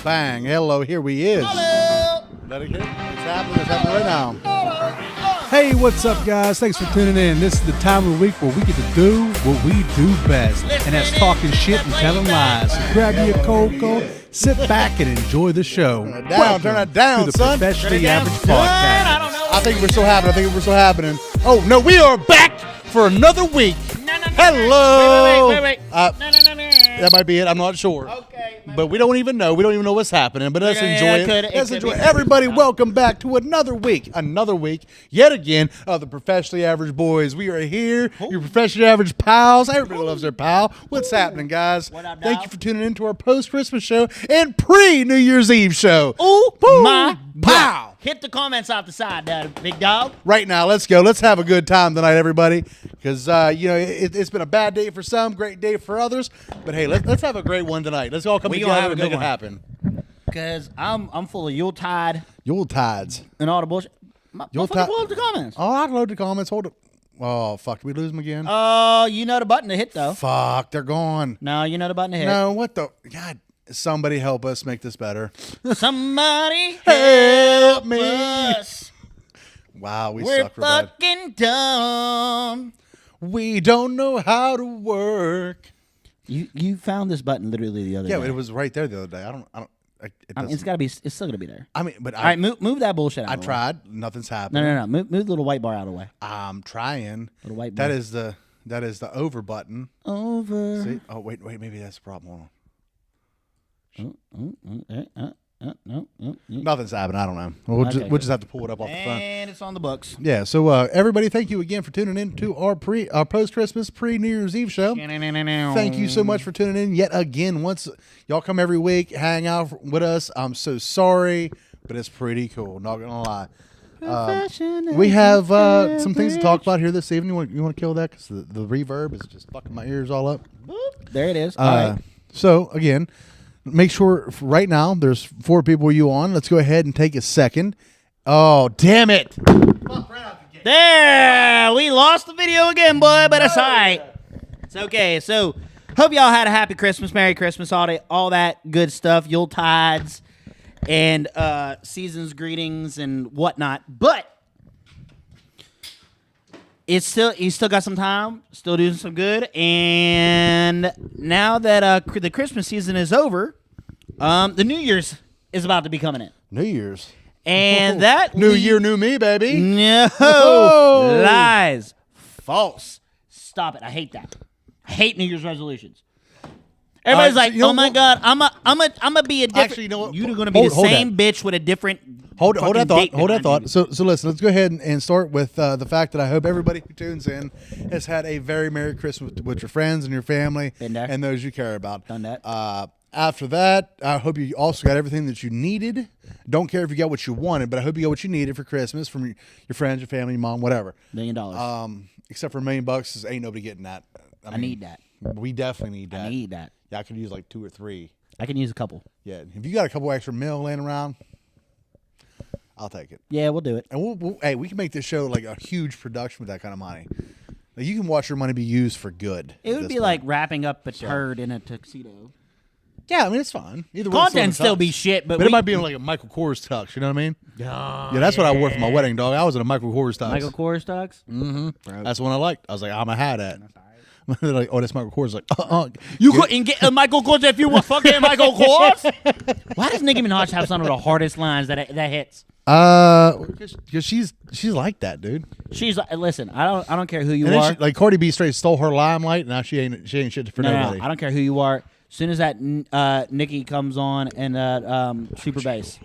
bang. Hello, here we is. Hello. Let it get. It's happening right now. Hey, what's up, guys? Thanks for tuning in. This is the time of the week where we get to do what we do best, and that's talking shit and telling lies. So grab you a cold, sit back and enjoy the show. Turn it down, to the son. Professionally Average I Podcast. don't know. I think we're still happening. Oh no, we are back for another week. No. Hello. Wait. No. No. That might be it. I'm not sure. Okay. But we don't even know. We don't even know what's happening. But let's enjoy it. Let's enjoy it. Everybody, welcome back to another week, yet again, of the Professionally Average Boys. We are here, your Professionally Average pals. Everybody loves their pal. What's happening, guys? What up, Thank dog? you for tuning in to our post-Christmas show and pre-New Year's Eve show. Ooh, Boom. my Pow. Hit the comments off the side, big dog. Right now, let's go. Let's have a good time tonight, everybody. Because it's been a bad day for some, great day for others. But hey, let's have a great one tonight. Let's all come We gonna together have a and good make it one. happen. Cause I'm full of Yuletide Yuletides. and all the bullshit. My Yuletide- fucking pull up the comments. Oh, I load the comments. Hold it. Oh, fuck. Did we lose them again? Oh, you know the button to hit though. Fuck. They're gone. No, you know the button to hit. No, what the? God, somebody help us make this better. Somebody Help me. us. Wow, we We're suck real bad. fucking dumb. We don't know how to work. You found this button literally the other Yeah, day. it was right there the other day. It's still gotta be there. But All right, move that bullshit out. I of the way. tried. Nothing's happening. No. Move the little white bar out of the way. I'm trying. Little white That bar. is the over button. Over. See? Oh wait, maybe that's the problem. Hold on. No. Nothing's happening. I don't know. We'll just have to pull it up off the phone. And it's on the books. Yeah. So everybody, thank you again for tuning in to our post Christmas pre-New Year's Eve show. Thank you so much for tuning in yet again. Once y'all come every week, hang out with us. I'm so sorry, but it's pretty cool. Not gonna lie. We have some things to talk about here this evening. You want to kill that because the reverb is just fucking my ears all up. There it is. All right. So again, make sure right now there's 4 people you on. Let's go ahead and take a second. Oh damn it! There, we lost the video again, boy, but it's all right. It's okay. So, hope y'all had a happy Christmas, Merry Christmas, all that good stuff, Yuletides, and season's greetings and whatnot. But you still got some time, still doing some good, and now that the Christmas season is over, the New Year's is about to be coming in, New Year's. and that New year, new me, baby. No, Oh. lies, false. Stop it. I hate that. I hate New Year's resolutions. Everybody's like, you know "Oh my what? God, I'm a be a different." Actually, you know what? You're gonna be Hold- the hold same bitch with a different. Hold fucking that thought. date Hold that behind thought. you. So listen. Let's go ahead and start with the fact that I hope everybody who tunes in has had a very Merry Christmas with your friends and your family Been there. and those you care about. Done that. After that, I hope you also got everything that you needed. Don't care if you got what you wanted, but I hope you got what you needed for Christmas from your friends, your family, your mom, whatever. $1 million. Except for $1 million, cause ain't nobody getting that. I need that. We definitely need that. I need that. Yeah, I could use like 2 or 3. I can use a couple. Yeah, if you got a couple extra mil laying around, I'll take it. Yeah, we'll do it. And hey, we can make this show like a huge production with that kind of money. Like, you can watch your money be used for good. It at would this be point. like wrapping up a turd in a tuxedo. Yeah, I mean, it's fine. Either way, it's Content still tux. be shit, but it might be in like a Michael Kors tux. You know what I mean? Yeah, that's what I wore for my wedding, dog. I was in a Michael Kors tux. Michael Kors stocks. That's the one I liked. I was like, I'm a hat at. They're like, oh, that's Michael Kors. Like, You couldn't get a Michael Kors if you were fucking Michael Kors. Why does Nicki Minaj have some of the hardest lines that hits? because she's like that, dude. She's like, listen, I don't care who you And then are. like Cardi B straight stole her limelight, and now she ain't shit for no, nobody. I don't care who you are. As soon as that Nicki comes on and super bass.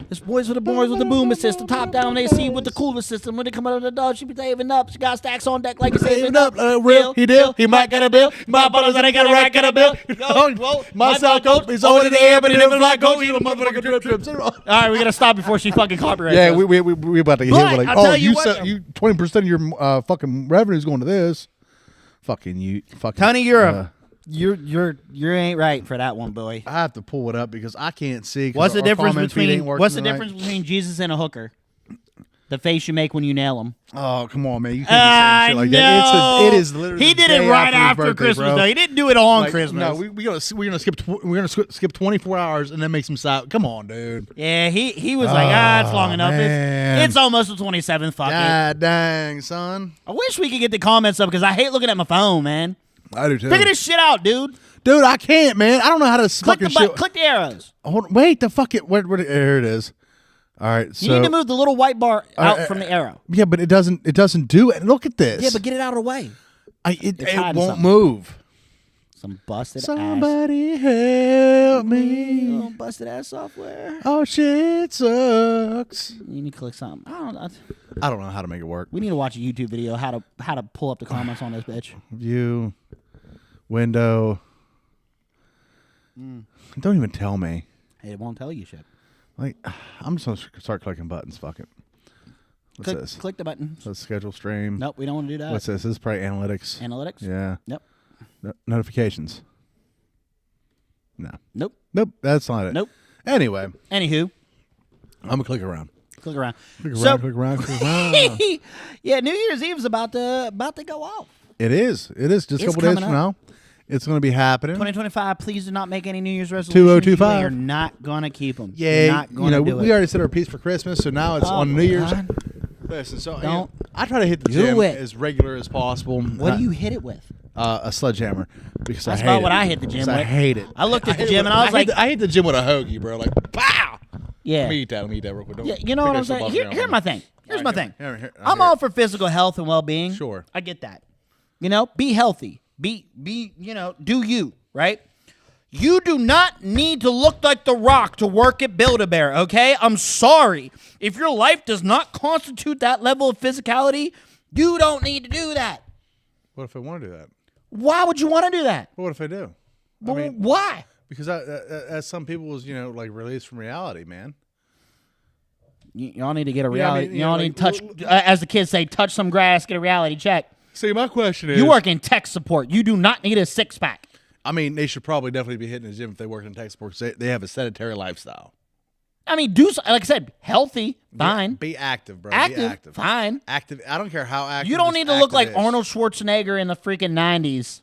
It's boys with the boys with the boom assist, the top down AC with the cooler system. When they come out of the dog, she be saving up. She got stacks on deck like you saving up. Real, he deal. He might get a bill. My brothers that ain't got a rack, got a bill. My style coat, he's always in the air, but he never like goat. He a motherfucker trip. All right, we gotta stop before she fucking copyrights. Yeah, us. we about to get hit But with like, I'll oh, tell you you what, said though. you 20% of your fucking revenue is going to this. Fucking you, fucking Tony, you ain't right for that one, boy. I have to pull it up because I can't see. 'cause What's the our difference comment feed ain't between working what's the tonight. difference between Jesus and a hooker? The face you make when you nail them. Oh, come on, man! You can't be saying shit like that. It is literally. He did the it day right his after birthday, Christmas, bro. though. He didn't do it on Like, Christmas. No, we're gonna skip 24 hours and then make some sound. Come on, dude. Yeah, he was like, it's long enough. man. It's almost the 27th. Fuck it. God dang, son. I wish we could get the comments up because I hate looking at my phone, man. I do too. Figure this shit out, dude. Dude, I can't, man. I don't know how to Click the fucking button. shit. Click the arrows. Hold on, wait, the fuck it. Where, there it is. All right, so You need to move the little white bar out from the arrow. yeah, but it doesn't do it. Look at this. Yeah, but get it out of the way. It hiding won't something. move. Some busted ass. Somebody help me. Oh, busted ass software. Oh shit sucks. You need to click something. I don't know how to make it work. We need to watch a YouTube video how to pull up the comments on this bitch. View, window. Don't even tell me. Hey, it won't tell you shit. Like, I'm just gonna start clicking buttons. Fuck it. What's this? Click the button. So schedule stream. Nope, we don't want to do that. What's this? This is probably analytics. Analytics? Yeah. Nope. Notifications. No. Nope. Nope. That's not it. Nope. Anyway, Anywho, I'm gonna click around. click around. Click around. So- Click around. Click around. Yeah, New Year's Eve's about to go off. It is. It is. Just a It's couple days coming from now, it's gonna be happening. 2025, please do not make any New Year's resolutions. 2025. You're not going to keep them. Yeah. You're not going to do we it. already said our piece for Christmas, so now it's on New Year's. God. Listen, so Don't I try to hit the do gym it. as regular as possible. What do you hit it with? A sledgehammer because That's I hate about it. what I hit the gym Because with. I hate it. I looked at the hit it gym with- and I was like, I hit the gym with a hoagie, bro. Like, pow. yeah. Let me eat that real quick. Don't Yeah, you know pick what that I'm shit saying? off Here's the ground. my thing. Here's my thing. Here, I'm all for physical health and well-being. Sure. I get that. You know, be healthy. Be do you, right? You do not need to look like The Rock to work at Build-A-Bear, okay? I'm sorry. If your life does not constitute that level of physicality, you don't need to do that. What if I want to do that? Why would you want to do that? What if I do? Well, why? Because as some people's, like release from reality, man. Y'all need to get a Yeah, I reality. mean, y'all like, need to touch, as the kids say, touch some grass, get a reality check. See, my question is, You work in tech support. You do not need a six-pack. I mean, they should probably definitely be hitting the gym if they work in tech sports. They have a sedentary lifestyle. I mean, like I said, healthy, fine. Be active, bro. Active, Be active. fine. Active. I don't care how active. You don't just need to look like active-ish. Arnold Schwarzenegger in the freaking 90s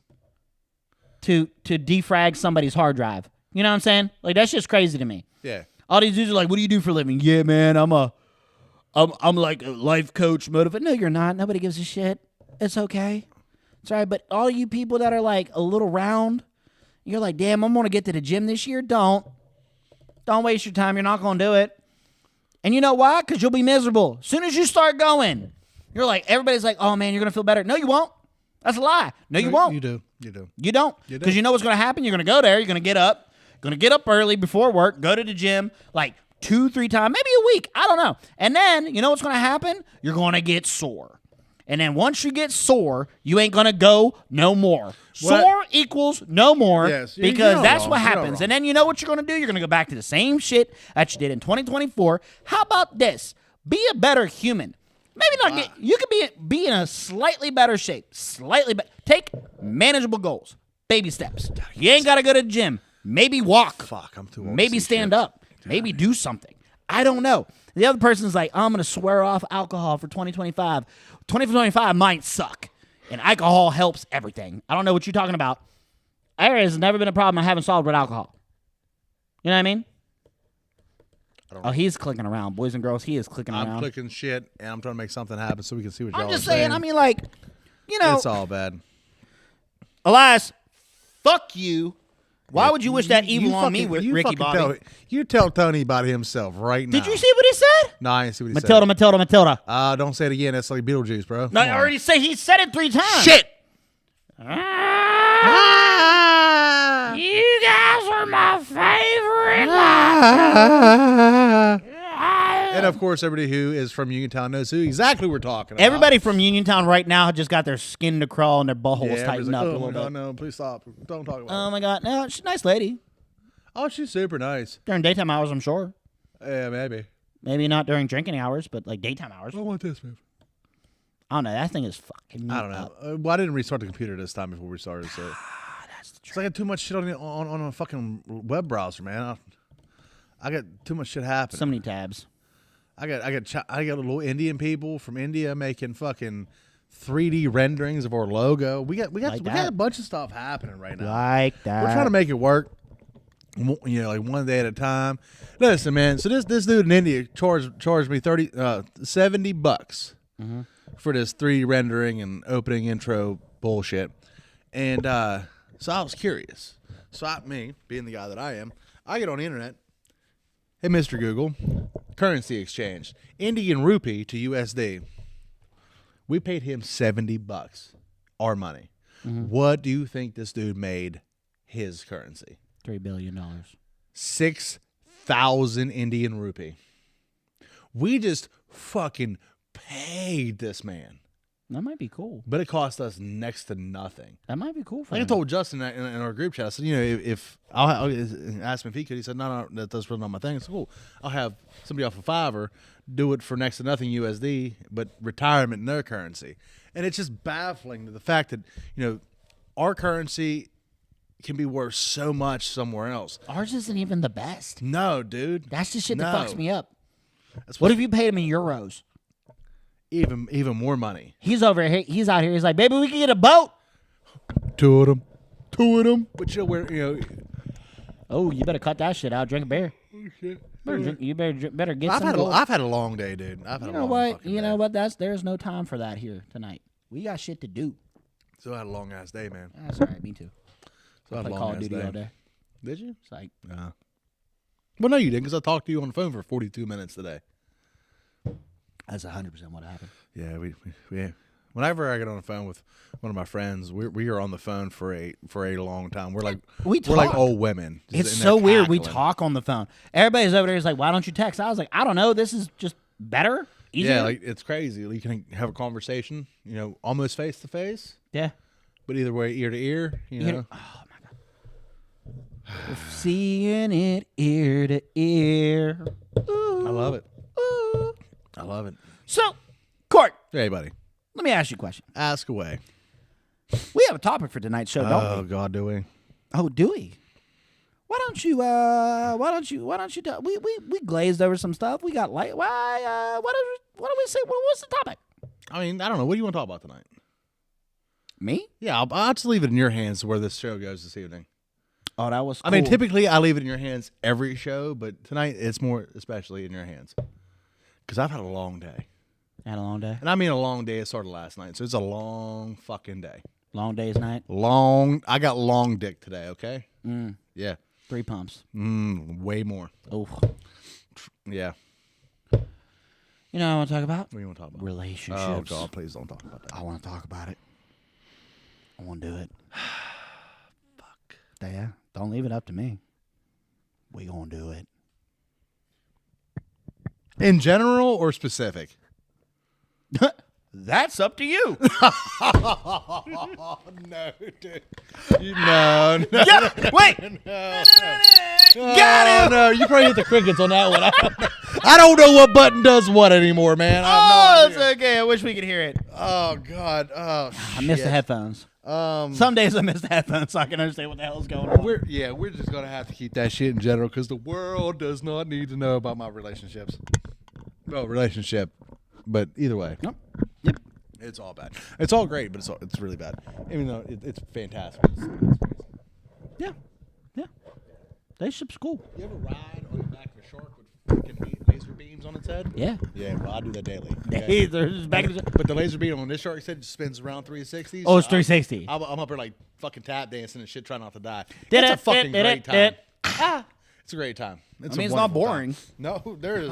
to defrag somebody's hard drive. You know what I'm saying? Like, that's just crazy to me. Yeah. All these dudes are like, what do you do for a living? Yeah, man, I'm like a life coach, motivator. No, you're not. Nobody gives a shit. It's okay. Sorry, but all you people that are like a little round, you're like, damn, I'm going to get to the gym this year. Don't waste your time. You're not going to do it. And you know why? Because you'll be miserable. As soon as you start going, you're like, everybody's like, oh, man, you're going to feel better. No, you won't. That's a lie. No, you won't. You do. You do. You don't. You do. Because you know what's going to happen? You're going to go there. You're going to get up. Going to get up early before work. Go to the gym like 2-3 times, maybe a week. I don't know. And then, you know what's going to happen? You're going to get sore. And then once you get sore, you ain't going to go no more. Sore equals no more, Yes, because you're not that's wrong. what You're not happens. wrong. And then you know what you're going to do? You're going to go back to the same shit that you did in 2024. How about this? Be a better human. Maybe not you could be in a slightly better shape. Slightly better. Take manageable goals. Baby steps. You ain't got to go to the gym. Maybe walk. Fuck, I'm too old. Maybe to see stand shit. up. Maybe do something. I don't know. The other person's like, I'm going to swear off alcohol for 2025. 2025 might suck. And alcohol helps everything. I don't know what you're talking about. There has never been a problem I haven't solved with alcohol. You know what I mean? Oh, he's clicking around. Boys and girls, he is clicking I'm around. clicking shit, and I'm trying to make something happen so we can see what y'all I'm are just saying, saying. I mean, like, you know, it's all bad. Elias, fuck you. Why would you wish that evil on me, with Ricky Bobby? You tell Tony about himself right now. Did you see what he said? No, I didn't see what he Matilda. said. Don't say it again. That's like Beetlejuice, bro. No, I already said he said it 3 times. Shit! You guys are my favorite. And of course, everybody who is from Uniontown knows who exactly we're talking about. Everybody from Uniontown right now just got their skin to crawl and their buttholes yeah, tightened like, up a oh little my God, bit. no, please stop. Don't talk about Oh it. my God. No, she's a nice lady. Oh, she's super nice. During daytime hours, I'm sure. Yeah, maybe. Maybe not during drinking hours, but like daytime hours. I want this, man. I don't know. That thing is fucking me I don't know. up. Well, I didn't restart the computer this time before we started, so. That's the It's like I got too much shit on a fucking web browser, man. I got too much shit happening. So many tabs. I got little Indian people from India making fucking 3D renderings of our logo. We got a bunch of stuff happening right now. Like that. We're trying to make it work. Like one day at a time. Listen, man. So this dude in India charged me $70 for this 3D rendering and opening intro bullshit. And so I was curious. So me being the guy that I am, I get on the internet. Hey, Mr. Google, currency exchange, Indian rupee to USD. We paid him $70, our money. What do you think this dude made his currency? $3 billion. 6,000 Indian rupee. We just fucking paid this man. That might be cool. But it cost us next to nothing. That might be cool for Like him. I told Justin in our group chat, I said, if I'll ask him if he could. He said, no, that's really not my thing. It's cool. I'll have somebody off of Fiverr do it for next to nothing USD, but retirement in their currency. And it's just baffling to the fact that, our currency can be worth so much somewhere else. Ours isn't even the best. No, dude. That's the shit that fucks me up. That's What if you paid him in euros? Even more money? He's over here. He's out here. He's like, baby, we can get a boat. Two of them. But Oh, you better cut that shit out. Drink a beer. Oh shit. You better get I've some. I've had a long day, dude. You know what? You know what? There's no time for that here tonight. We got shit to do. So I had a long ass day, man. That's all right. Me too. So I had a Play long Call of ass Duty day. all day. Did you? It's like, Well, no, you didn't, because I talked to you on the phone for 42 minutes today. that's 100% what happened. Yeah, we whenever I get on the phone with one of my friends, we are on the phone for a long time. We're like We we're like talk. old women. It's and so they're weird. We cackling. talk on the phone. Everybody's over there is like, why don't you text? I was like, I don't know. This is just better. Easier. Yeah, like it's crazy. You can have a conversation, almost face to face, yeah. but either way, ear to ear. Oh my god. We're seeing it ear to ear. Ooh, I love it. ooh. I love it. So, Court, Hey, buddy, let me ask you a question. ask away. We have a topic for tonight's show, don't Oh we? God, do we? Oh, do we? Why don't you tell, we glazed over some stuff. We got why what do we say? What's the topic? I mean, I don't know. What do you want to talk about tonight? Me? Yeah, I'll just leave it in your hands where this show goes this evening. Oh, that was cool. I mean, typically I leave it in your hands every show, but tonight it's more especially in your hands because I've had a long day. Had a long day. And I mean a long day. It started last night, so it's a long fucking day. Long day's night. Long. I got long dick today. Okay. Yeah. 3 pumps. Way more. Oh. Yeah. You know what I want to talk about? What do you want to talk about? Relationships. Oh God, please don't talk about that. I want to talk about it. I want to do it. Fuck. Yeah. Don't leave it up to me. We gonna do it. In general or specific? That's up to you. No, dude. No. Yeah, wait. Got him. No, you probably hit the crickets on that one. I don't know what button does what anymore, man. Oh, it's okay. I wish we could hear it. Oh God. Oh, I missed the headphones. Some days I miss the headphones, so I can understand what the hell's going on. We're just gonna have to keep that shit in general because the world does not need to know about my relationships. Well, relationship, but either way, Yep. it's all bad. It's all great, but it's really bad. Even though it's fantastic. It's crazy. Yeah. Relationship's cool. You ever ride on the back of a shark with freaking laser beams on its head? Yeah. Yeah, well, I do that daily. Hey, there's back in the- But the laser beam on this shark's head spins around 360. Oh, it's 360. I'm up there like fucking tap dancing and shit, trying not to die. It's a fucking great time. It's a great time. It's it's not boring. No, there is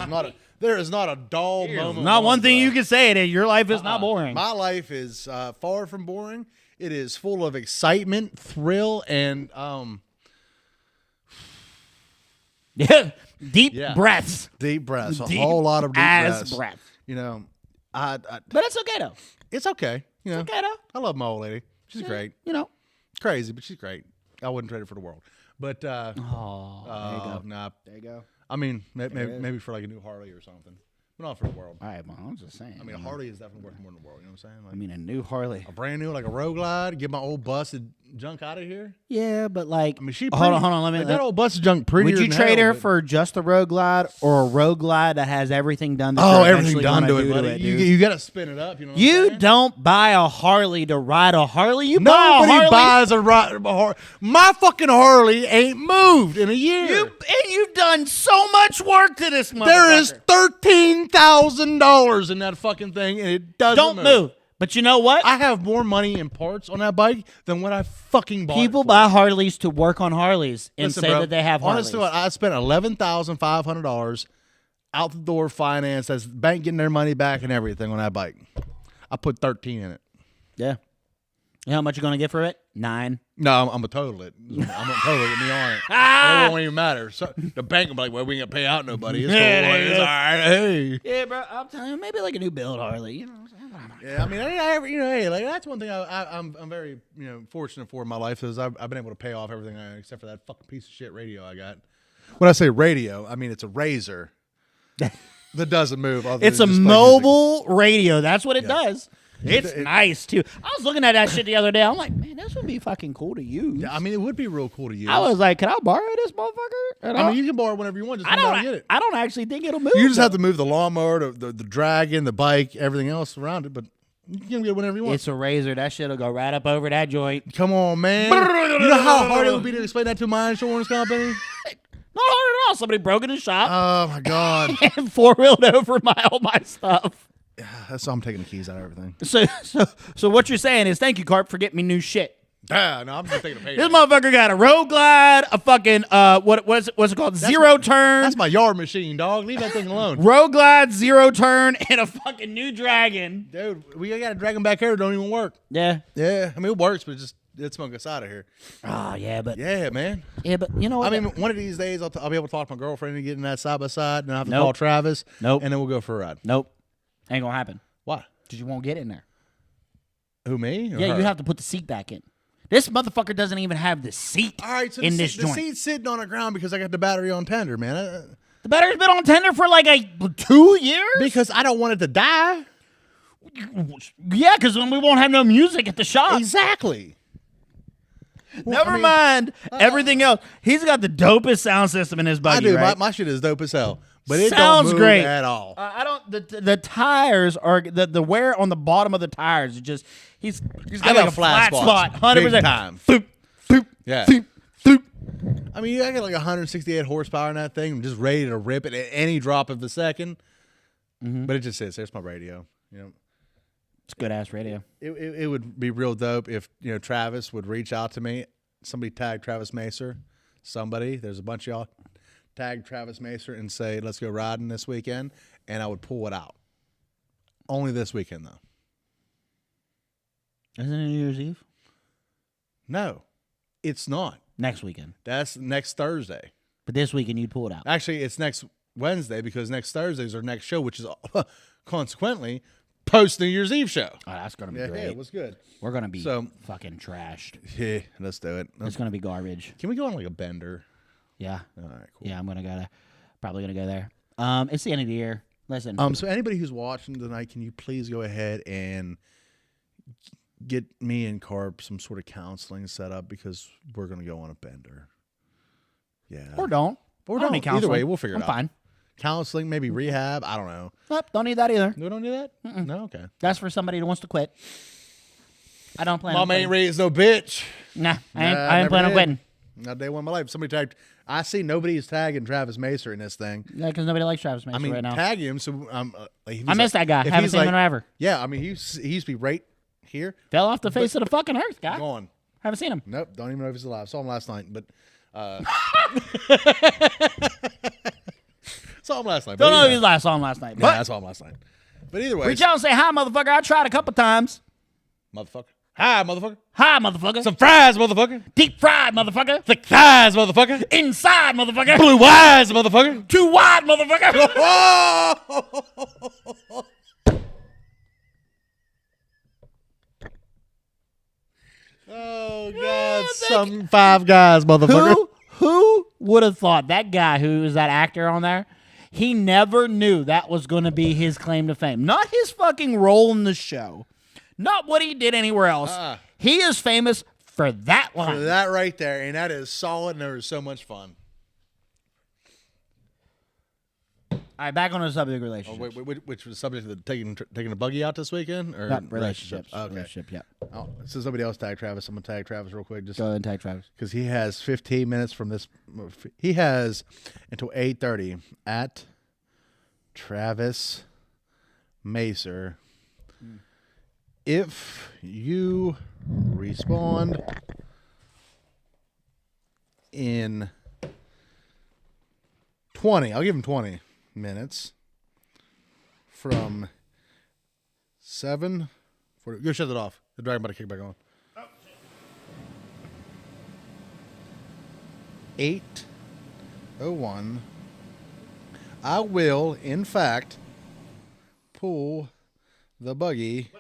not a dull moment. Not one thing bro. you can say. That your life is not boring. My life is far from boring. It is full of excitement, thrill, and Yeah. Deep Yeah. breaths. deep breaths. A Deep whole lot of deep ass breaths. breath. You know, But it's okay though. it's okay. You know, Okay though. I love my old lady. She's great. You know. Crazy, but she's great. I wouldn't trade her for the world. But Oh, there you go. nah. There you go. I mean, maybe for like a new Harley or something. but not for the world. All right, well, I'm just saying. I mean, a Harley is definitely worth more than the world. You know what I'm saying? Like, I mean, a new Harley. a brand new, like a Road Glide, get my old busted junk out of here. Yeah, but like, I mean, she hold on. Let me. that old busted junk prettier. Would you than trade hell, her but- for just a Road Glide or a Road Glide that has everything done? That Oh, you're everything eventually done gonna to it, do buddy. dude? You got to spin it up. You know what I'm You saying? don't buy a Harley to ride a Harley. You buy a Nobody Harley. buys a Harley. My fucking Harley ain't moved in a year. You've done so much work to this motherfucker. There is $13,000 in that fucking thing, and it doesn't Don't move. But you know what? I have more money in parts on that bike than what I fucking bought. People it for. buy Harleys to work on Harleys and Listen, say bro, that they have Harleys. honestly, I spent $11,500 out the door finance. That's bank getting their money back and everything on that bike. I put 13 in it. Yeah. You know how much you're going to get for it? 9. No, I'm gonna total it. I'm gonna total it with me on it. It won't even matter. So the bank will be like, "Well, we ain't gonna pay out nobody. It's, cool. It's all right." Hey. Yeah, bro. I'm telling you, maybe like a new build Harley. You know what I'm saying? Yeah, I mean, hey, like that's one thing I'm very fortunate for in my life is I've been able to pay off everything except for that fucking piece of shit radio I got. When I say radio, I mean it's a Razor that doesn't move. other It's a than just play mobile radio. That's what it does. It's nice too. I was looking at that shit the other day. I'm like, man, this would be fucking cool to use. music. I mean, it would be real cool to use. I was like, can I borrow this motherfucker? And I mean, you can borrow it whenever you want. Just I come down and get it. don't actually think it'll move. You just have though. to move the lawnmower, the dragon, the bike, everything else around it, but you can get it whenever you want. It's a Razor. That shit'll go right up over that joint. Come on, man. You know how hard it would be to explain that to my insurance company? Not hard at all. Somebody broke in the shop Oh, my God. and 4-wheeled over all my stuff. That's why I'm taking the keys out of everything. So what you're saying is, thank you, Carp, for getting me new shit. Yeah, no, I'm just taking a payday. This motherfucker got a Road Glide, a fucking what's it called? Zero turn. That's my yard machine, dog. Leave that thing alone. Road Glide, zero turn, and a fucking new Dragon. Dude, we got a dragon back here that don't even work. Yeah. Yeah, I mean, it works, but it's smoke us out of here. Oh yeah, but Yeah, man. but you know what? I mean, one of these days I'll be able to talk to my girlfriend and get in that side by side, and I'll have to Nope. call Travis. Nope. And then we'll go for a ride. nope, ain't gonna happen. Why? Cause you won't get in there. Who, me? Or Yeah, her? you have to put the seat back in. This motherfucker doesn't even have the seat All right, so in the this seat, joint. the seat's sitting on the ground because I got the battery on tender, man. The battery's been on tender for like 2 years. Because I don't want it to die. Yeah, because then we won't have no music at the shop. Exactly. Never I mean, mind everything else. He's got the dopest sound system in his buggy. I do. Right? My shit is dope as hell, but it Sounds don't move great at all. I don't. The tires are the wear on the bottom of the tires. Is just he's got got like a flat spot. big 100%. time. Thoop, thoop, Yeah. thoop, thoop. I mean, I got like 168 horsepower in that thing. I'm just ready to rip it at any drop of the second. But it just sits. There's my radio. You know, It's good ass radio. it would be real dope if Travis would reach out to me. Somebody tag Travis Macer. There's a bunch of y'all tag Travis Macer and say, let's go riding this weekend, and I would pull it out. Only this weekend though. Isn't it New Year's Eve? No, it's not. Next weekend. That's next Thursday. But this weekend you'd pull it out. Actually, it's next Wednesday because next Thursday is our next show, which is consequently post New Year's Eve show. Oh, that's gonna be Yeah, great. it was good. We're gonna be So- fucking trashed. Yeah, let's do it. It's gonna be garbage. Can we go on like a bender? Yeah. All right, cool. Yeah, I'm probably gonna go there. It's the end of the year. Listen. So anybody who's watching tonight, can you please go ahead and get me and Carp some sort of counseling set up because we're gonna go on a bender. Yeah. or don't. Or I don't don't. need Either counseling. way, we'll figure it I'm out. fine. Counseling, maybe rehab. I don't know. Nope, don't need that either. We don't do that? No, okay. That's for somebody who wants to quit. I don't plan on Mama ain't quitting. raised no bitch. Nah, I ain't never planning on did. quitting. Not day one of my life. Somebody tagged. I see nobody's tagging Travis Macer in this thing. Yeah, because nobody likes Travis Mason I mean, right now. tag him. So I miss that guy. Haven't seen him in forever. Yeah, I mean, he used to be right here. Fell off the face of the fucking earth, guy. Gone. Haven't seen him. Nope. Don't even know if he's alive. Saw him last night, but saw him last night. Don't know if he saw him last night. Yeah, But I saw him last night. But either way, reach out and say hi, motherfucker. I tried a couple times. motherfucker. Hi, motherfucker. Hi, motherfucker. Some fries, motherfucker. Deep fried, motherfucker. Thick thighs, motherfucker. Inside, motherfucker. Blue eyes, motherfucker. Too wide, motherfucker. Oh God! Some five guys, motherfucker. Who would have thought that guy who is that actor on there? He never knew that was going to be his claim to fame. Not his fucking role in the show. Not what he did anywhere else. He is famous for that line. For that right there, and that is solid, and there was so much fun. All right, back on the subject of relationships. Which was subject to taking a buggy out this weekend? Or Not relationships. Okay. Relationship, yeah. Oh, so somebody else tag Travis. I'm going to tag Travis real quick. Just Go ahead and tag Travis. because he has 15 minutes from this. He has until 8:30 at Travis Macer. If you respond in 20, I'll give him 20 minutes from 7. Go shut it off. The Dragon about to kick back on. 8:01. I will, in fact, pull the buggy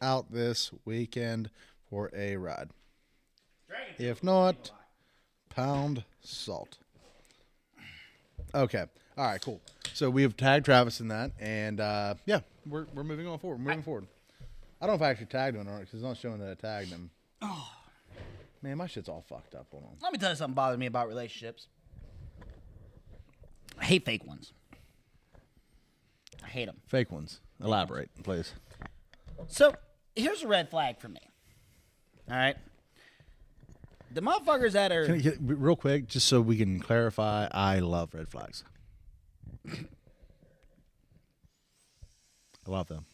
out this weekend for a ride. If not, pound salt. Okay. All right, cool. So we have tagged Travis in that, and yeah, we're moving on forward. We're moving forward. I don't know if I actually tagged him or not because it's not showing that I tagged him. Oh, man, my shit's all fucked up. Hold on. Let me tell you something bothers me about relationships. I hate fake ones. I hate them. Fake ones. Elaborate, please. So here's a red flag for me. All right. The motherfuckers that are... Can I get, real quick, just so we can clarify, I love red flags. I love them.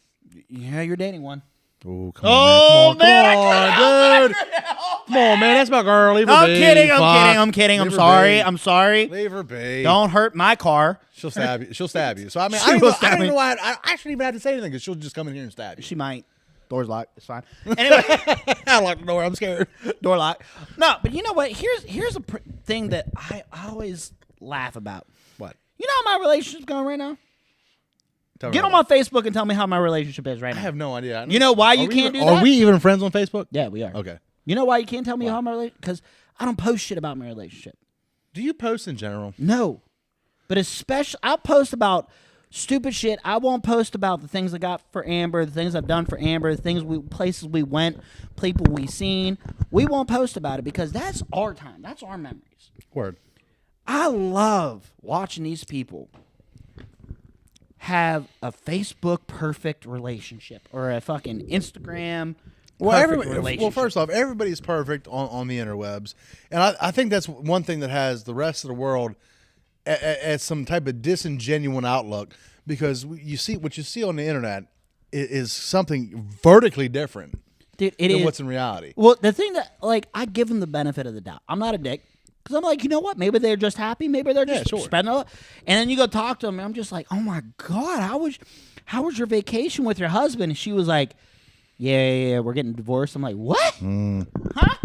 Yeah, you're dating one. Oh, come on, dude. Come on, man. That's my girl. Leave her be. I'm kidding. I'm sorry. Leave her be. Don't hurt my car. She'll stab you. So, I mean, She I will don't stab even me. know why I shouldn't even have to say anything because she'll just come in here and stab you. She might. Door's locked. It's fine. Anyway, I lock the door. I'm scared. door locked. No, but you know what? Here's a thing that I always laugh about. What? You know how my relationship's going right now? Tell me Get on about my Facebook and tell me how my relationship is right it. now. I have no idea. You know why you can't do that? Are we even friends on Facebook? Yeah, we are. Okay. You know why you can't tell me how my relationship? Because I don't post shit about my relationship. Do you post in general? No. But especially, I'll post about stupid shit. I won't post about the things I got for Amber, the things I've done for Amber, the places we went, people we seen. We won't post about it because that's our time. That's our memories. Word. I love watching these people have a Facebook perfect relationship or a fucking Instagram perfect relationship. Well, first off, everybody's perfect on the interwebs, and I think that's one thing that has the rest of the world at some type of disingenuous outlook because you see what you see on the internet is something vertically different Dude, than what's in reality. Well, the thing that, like, I give them the benefit of the doubt. I'm not a dick. Because I'm like, you know what? Maybe they're just happy. Maybe they're just spending a lot. And then you go talk to them, and I'm just like, oh, my God, how was your vacation with your husband? And she was like, yeah, we're getting divorced. I'm like, what? Huh?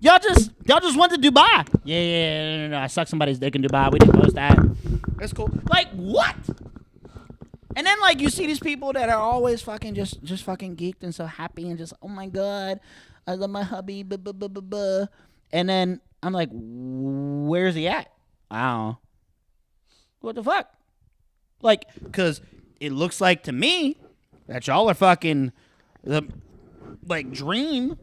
Y'all just went to Dubai. Yeah, no, I sucked somebody's dick in Dubai. We didn't post that. That's cool. Like, what? And then, like, you see these people that are always fucking just fucking geeked and so happy and just, oh, my God, I love my hubby, And then I'm like, where's he at? I don't know. What the fuck? Like, because it looks like to me that y'all are fucking, like, dream.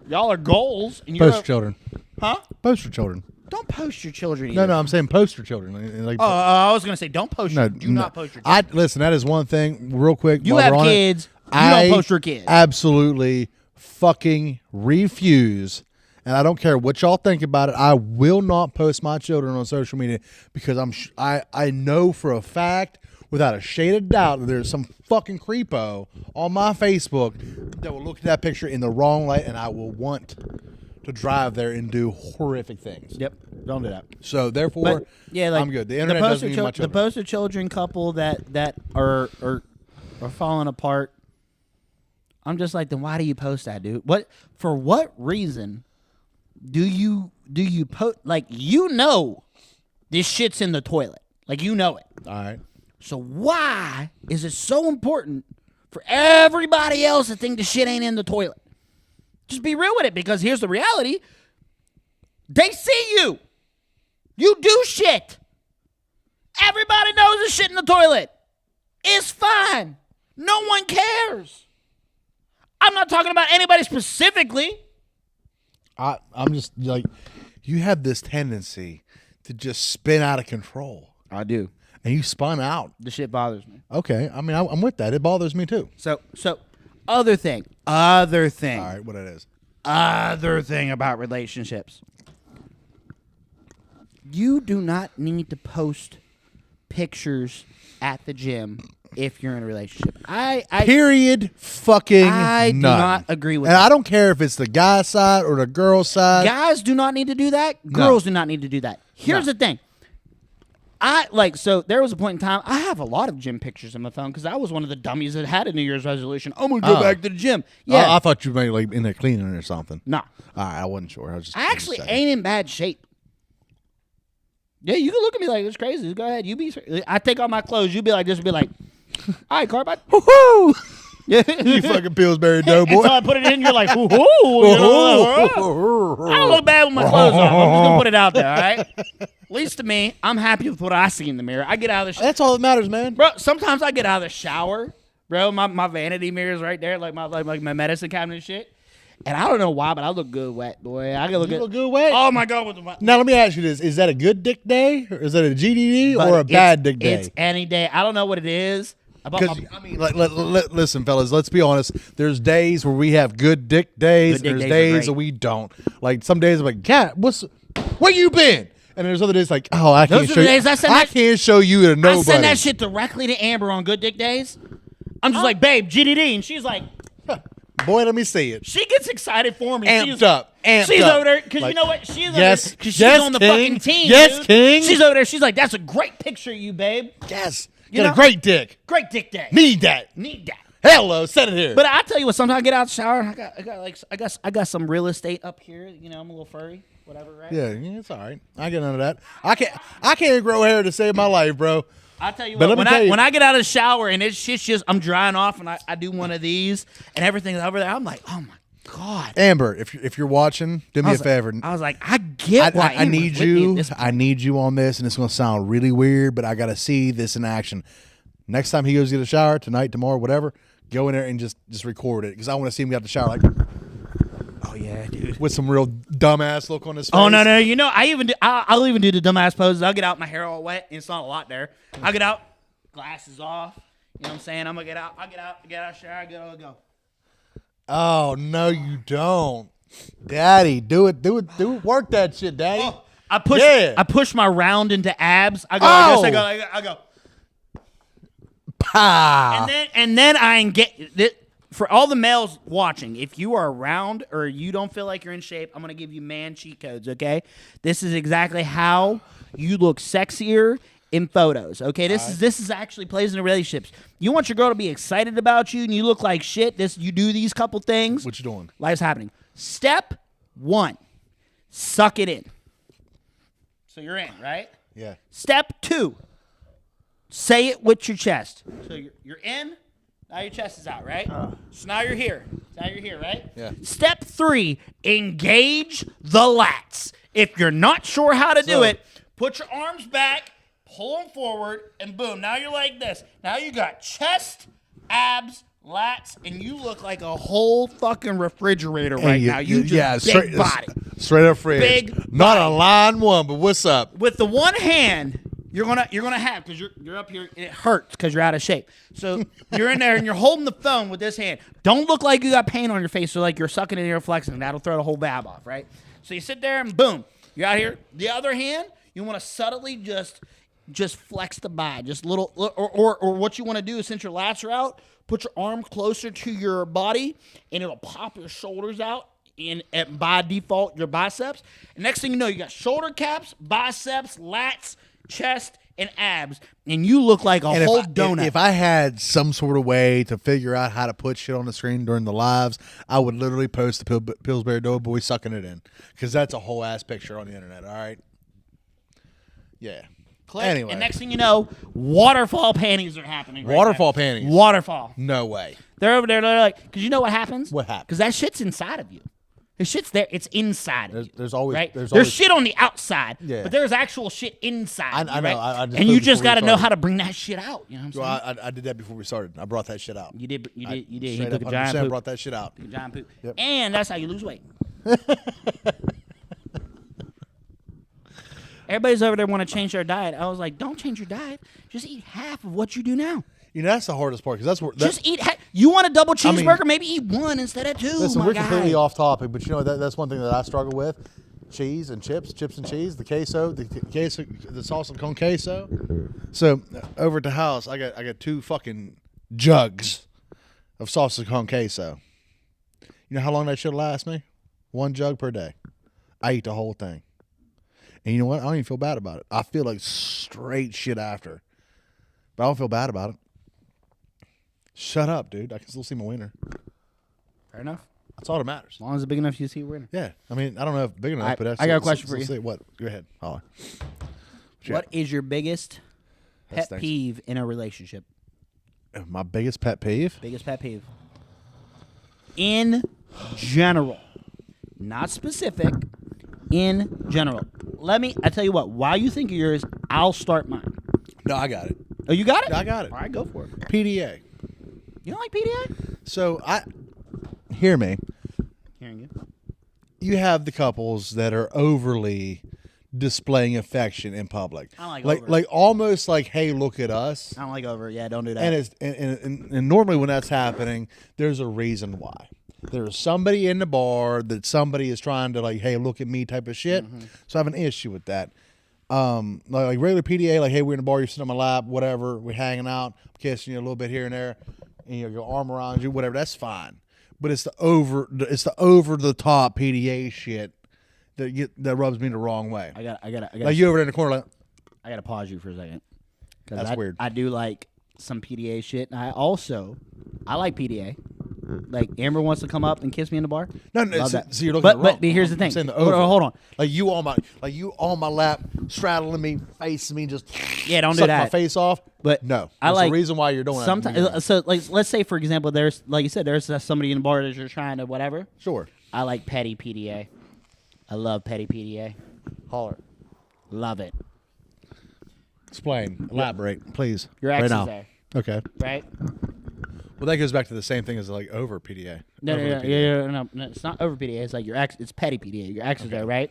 Y'all are goals. And Poster children. Huh? Poster children. Don't post your children either. No, I'm saying poster children. Like, I was going to say, don't post your Do not post your children. Listen, that is one thing, real quick. You have kids. You don't post your kids. Absolutely fucking refuse. And I don't care what y'all think about it. I will not post my children on social media because I know for a fact, without a shade of doubt, that there's some fucking creepo on my Facebook that will look at that picture in the wrong light, and I will want to drive there and do horrific things. Yep, don't do that. So therefore, yeah, like, I'm good. The internet doesn't mean much. The poster children couple that are falling apart. I'm just like, then why do you post that, dude? For what reason? Do you post, like, you know this shit's in the toilet. Like, you know it. All right. So why is it so important for everybody else to think the shit ain't in the toilet? Just be real with it, because here's the reality. They see you. You do shit. Everybody knows there's shit in the toilet. It's fine. No one cares. I'm not talking about anybody specifically. I'm just like, you have this tendency to just spin out of control. I do. And you spun out. The shit bothers me. Okay. I mean, I'm with that. It bothers me too. So other thing. All right, what it is. Other thing about relationships. You do not need to post pictures at the gym if you're in a relationship. Period. Fucking I do none. not agree with and that. I don't care if it's the guy side or the girl side. Guys do not need to do that. Girls do not need to do that. Here's the thing. So there was a point in time, I have a lot of gym pictures in my phone because I was one of the dummies that had a New Year's resolution. I'm going to go back to the gym. Yeah. I thought you were like in there cleaning or something. No. All right, I wasn't sure. I actually ain't in bad shape. Yeah, you can look at me like, it's crazy. Go ahead. I take off my clothes. You be like, this would be like, all right, Carbide. Woo-hoo! Yeah. You fucking Pillsbury Doughboy. Until I put it in, you're like, woo-hoo. You know, I don't look bad with my clothes on. I'm just going to put it out there, all right? At least to me, I'm happy with what I see in the mirror. I get out of the shower. That's all that matters, man. Bro, sometimes I get out of the shower. Bro, my vanity mirror's right there, like my medicine cabinet and shit. And I don't know why, but I look good wet, boy. I can look good wet? Oh, my God. With the Now, let me ask you this. Is that a good dick day? Or is that a GDD or a bad dick day? It's any day. I don't know what it is. Because, I mean, listen, fellas, let's be honest. There's days where we have good dick days. Good dick there's days are days that we don't. Like, some days I'm like, God, where you been? And there's other days like, oh, I can't show you. I can't show you to nobody. I send that shit directly to Amber on good dick days. I'm just like, babe, GDD. And she's like, boy, let me see it. She gets excited for me. Amped up. She's over there because you know what? She's over there because she's on the fucking team. Yes, dude. King. She's over there. She's like, that's a great picture of you, babe. Yes. You Got a great dick. Great dick day. Need that. Hello, set it here. But I tell you what, sometimes I get out of the shower and I got some real estate up here. You know, I'm a little furry, whatever, right? Yeah, it's all right. I get none of that. I can't grow hair to save my life, bro. I tell you what, when I get out of the shower and it's shit's just I'm drying off and I do one of these and everything's over there, I'm like, oh my God. Amber, if you're watching, do me a favor. I was like, I get why I need you. I need you on this, and it's gonna sound really weird, but I gotta see this in action. Next time he goes to get a shower, tonight, tomorrow, whatever, go in there and just record it because I want to see him get out the shower like, oh yeah, dude, with some real dumbass look on his face. Oh no, you know I'll even do the dumbass poses. I'll get out, my hair all wet, and it's not a lot there. I'll get out, glasses off. You know what I'm saying? I'm gonna get out. Get out of the shower. Go. Oh no, you don't, Daddy. Do it. Work that shit, Daddy. Oh, I push my round into abs. I go. I go. Pa. And then I engage. For all the males watching, if you are around or you don't feel like you're in shape, I'm gonna give you man cheat codes. Okay, this is exactly how you look sexier in photos. Okay, this is actually plays into relationships. You want your girl to be excited about you, and you look like shit. You do these couple things. What you doing? Life's happening. Step 1, suck it in. So you're in, right? Yeah. Step 2, say it with your chest. So you're in. Now your chest is out, right? So now you're here. Right? Yeah. Step 3, engage the lats. If you're not sure how to do it, put your arms back, pull them forward, and boom. Now you're like this. Now you got chest, abs, lats, and you look like a whole fucking refrigerator right now. You just big body. Straight up fridge. Big Not body. a line one, but what's up? With the one hand, you're gonna have, because you're up here, it hurts because you're out of shape. So you're in there and you're holding the phone with this hand. Don't look like you got paint on your face, so like you're sucking and you're flexing. That'll throw the whole vab off, right? So you sit there and boom, you're out here. The other hand, you want to subtly just flex the bi, just little, or what you want to do is, since your lats are out, put your arm closer to your body, and it'll pop your shoulders out. And by default, your biceps. And next thing you know, you got shoulder caps, biceps, lats, chest, and abs, and you look like a whole donut. If I had some sort of way to figure out how to put shit on the screen during the lives, I would literally post the Pillsbury Doughboy sucking it in, because that's a whole ass picture on the internet. All right. Yeah. Click, anyway, and next thing you know, waterfall panties are happening. Waterfall panties. Waterfall. No way. They're over there. They're like, because you know what happens? What happens? Because that shit's inside of you. The shit's there. It's inside of you. There's always right. there's There's always, shit on the outside, Yeah. but there's actual shit inside. I you, know. right? I just and put you it just before got to we know started. how to bring that shit out. You know what I'm saying? Well, I did that before we started. I brought that shit out. You did. You did. He Straight took a up, giant 100% poop. brought that shit out. Took a giant poop. Yep. And that's how you lose weight. Everybody's over there want to change their diet. I was like, don't change your diet. Just eat half of what you do now. You know, that's the hardest part because that's where. Just eat. You want a double I mean- cheeseburger? Maybe eat one instead of two. Listen, my we're guy. completely off topic, but you know that's one thing that I struggle with: cheese and chips and cheese, the queso, the salsa con queso. So over at the house, I got 2 fucking jugs of salsa con queso. You know how long that should last me? 1 jug per day. I eat the whole thing, and you know what? I don't even feel bad about it. I feel like straight shit after, but I don't feel bad about it. Shut up, dude. I can still see my wiener. Fair enough. That's all that matters. As long as it's big enough, you see a winner. Yeah, I mean, I don't know if big enough, but that's, I got a question for you. say what? Go ahead. Holler. What is your biggest That's pet thanks. peeve in a relationship? My biggest pet peeve? Biggest pet peeve. In general, not specific. In general, I tell you what. While you think of yours, I'll start mine. No, I got it. Oh, you got it? I got it. All right, go for it. PDA. You don't like PDA? So hear me. Hearing you. You have the couples that are overly displaying affection in public. I don't like over. like almost like, hey, look at us. I don't like over. Yeah, don't do that. And it's and normally when that's happening, there's a reason why. There's somebody in the bar that somebody is trying to like, hey, look at me type of shit. So I have an issue with that. Like regular PDA, like, hey, we're in the bar, you're sitting on my lap, whatever, we're hanging out, I'm kissing you a little bit here and there, and your arm around you, whatever, that's fine. But it's the over the top PDA shit that rubs me the wrong way. I got. Like you over there in the corner, like, I got to pause you for a second. That's weird. I do like some PDA shit. And I like PDA. Like Amber wants to come up and kiss me in the bar. no, Love so, that. so you're looking at it wrong. But here's the thing. I'm saying the Hold over. on. Like you on my lap, straddling me, facing me, just Yeah, don't do sucking that. my face off. But no, I there's like a reason why you're doing that. sometimes. So like, let's say for example, there's like you said, there's somebody in the bar that you're trying to whatever. Sure. I like petty PDA. I love petty PDA. Holler. Love it. Explain. Elaborate, please. Your ex right is now. there, Okay. right? Well, that goes back to the same thing as like over PDA. No, Overly PDA. no, it's not over PDA. It's like your ex. It's petty PDA. Your ex is there, right?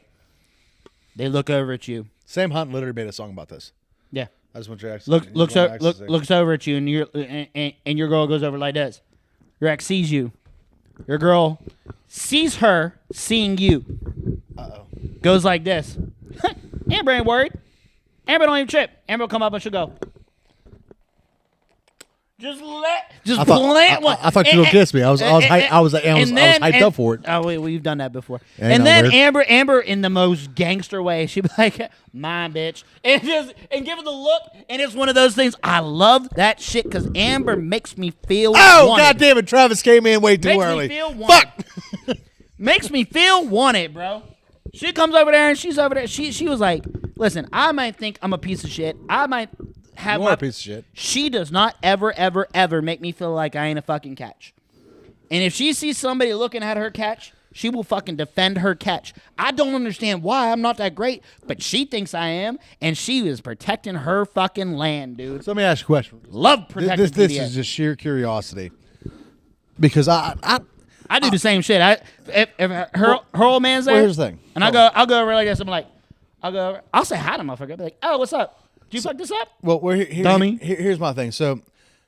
They look over at you. Sam Hunt literally made a song about this. Yeah. I just want your ex. Looks over at you, and your girl goes over like this. Your ex sees you. Your girl sees her seeing you. Uh-oh. Goes like this. Amber ain't worried. Amber don't even trip. Amber will come up and she'll go. I thought you were gonna kiss me. I was hyped up for it. Oh wait, we've done that before. Ain't And no then weird. Amber in the most gangster way, she'd be like, "Mine, bitch," and give it the look. And it's one of those things. I love that shit because Amber makes me feel. Oh wanted. God damn it! Travis came in way too Makes early. me feel wanted. Fuck. Makes me feel wanted, bro. She comes over there and she's over there. She was like, "Listen, I might think I'm a piece of shit. I might have You are a piece of shit. She does not ever make me feel like I ain't a fucking catch. And if she sees somebody looking at her catch, she will fucking defend her catch. I don't understand why. I'm not that great, but she thinks I am, and she is protecting her fucking land, dude. So let me ask you a question. Love protecting This PDA. is just sheer curiosity, because I do the same shit. If her old man's there, well, here's the thing. and I'll go over like this. I'm like, I'll say hi to motherfucker. I'll be like, oh, what's up? Did you fuck this up? Well, Dummy. Here's my thing. So,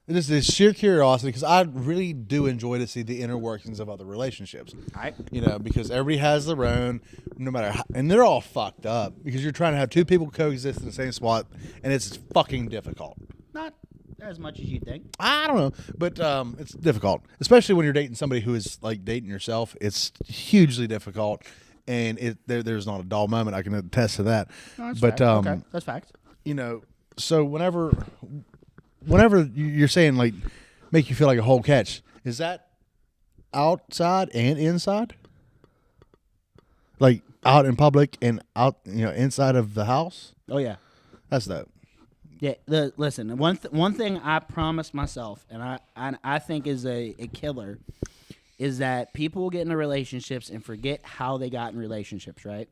this is sheer curiosity because I really do enjoy to see the inner workings of other relationships. Right. You know, because everybody has their own, no matter how, and they're all fucked up because you're trying to have 2 people coexist in the same spot, and it's fucking difficult. Not as much as you think. I don't know, but it's difficult, especially when you're dating somebody who is like dating yourself. It's hugely difficult, and there's not a dull moment. I can attest to that. No, that's but fact. Okay, that's fact. you know, so whenever you're saying like make you feel like a whole catch, is that outside and inside? Like out in public and out, inside of the house? Oh yeah. That's dope. Yeah, listen. One thing I promised myself, and I think is a killer, is that people will get into relationships and forget how they got in relationships, right?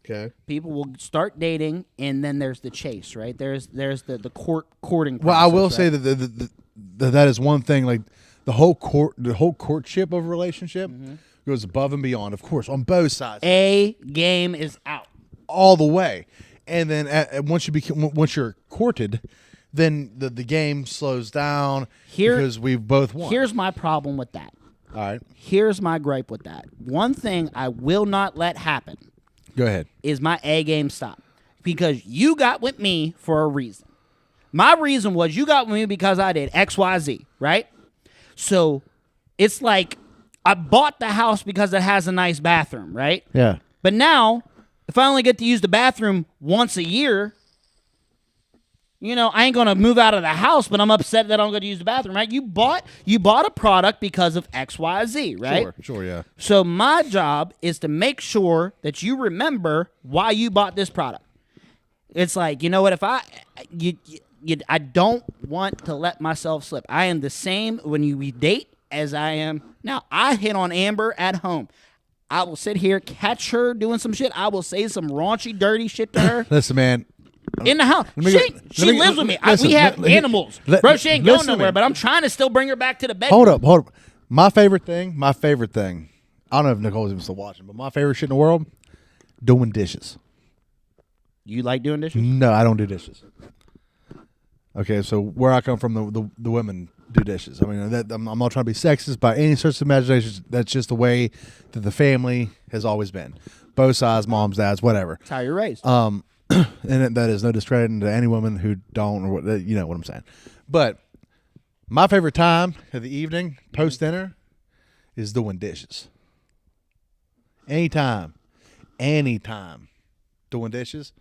Okay. People will start dating, and then there's the chase, right? There's the courting process. Well, I will right? say that that is one thing. Like the whole courtship of a relationship goes above and beyond, of course, on both sides, A game is out. all the way. And then once you're courted, then the game slows down because we've both won. Here's my problem with that. All right, Here's my gripe with that. One thing I will not let happen go ahead. is my A game stop. Because you got with me for a reason. My reason was you got with me because I did XYZ, right? So it's like I bought the house because it has a nice bathroom, right? Yeah. But now, if I only get to use the bathroom once a year, I ain't gonna move out of the house, but I'm upset that I'm gonna use the bathroom, right? You bought a product because of XYZ, right? Sure, yeah. So my job is to make sure that you remember why you bought this product. It's like, you know what? If I don't want to let myself slip. I am the same when we date as I am now. I hit on Amber at home. I will sit here, catch her doing some shit. I will say some raunchy, dirty shit to her. Listen, man. In the house. She lives with me. We have animals. Bro, she ain't going nowhere, but I'm trying to still bring her back to the bedroom. Hold up. My favorite thing. I don't know if Nicole's even still watching, but my favorite shit in the world, doing dishes. You like doing dishes? No, I don't do dishes. Okay, so where I come from, the women do dishes. I mean, I'm not trying to be sexist by any stretch of imagination. That's just the way that the family has always been. Both sides, moms, dads, whatever. That's how you're raised. And that is no discredit to any women who don't, or what, you know what I'm saying. But my favorite time of the evening, post dinner, is doing dishes. Anytime doing dishes,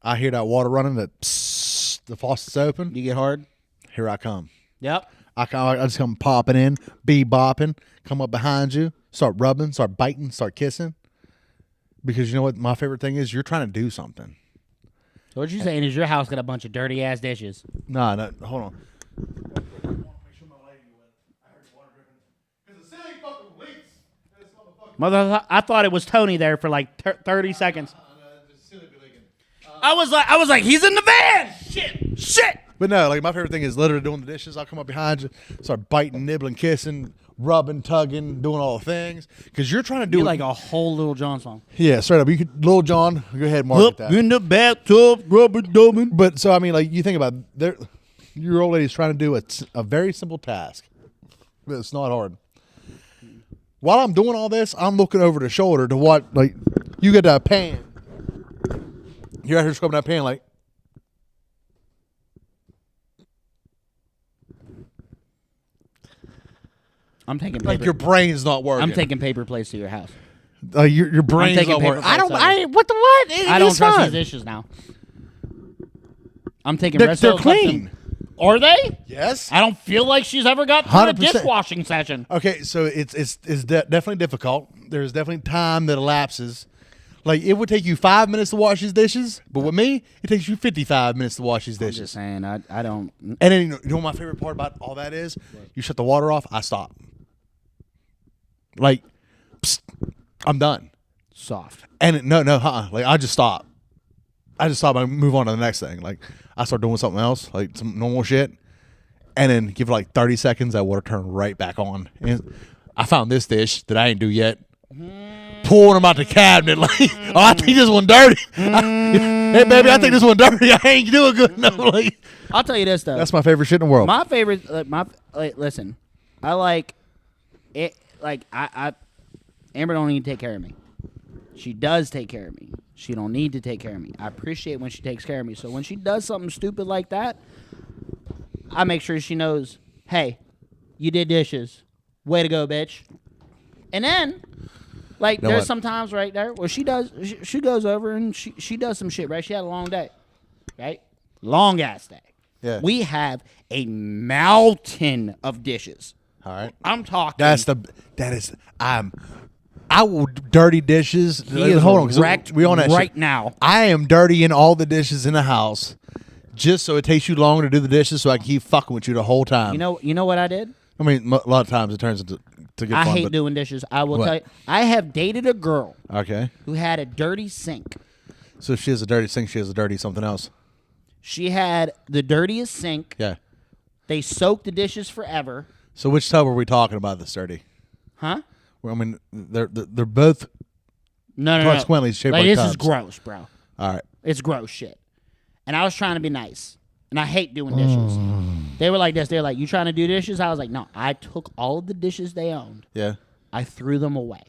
I hear that water running, the faucet's open. You get hard? Here I come. Yep. I just come popping in, bopping, come up behind you, start rubbing, start biting, start kissing. Because you know what my favorite thing is? You're trying to do something. So what you're saying is your house got a bunch of dirty ass dishes. No, hold on. Mother, I thought it was Tony there for like 30 seconds. I was like, he's in the van. Shit. But no, like my favorite thing is literally doing the dishes. I'll come up behind you, start biting, nibbling, kissing, rubbing, tugging, doing all the things. Because you're trying to do You're like a whole Little John song. Yeah, straight up. You could, Lil Jon, go ahead and market that. In the bathtub, rubber dubbing. But so I mean, like you think about your old lady's trying to do a very simple task. It's not hard. While I'm doing all this, I'm looking over the shoulder to what, like, you get that pan. You're out here scrubbing that pan, like. I'm taking paper. Like your brain's not working. I'm taking paper plates to your house. Your brain's taking not paper working. plates out. What the what? I don't trust these dishes now. I'm taking They're clean. Are they? Yes. I don't feel like she's ever got through a 100%. dishwashing session. Okay, so it's definitely difficult. There's definitely time that elapses. Like it would take you 5 minutes to wash these dishes, but with me, it takes you 55 minutes to wash these I'm dishes. just saying, I don't. And then you know what my favorite part about all that is? You shut the water off, I stop. Like, psst, I'm done. Soft. And like I just stop. I move on to the next thing. Like I start doing something else, like some normal shit, and then give it like 30 seconds. That water turn right back on. And I found this dish that I ain't do yet. Pulling them out the cabinet, like, oh, I think this one dirty. Hey, baby, I think this one dirty. I ain't doing good enough. Like, I'll tell you this though. that's my favorite shit in the world. My favorite. Listen, I like it. Like Amber don't need to take care of me. She does take care of me. She don't need to take care of me. I appreciate when she takes care of me. So when she does something stupid like that, I make sure she knows, hey, you did dishes. Way to go, bitch. And then, like, know there's what? some times right there where she goes over and she does some shit, right? She had a long day, right? Long ass day. Yeah. We have a mountain of dishes. All right. I'm talking. I will dirty dishes. is Hold on, 'cause wrecked we on that right shit. now. I am dirtying all the dishes in the house, just so it takes you longer to do the dishes, so I can keep fucking with you the whole time. You know what I did? I mean, a lot of times it turns into to get I fun. hate but, doing dishes. I will What? tell you. I have dated a girl Okay. who had a dirty sink. So if she has a dirty sink, she has a dirty something else. She had the dirtiest sink. Yeah. They soaked the dishes forever. So which tub are we talking about that's dirty? Huh? Well, I mean, they're both. No. Consequently, shaped like this tubs. is gross, bro. All right. It's gross shit. And I was trying to be nice. And I hate doing dishes. They were like this. They were like, you trying to do dishes? I was like, no. I took all of the dishes they owned. Yeah. I threw them away.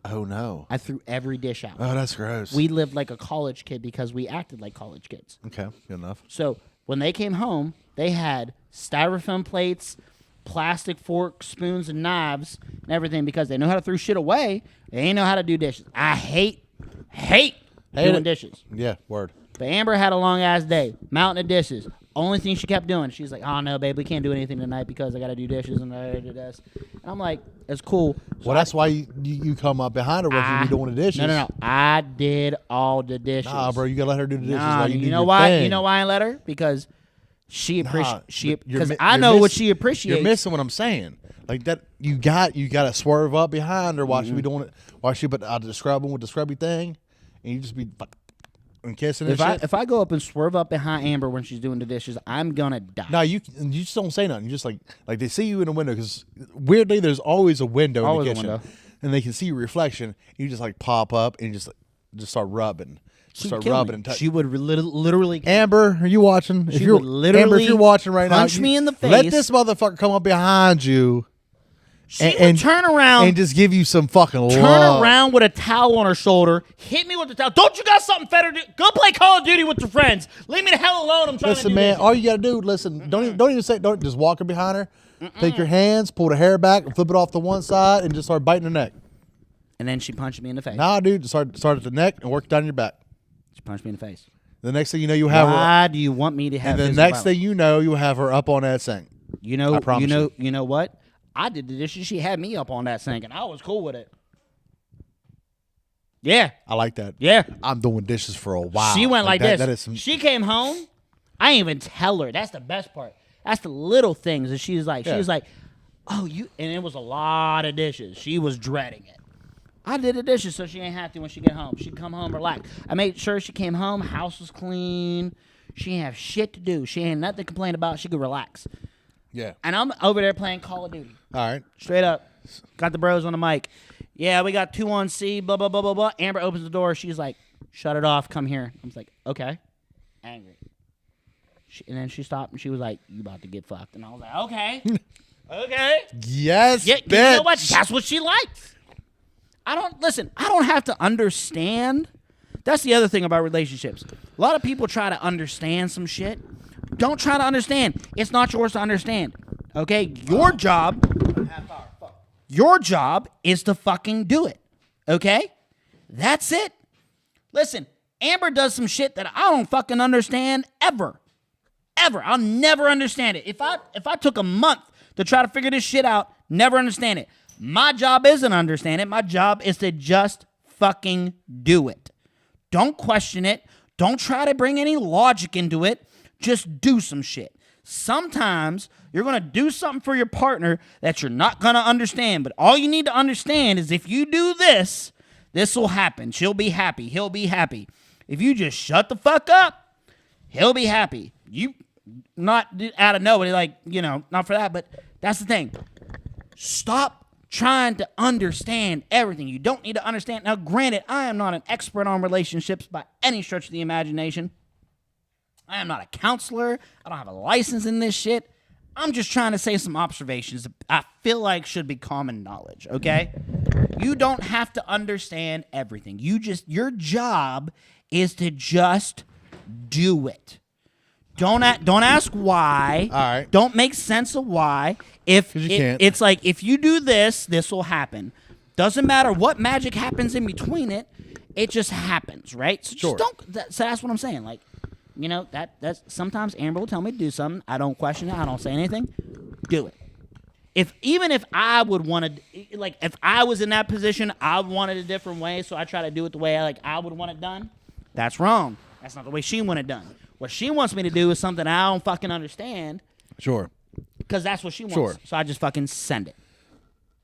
Oh no. I threw every dish out. Oh, that's gross. We lived like a college kid because we acted like college kids. Okay. Good enough. So when they came home, they had styrofoam plates, plastic forks, spoons, and knives, and everything because they know how to throw shit away. They ain't know how to do dishes. I hate doing it. dishes. Yeah. Word. But Amber had a long ass day, mountain of dishes. Only thing she kept doing, she's like, "Oh no, babe, we can't do anything tonight because I got to do dishes and I do this." And I'm like, "It's cool." So Well, that's why you come up behind her when you be doing the dishes. No. I did all the dishes. Nah, bro, you gotta let her do the dishes. Nah, while you do know your why? thing. You know why I let her? Because she appreciates. Because You're I mi- know you're what miss- she appreciates. You're missing what I'm saying. Like that, you got to swerve up behind her while she be doing it. While she put out the scrubbing with the scrubby thing, and you just be and kissing and shit. If I go up and swerve up behind Amber when she's doing the dishes, I'm gonna die. No, you just don't say nothing. You just like they see you in the window because weirdly there's always a window Always a in the kitchen, window. and they can see your reflection. You just like pop up and just start rubbing, She'd start kill rubbing me. and touch. She would literally. Amber, are you watching? She would literally Amber, if you're watching right now, punch me in the Let face. this motherfucker come up behind you She would turn around and just give you some fucking turn love. around with a towel on her shoulder, hit me with the towel. Don't you got something better to do? Go play Call of Duty with your friends. Leave me the hell alone. I'm trying to Listen, do man, this. all you gotta do, listen, don't even say, don't just walk her behind her. Take your hands, pull the hair back, and flip it off to one side, and just start biting her neck. And then she punched me in the face. Nah, dude, start at the neck and work down your back. She punched me in the face. The next thing you know, you have her. Why do you want me to have? And the physical next violence? thing you know, you have her up on that sink. You know, I promise you know what? I did the dishes. She had me up on that sink, and I was cool with it. Yeah, I like that. yeah. I'm doing dishes for a while. She went like that, this. That is some, She came home. I didn't even tell her. That's the best part. That's the little things that she was like. She Yeah. was like, "Oh, you," and it was a lot of dishes. She was dreading it. I did the dishes so she ain't have to when she get home. She'd come home relax. I made sure she came home. House was clean. She ain't have shit to do. She ain't nothing to complain about. She could relax. yeah. And I'm over there playing Call of Duty. All right. Straight up. Got the bros on the mic. Yeah, we got 2 on C, blah, blah, blah, blah, blah. Amber opens the door. She's like, shut it off. Come here. I was like, okay. Angry. And then she stopped and she was like, you about to get fucked. And I was like, okay. Okay. Yes, Yeah, bitch. you know what? That's what she likes. I don't have to understand. That's the other thing about relationships. A lot of people try to understand some shit. Don't try to understand. It's not yours to understand. Okay? Your job is to fucking do it. Okay? That's it. Listen, Amber does some shit that I don't fucking understand ever. Ever. I'll never understand it. If I took a month to try to figure this shit out, never understand it. My job isn't to understand it. My job is to just fucking do it. Don't question it. Don't try to bring any logic into it. Just do some shit. Sometimes you're going to do something for your partner that you're not going to understand. But all you need to understand is if you do this, this will happen. She'll be happy. He'll be happy. If you just shut the fuck up, he'll be happy. You not out of nowhere, like, not for that. But that's the thing. Stop trying to understand everything. You don't need to understand. Now, granted, I am not an expert on relationships by any stretch of the imagination. I am not a counselor. I don't have a license in this shit. I'm just trying to say some observations that I feel like should be common knowledge, okay? You don't have to understand everything. Your job is to just do it. Don't ask why. All right. Don't make sense of why. If 'Cause you can't. It's like if you do this, this will happen. Doesn't matter what magic happens in between it. It just happens, right? So Sure. just don't. So that's what I'm saying. Like, that's sometimes Amber will tell me to do something. I don't question it. I don't say anything. Do it. Even if I would want to, like, if I was in that position, I would want it a different way. So I try to do it the way I would want it done. That's wrong. That's not the way she want it done. What she wants me to do is something I don't fucking understand Sure. because that's what she wants. Sure. So I just fucking send it.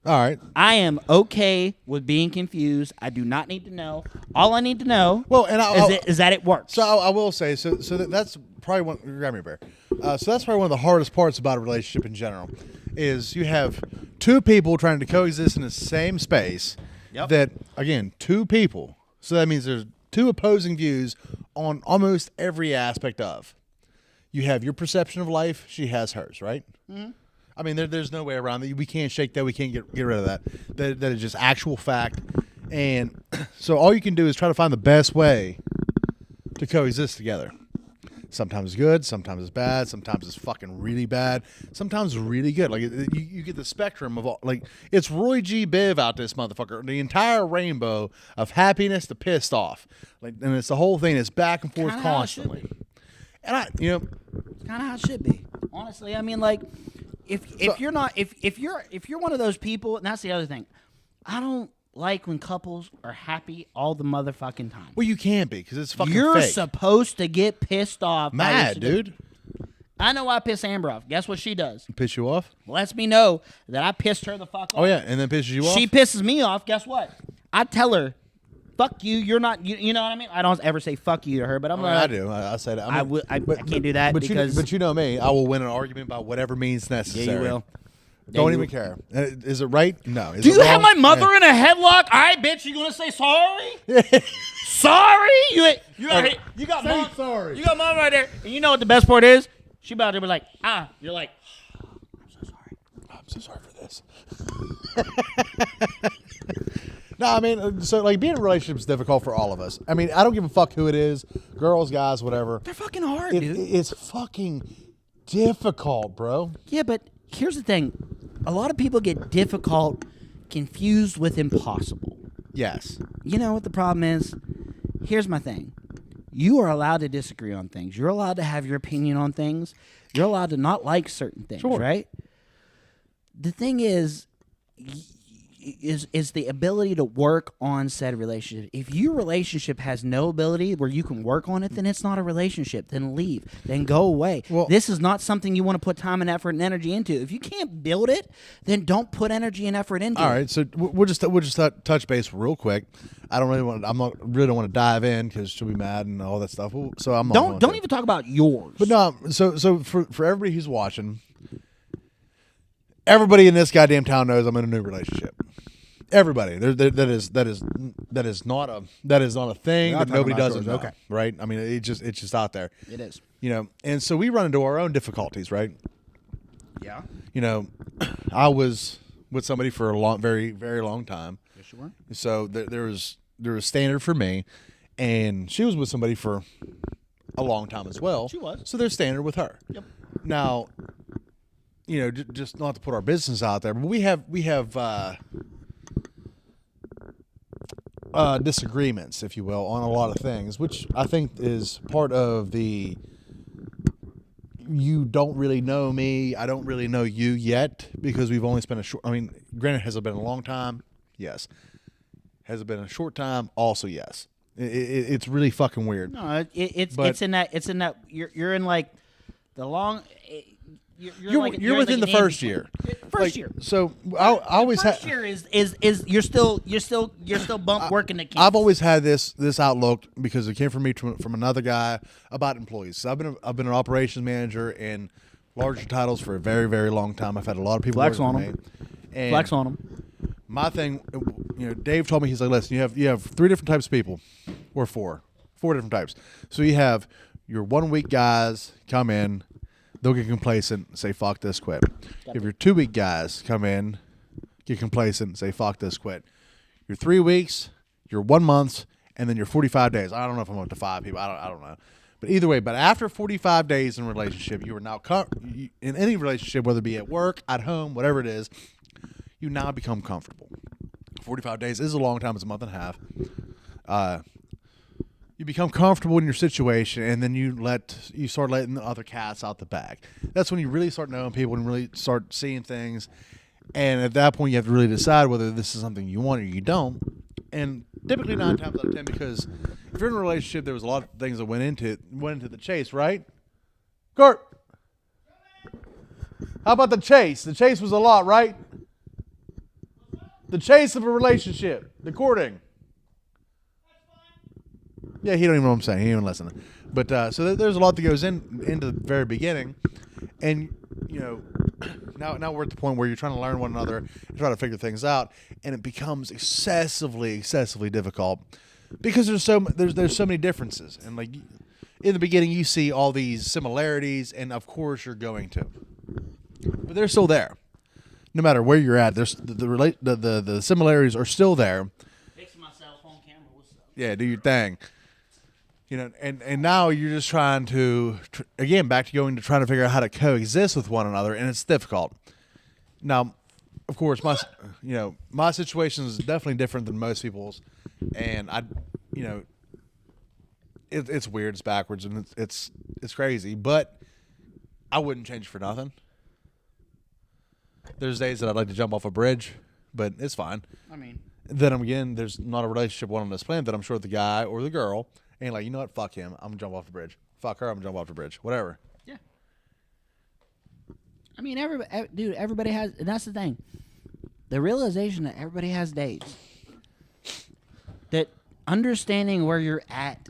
All right. I am okay with being confused. I do not need to know. All I need to know Well, and is that it works. So I will say, so that's probably one. Grab me a bear. So that's probably one of the hardest parts about a relationship in general, is you have two people trying to coexist in the same space. Yep. That again, two people. So that means there's two opposing views on almost every aspect of. You have your perception of life. She has hers, right? Mm-hmm. I mean, there's no way around it. We can't shake that. We can't get rid of that. That is just actual fact. And so all you can do is try to find the best way to coexist together. Sometimes it's good, sometimes it's bad, sometimes it's fucking really bad, sometimes it's really good. Like you get the spectrum of all. Like it's Roy G. Biv out this motherfucker. The entire rainbow of happiness to pissed off. Like, and it's the whole thing. It's back and forth Kinda constantly. And it's kind of how it should be. Honestly, I mean, like, if you're not if you're one of those people, and that's the other thing, I don't like when couples are happy all the motherfucking time. Well, you can't be because it's fucking You're fake. supposed to get pissed off. Mad, dude. I know I piss Amber off. Guess what she does? Piss you off? Lets me know that I pissed her the fuck off. Oh yeah, and then pisses you off. She pisses me off. Guess what? I tell her, "Fuck you. You're not. You know what I mean?" I don't ever say "fuck you" to her, but I'm like, I do. I said it. I can't do that because. but you know me. I will win an argument by whatever means necessary. Yeah, you will. Don't even care. Is it right? No. Do you have my mother in a headlock? All right, bitch. You gonna say sorry? Sorry? You got mom. Sorry. You got mom right there. And you know what the best part is? She about to be like, You're like, I'm so sorry for this. No, I mean, so like being in a relationship is difficult for all of us. I mean, I don't give a fuck who it is, girls, guys, whatever. they're fucking hard, dude. It's fucking difficult, bro. Yeah, but here's the thing. A lot of people get difficult confused with impossible. Yes. You know what the problem is? Here's my thing. You are allowed to disagree on things. You're allowed to have your opinion on things. You're allowed to not like certain things, Sure. right? The thing is the ability to work on said relationship. If your relationship has no ability where you can work on it, then it's not a relationship. Then leave. Then go away. Well, this is not something you want to put time and effort and energy into. If you can't build it, then don't put energy and effort into it. All right, so we'll just touch base real quick. I don't really want. I'm not really don't want to dive in because she'll be mad and all that stuff. So I'm not Don't even talk about yours. But no, so for everybody who's watching, everybody in this goddamn town knows I'm in a new relationship. Everybody, that is not a thing that nobody doesn't know. okay. Right? I mean, it's just out there. It is. You know, and so we run into our own difficulties, right? Yeah. You know, I was with somebody for a very, very long time. Yes, you were. So there was a standard for me, and she was with somebody for a long time as well. She was. So there's standard with her. Yep. Now, you know, just not to put our business out there, but we have disagreements, if you will, on a lot of things, which I think is part of the you don't really know me, I don't really know you yet, because we've only spent a short, I mean, granted, has it been a long time? Yes. Has it been a short time? Also, yes. It's really fucking weird. No, it's in that you're in like the long. You're within the first year. First year. So I always had. First year is you're still bump working the kids. I've always had this outlook because it came from me from another guy about employees. So I've been an operations manager in larger titles for a very, very long time. I've had a lot of people Flex work on for them. me. Flex on them. My thing, you know, Dave told me, he's like, listen, you have 3 different types of people, or 4 different types. So you have your 1 week guys come in, they'll get complacent, say fuck this, quit. If your 2 week guys come in, get complacent, say fuck this, quit. Your 3 weeks, your 1 month, and then your 45 days. I don't know if I'm up to 5 people. I don't know. But either way, but after 45 days in a relationship, you are now in any relationship, whether it be at work, at home, whatever it is, you now become comfortable. 45 days is a long time. It's a month and a half. You become comfortable in your situation, and then you start letting the other cats out the bag. That's when you really start knowing people and really start seeing things. And at that point, you have to really decide whether this is something you want or you don't. And typically 9 times out of 10, because if you're in a relationship, there was a lot of things that went into the chase, right? Kurt, how about the chase? The chase was a lot, right? The chase of a relationship. The courting. Yeah, he don't even know what I'm saying. He ain't even listening. But so there's a lot that goes into the very beginning, and you know, now we're at the point where you're trying to learn one another and try to figure things out, and it becomes excessively difficult because there's so many differences, and like in the beginning you see all these similarities, and of course you're going to, but they're still there, no matter where you're at. There's the similarities are still there. Fixing myself on camera. What's up? Yeah, do your thing. You know, and now you're just trying to, again, back to going to trying to figure out how to coexist with one another, and it's difficult. Now, of course, my situation is definitely different than most people's, and it's weird, it's backwards, and it's crazy, but I wouldn't change it for nothing. There's days that I'd like to jump off a bridge, but it's fine. I mean, then again, there's not a relationship one on this planet that I'm sure the guy or the girl ain't like, you know what, fuck him, I'm gonna jump off the bridge. Fuck her, I'm gonna jump off the bridge. Whatever. yeah. I mean, everybody has, and that's the thing. The realization that everybody has days. That understanding where you're at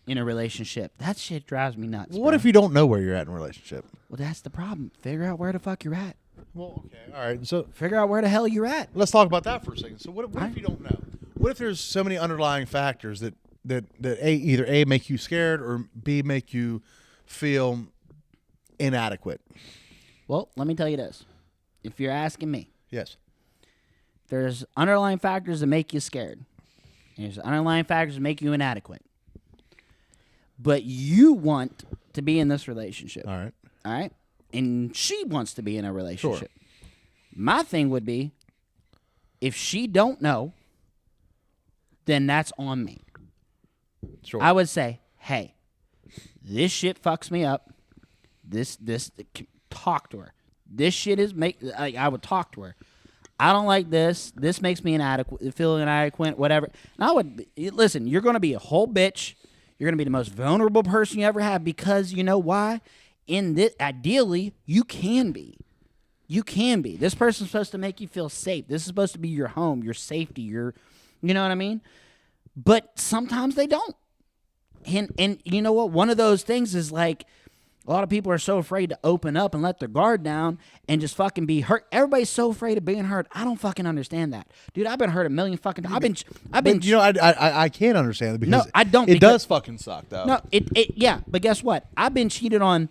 in a relationship, that shit drives me nuts. What bro. if you don't know where you're at in a relationship? Well, that's the problem. Figure out where the fuck you're at. Well, okay, all right. So Figure out where the hell you're at. let's talk about that for a second. So what if you don't know? What if there's so many underlying factors that either A, make you scared, or B, make you feel inadequate? Well, let me tell you this. If you're asking me, Yes. there's underlying factors that make you scared. And there's underlying factors that make you inadequate. But you want to be in this relationship. All right. All right? And she wants to be in a relationship. Sure. My thing would be, if she don't know, then that's on me. Sure. I would say, hey, this shit fucks me up. This talk to her. This shit is I would talk to her. I don't like this. This makes me feel inadequate, whatever. And I would listen. You're going to be a whole bitch. You're going to be the most vulnerable person you ever have, because you know why? In this, ideally, you can be. You can be. This person's supposed to make you feel safe. This is supposed to be your home, your safety, you know what I mean? But sometimes they don't. And you know what? One of those things is like, a lot of people are so afraid to open up and let their guard down and just fucking be hurt. Everybody's so afraid of being hurt. I don't fucking understand that, dude. I've been hurt a million fucking times. I've been. You know, I can't understand it because no, I don't. It does fucking suck though. No, yeah. But guess what? I've been cheated on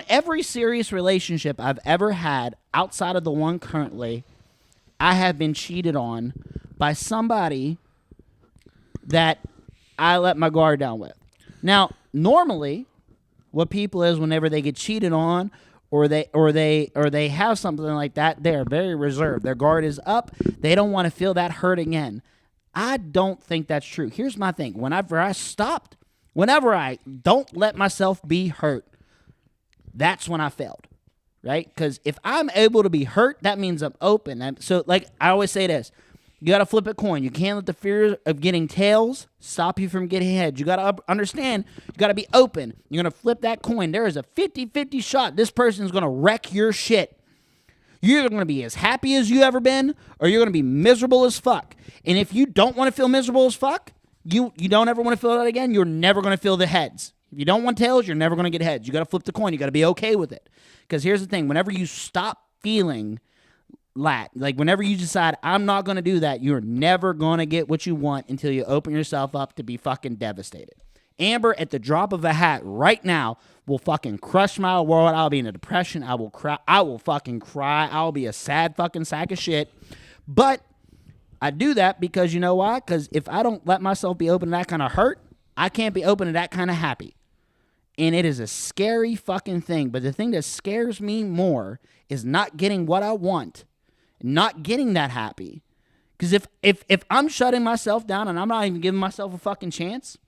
every serious relationship I've ever had outside of the one currently. I have been cheated on by somebody that I let my guard down with. Now, normally, what people is whenever they get cheated on or they have something like that, they are very reserved. Their guard is up. They don't want to feel that hurt again. I don't think that's true. Here's my thing. Whenever I don't let myself be hurt, that's when I failed, right? Because if I'm able to be hurt, that means I'm open. So, like I always say this, you got to flip a coin. You can't let the fear of getting tails stop you from getting heads. You got to understand, you got to be open. You're going to flip that coin. There is a 50-50 shot this person's going to wreck your shit. You're either going to be as happy as you ever been, or you're going to be miserable as fuck. And if you don't want to feel miserable as fuck, you don't ever want to feel that again, you're never going to feel the heads. If you don't want tails, you're never going to get heads. You got to flip the coin. You got to be okay with it. Because here's the thing. Whenever you stop feeling like whenever you decide, I'm not going to do that, you're never going to get what you want until you open yourself up to be fucking devastated. Amber, at the drop of a hat right now, will fucking crush my world. I'll be in a depression. I will cry. I will fucking cry. I'll be a sad fucking sack of shit. But I do that because you know why? Because if I don't let myself be open to that kind of hurt, I can't be open to that kind of happy. And it is a scary fucking thing. But the thing that scares me more is not getting what I want, not getting that happy. Because if I'm shutting myself down and I'm not even giving myself a fucking chance,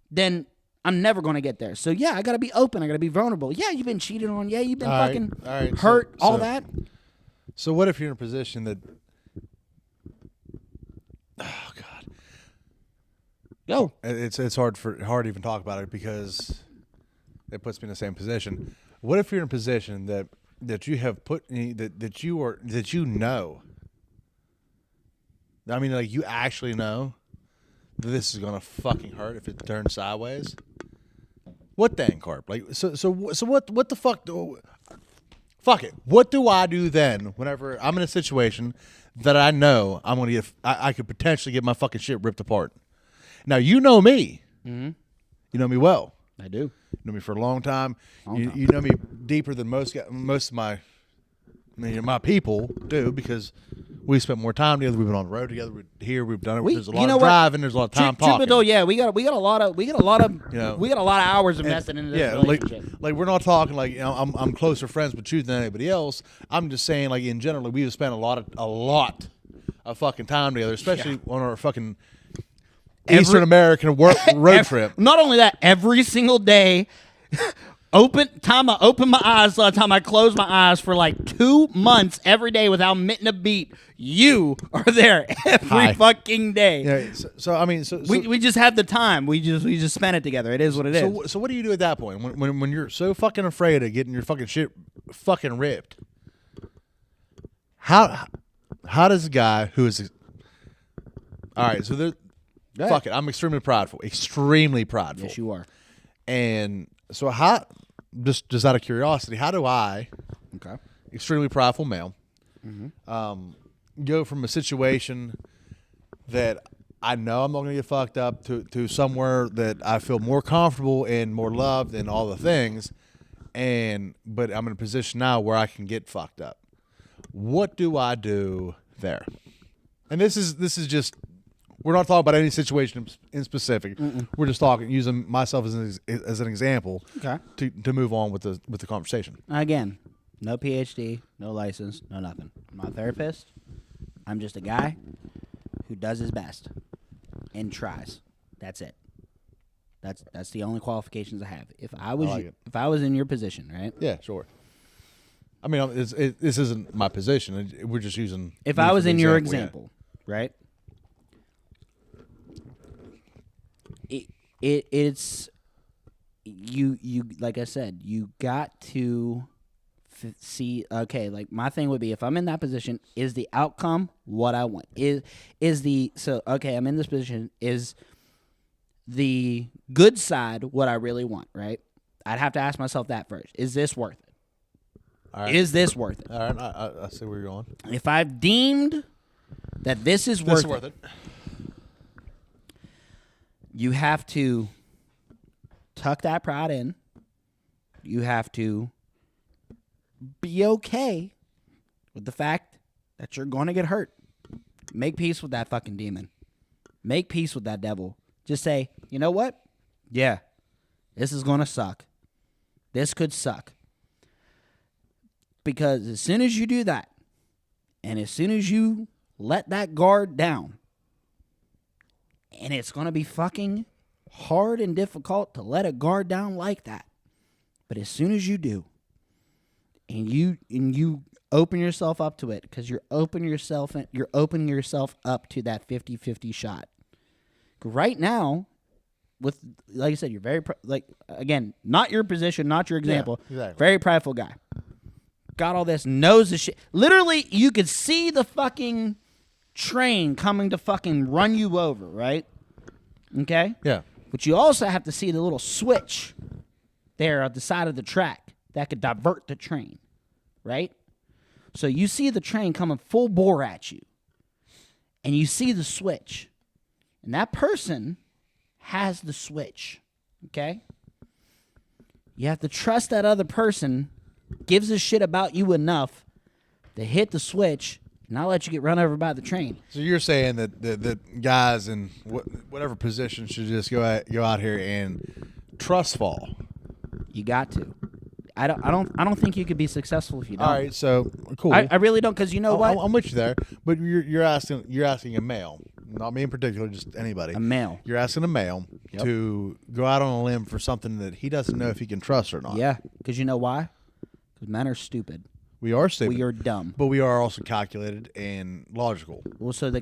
then I'm never going to get there. So, yeah, I got to be open. I got to be vulnerable. Yeah, you've been cheated on. Yeah, you've been fucking hurt, all that. So what if you're in a position that... Oh, God. Go. It's hard to even talk about it because it puts me in the same position. What if you're in a position that you have put that you know I mean, like, you actually know that this is gonna fucking hurt if it turns sideways. What then, Carp? Like, so what the fuck? Fuck it. What do I do then whenever I'm in a situation that I know I'm gonna get? I could potentially get my fucking shit ripped apart. Now you know me. Mm-hmm. You know me well. I do. You know me for a long time. You know me deeper than most of my people do, because we spent more time together. We've been on the road together. We've done it. There's a lot of driving. There's a lot of time talking. Troubadour, yeah, we got a lot of hours invested into this relationship. Like we're not talking like, I'm closer friends with you than anybody else. I'm just saying, like, in general, we've spent a lot of fucking time together, especially on our fucking Eastern American road trip. Not only that, every single day. Time I open my eyes, the time I close my eyes for like 2 months every day without missing a beat. You are there every fucking day. Yeah. So I mean, we just had the time. We just spent it together. It is what it is. So what do you do at that point when you're so fucking afraid of getting your fucking shit fucking ripped? How does a guy who is all right? So fuck it. I'm extremely prideful. Extremely prideful. Yes, you are. And so just out of curiosity, how do I, extremely prideful male, go from a situation that I know I'm not going to get fucked up to somewhere that I feel more comfortable and more loved and all the things, but I'm in a position now where I can get fucked up. What do I do there? And this is just. We're not talking about any situation in specific. We're just using myself as an example to move on with the conversation. Again, no PhD, no license, no nothing. I'm not a therapist. I'm just a guy who does his best and tries. That's it. That's the only qualifications I have. If I was in your position, right? Yeah, sure. I mean, this isn't my position. We're just using. If I was in your example, right? It's you like I said, you got to see. Okay, like my thing would be, if I'm in that position, is the outcome what I want? I'm in this position, is the good side what I really want, right? I'd have to ask myself that first. Is this worth it? All right. Is this worth it? All right, I see where you're going. If I've deemed that this is worth it, you have to tuck that pride in. You have to be okay with the fact that you're going to get hurt. Make peace with that fucking demon. Make peace with that devil. Just say, you know what? Yeah, this is going to suck. This could suck. Because as soon as you do that, and as soon as you let that guard down, and it's going to be fucking hard and difficult to let a guard down like that. But as soon as you do, and you open yourself up to it, because you're opening yourself up to that 50-50 shot. Right now, with, like I said, you're very again, not your position, not your example. Yeah, exactly. Very prideful guy. Got all this, knows the shit. Literally, you could see the fucking train coming to fucking run you over, right? Okay? Yeah. But you also have to see the little switch there at the side of the track that could divert the train, right? So you see the train coming full bore at you, and you see the switch, and that person has the switch, okay? You have to trust that other person gives a shit about you enough to hit the switch, not let you get run over by the train. So you're saying that guys in whatever position should just go out here and trust fall. You got to. I don't think you could be successful if you don't. All right, so cool. I really don't, because you know what? I'm with you there, but you're asking a male, not me in particular, just anybody. A male. You're asking a male to go out on a limb for something that he doesn't know if he can trust or not. Yeah, because you know why? Because men are stupid. We are stupid. We are dumb. But we are also calculated and logical. Well, so in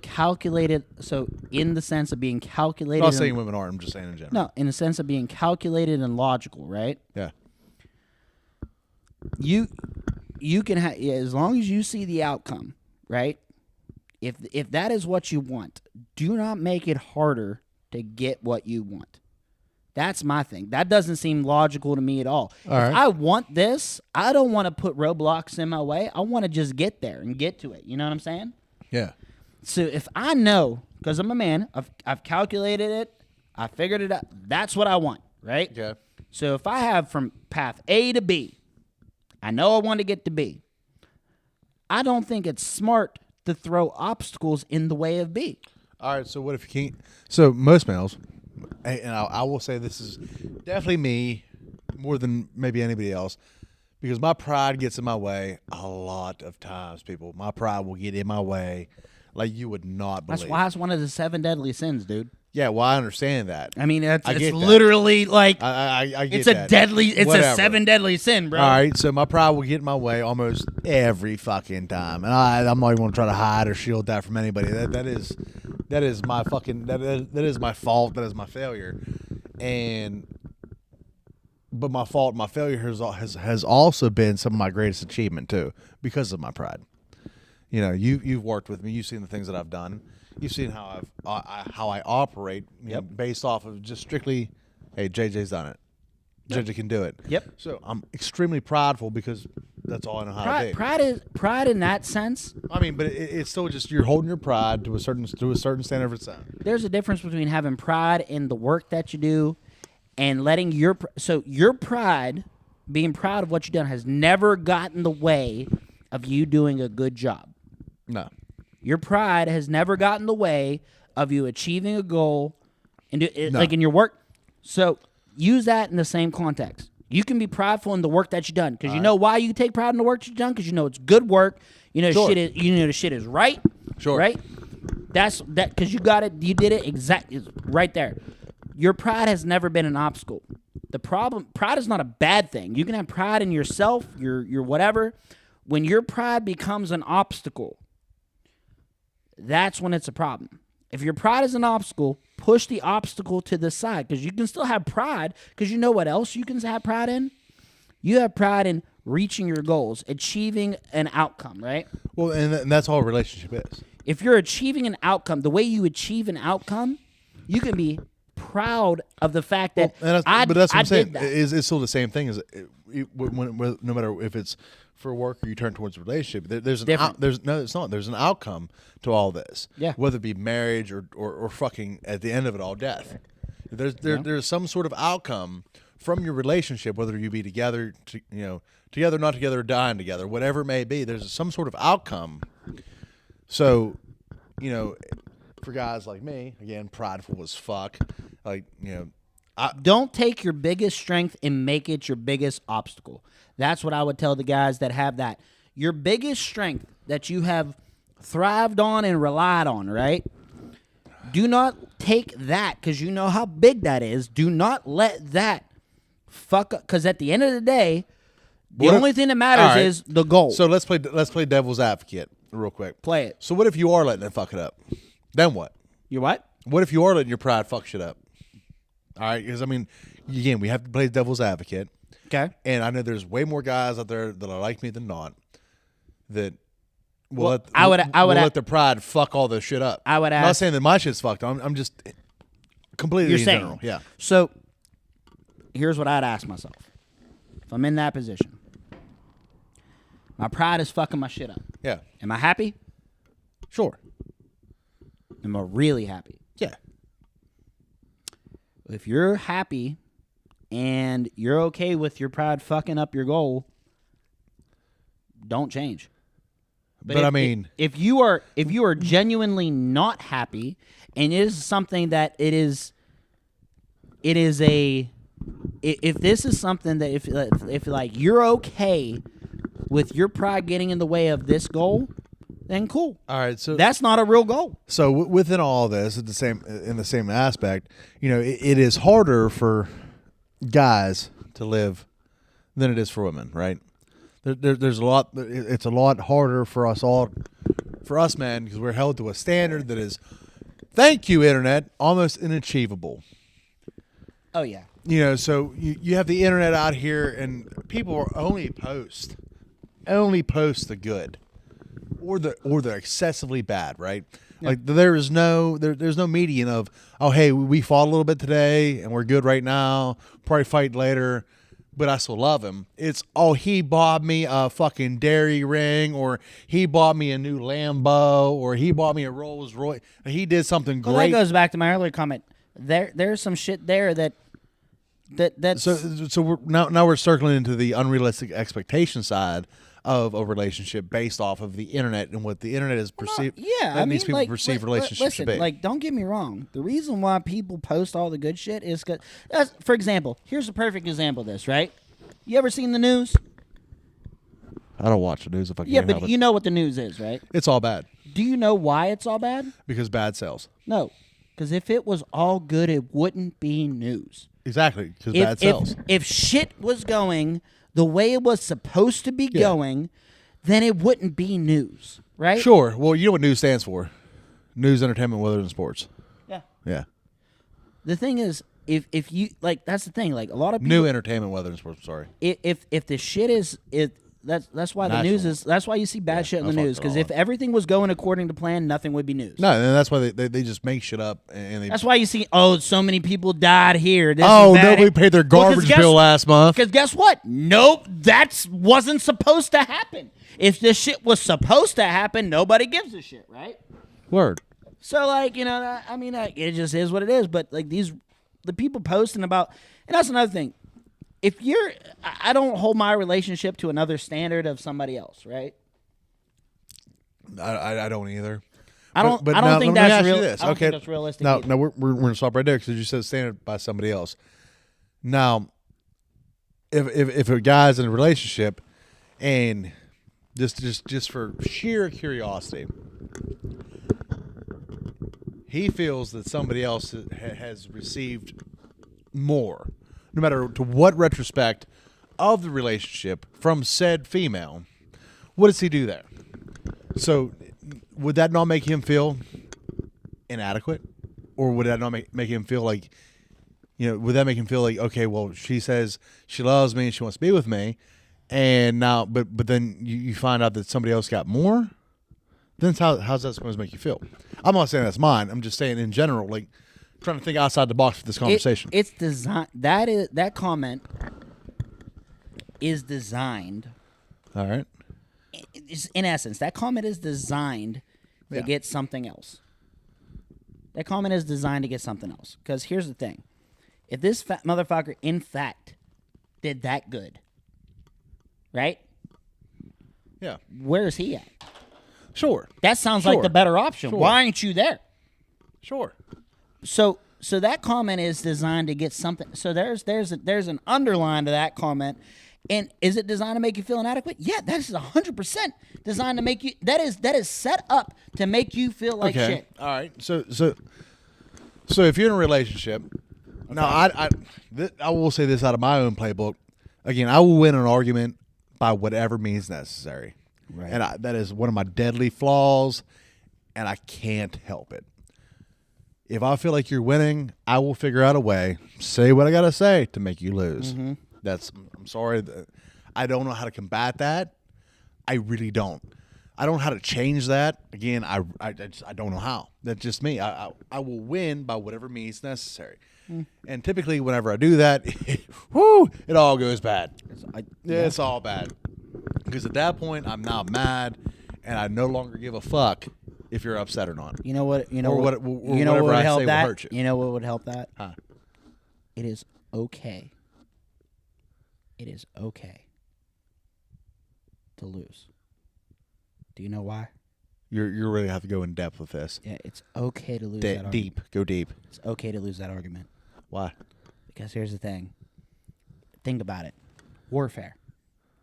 the sense of being calculated. I'm not saying women aren't, I'm just saying in general. No, in the sense of being calculated and logical, right? Yeah. You can have, as long as you see the outcome, right? If that is what you want, do not make it harder to get what you want. That's my thing. That doesn't seem logical to me at all. If I want this, I don't want to put roadblocks in my way. I want to just get there and get to it. You know what I'm saying? Yeah. So if I know, because I'm a man, I've calculated it, I figured it out. That's what I want, right? Yeah. So if I have from path A to B, I know I want to get to B. I don't think it's smart to throw obstacles in the way of B. All right, so what if you can't? So most males, and I will say this is definitely me more than maybe anybody else, because my pride gets in my way a lot of times, people. My pride will get in my way like you would not believe. That's why it's one of the 7 deadly sins, dude. Yeah, well, I understand that. I mean, it's get that. literally like I get it's a that. deadly. It's Whatever. a 7 deadly sin, bro. All right, so my pride will get in my way almost every fucking time, and I'm not even going to try to hide or shield that from anybody. That is my fucking that is my fault. That is my failure, but my fault, my failure has also been some of my greatest achievement too, because of my pride. You know, you've worked with me. You've seen the things that I've done. You've seen how how I operate, know, based off of just strictly, hey, JJ's done it. JJ can do it. Yep. So I'm extremely prideful because that's all I know how to do. Pride in that sense. I mean, but it's still just you're holding your pride to a certain standard of its own. There's a difference between having pride in the work that you do and letting your pride, being proud of what you've done, has never gotten in the way of you doing a good job. No. Your pride has never gotten in the way of you achieving a goal, and like in your work. So use that in the same context. You can be prideful in the work that you've done because you know why you take pride in the work you've done, because you know it's good work. You know the shit is right. Sure. Right. That's that because you got it. You did it exactly right there. Your pride has never been an obstacle. The problem, pride is not a bad thing. You can have pride in yourself, your whatever. When your pride becomes an obstacle, that's when it's a problem. If your pride is an obstacle, push the obstacle to the side, because you can still have pride, because you know what else you can have pride in? You have pride in reaching your goals, achieving an outcome, right? Well, and that's all a relationship is. If you're achieving an outcome, the way you achieve an outcome, you can be proud of the fact that but that's what I'm saying. Did that. It's still the same thing as no matter if it's for work or you turn towards a relationship. There's it's not. There's an outcome to all this. Yeah. Whether it be marriage or fucking at the end of it all, death. There's some sort of outcome from your relationship, whether you be together, together, not together, dying together, whatever it may be. There's some sort of outcome. So, for guys like me, again, prideful as fuck, don't take your biggest strength and make it your biggest obstacle. That's what I would tell the guys that have that. Your biggest strength that you have thrived on and relied on, right? Do not take that, because you know how big that is. Do not let that fuck up, because at the end of the day, the only thing that matters is the goal. So let's play devil's advocate real quick. Play it. So what if you are letting it fuck it up? Then what? You what? What if you are letting your pride fuck shit up? All right, because again, we have to play devil's advocate. Okay. And I know there's way more guys out there that are like me than not. That will let their pride fuck all this shit up. I would ask. I'm not saying that my shit's fucked. I'm just completely You're in saying. general. Yeah. So here's what I'd ask myself. If I'm in that position, my pride is fucking my shit up. Yeah. Am I happy? Sure. Am I really happy? Yeah. If you're happy and you're okay with your pride fucking up your goal, don't change. But if you are genuinely not happy, and it is something that if this is something that if like you're okay with your pride getting in the way of this goal, then cool. All right, so that's not a real goal. So within all this, in the same aspect, it is harder for guys to live than it is for women, right? There's a lot. It's a lot harder for us men, because we're held to a standard that is, thank you, internet, almost unachievable. Oh yeah. So you have the internet out here, and people only post the good. or the excessively bad, right? Yeah. Like there's no median of, oh hey, we fought a little bit today and we're good right now. Probably fight later, but I still love him. It's, oh, he bought me a fucking dairy ring, or he bought me a new Lambo, or he bought me a Rolls Royce. He did something great. Well, that goes back to my earlier comment. There's some shit there that's so we're now we're circling into the unrealistic expectation side of a relationship based off of the internet and what the internet is perceived. These people perceive relationships to be. Like, don't get me wrong. The reason why people post all the good shit is because, for example, here's a perfect example of this. Right? You ever seen the news? I don't watch the news if I can. Yeah, but you know what the news is, right? It's all bad. Do you know why it's all bad? Because bad sells. No, because if it was all good, it wouldn't be news. Exactly, because bad sells. If shit was going the way it was supposed to be going, then it wouldn't be news, right? Sure. Well, you know what news stands for? News, entertainment, weather, and sports. Yeah. Yeah. The thing is, if you like, that's the thing. Like a lot of people, new entertainment, weather, and sports. Sorry. If the shit is that's why the news is. That's why you see bad shit in the news. Because if everything was going according to plan, nothing would be news. No, and that's why they just make shit up. And that's why you see, so many people died here. Nobody paid their garbage bill last month. Because guess what? Nope, that wasn't supposed to happen. If this shit was supposed to happen, nobody gives a shit, right? Word. So like, it just is what it is. But like the people posting about, and that's another thing. I don't hold my relationship to another standard of somebody else, right? I don't either. I don't think that's real. I don't think that's realistic. No, we're gonna stop right there because you said standard by somebody else. Now, if a guy's in a relationship, and just for sheer curiosity, he feels that somebody else has received more, no matter to what retrospect of the relationship from said female, what does he do there? So would that not make him feel inadequate? Or would that not make him feel like, would that make him feel like, okay, well, she says she loves me and she wants to be with me, and now, but then you find out that somebody else got more? Then how's that supposed to make you feel? I'm not saying that's mine. I'm just saying in general, like, trying to think outside the box for this conversation. It's designed. That comment is designed. All right. In essence, that comment is designed to get something else. That comment is designed to get something else. Because here's the thing: if this fat motherfucker, in fact, did that good, right? Yeah. Where is he at? Sure. That sounds like the better option. Sure. Why aren't you there? Sure. So that comment is designed to get something. So there's an underline to that comment, and is it designed to make you feel inadequate? Yeah, that is 100% designed to make you. That is set up to make you feel like shit. All right. So if you're in a relationship, now I will say this out of my own playbook. Again, I will win an argument by whatever means necessary, right? And that is one of my deadly flaws, and I can't help it. If I feel like you're winning, I will figure out a way, say what I got to say to make you lose. Mm-hmm. I'm sorry. I don't know how to combat that. I really don't. I don't know how to change that. Again, I don't know how. That's just me. I will win by whatever means necessary. Mm. And typically whenever I do that, it all goes bad. It's all bad. Because at that point, I'm now mad, and I no longer give a fuck if you're upset or not. You know what? You know or what? What you know what would I help say that? will hurt you. You know what would help that? Huh? It is okay. It is okay to lose. Do you know why? You really have to go in depth with this. Yeah, it's okay to lose that argument. Deep. Go deep. It's okay to lose that argument. Why? Because here's the thing. Think about it. Warfare,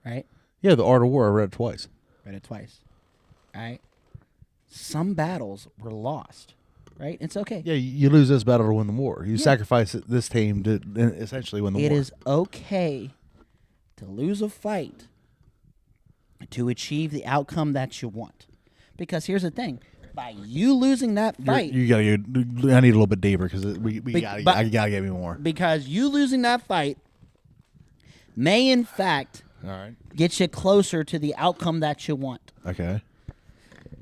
right? Yeah, The Art of War. I read it twice. Read it twice. All right? Some battles were lost, right? It's okay. Yeah, you lose this battle to win the war. You sacrifice this team to essentially win the war. It is okay to lose a fight to achieve the outcome that you want. Because here's the thing. By you losing that fight... You gotta I need a little bit deeper because I gotta get me more. Because you losing that fight may, in fact, all right, get you closer to the outcome that you want. Okay.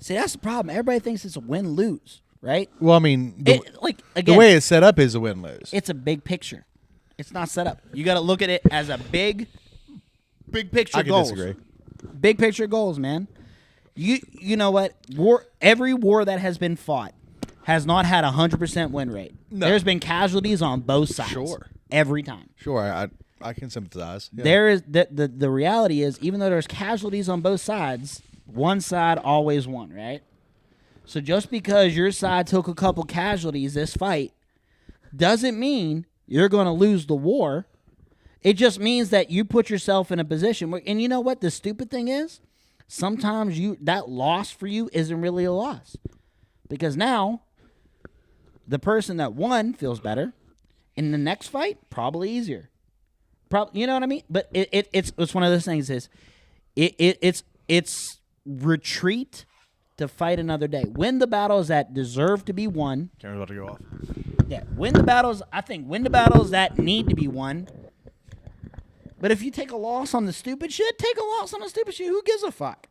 See, that's the problem. Everybody thinks it's a win-lose, right? Well, I mean, The way it's set up is a win-lose. it's a big picture. It's not set up. You got to look at it as a big picture I can goals. disagree. Big picture goals, man. You know what? Every war that has been fought has not had 100% win rate. No. There's been casualties on both sides. Sure. Every time. Sure, I can sympathize. Yeah. There is the reality is, even though there's casualties on both sides, one side always won, right? So just because your side took a couple casualties this fight doesn't mean you're going to lose the war. It just means that you put yourself in a position where, and you know what the stupid thing is? Sometimes that loss for you isn't really a loss. Because now the person that won feels better. In the next fight, probably easier. You know what I mean? But it's one of those things it's retreat to fight another day. Win the battles that deserve to be won. Camera's about to go off. Yeah, win the battles that need to be won. But if you take a loss on the stupid shit, take a loss on the stupid shit. Who gives a fuck?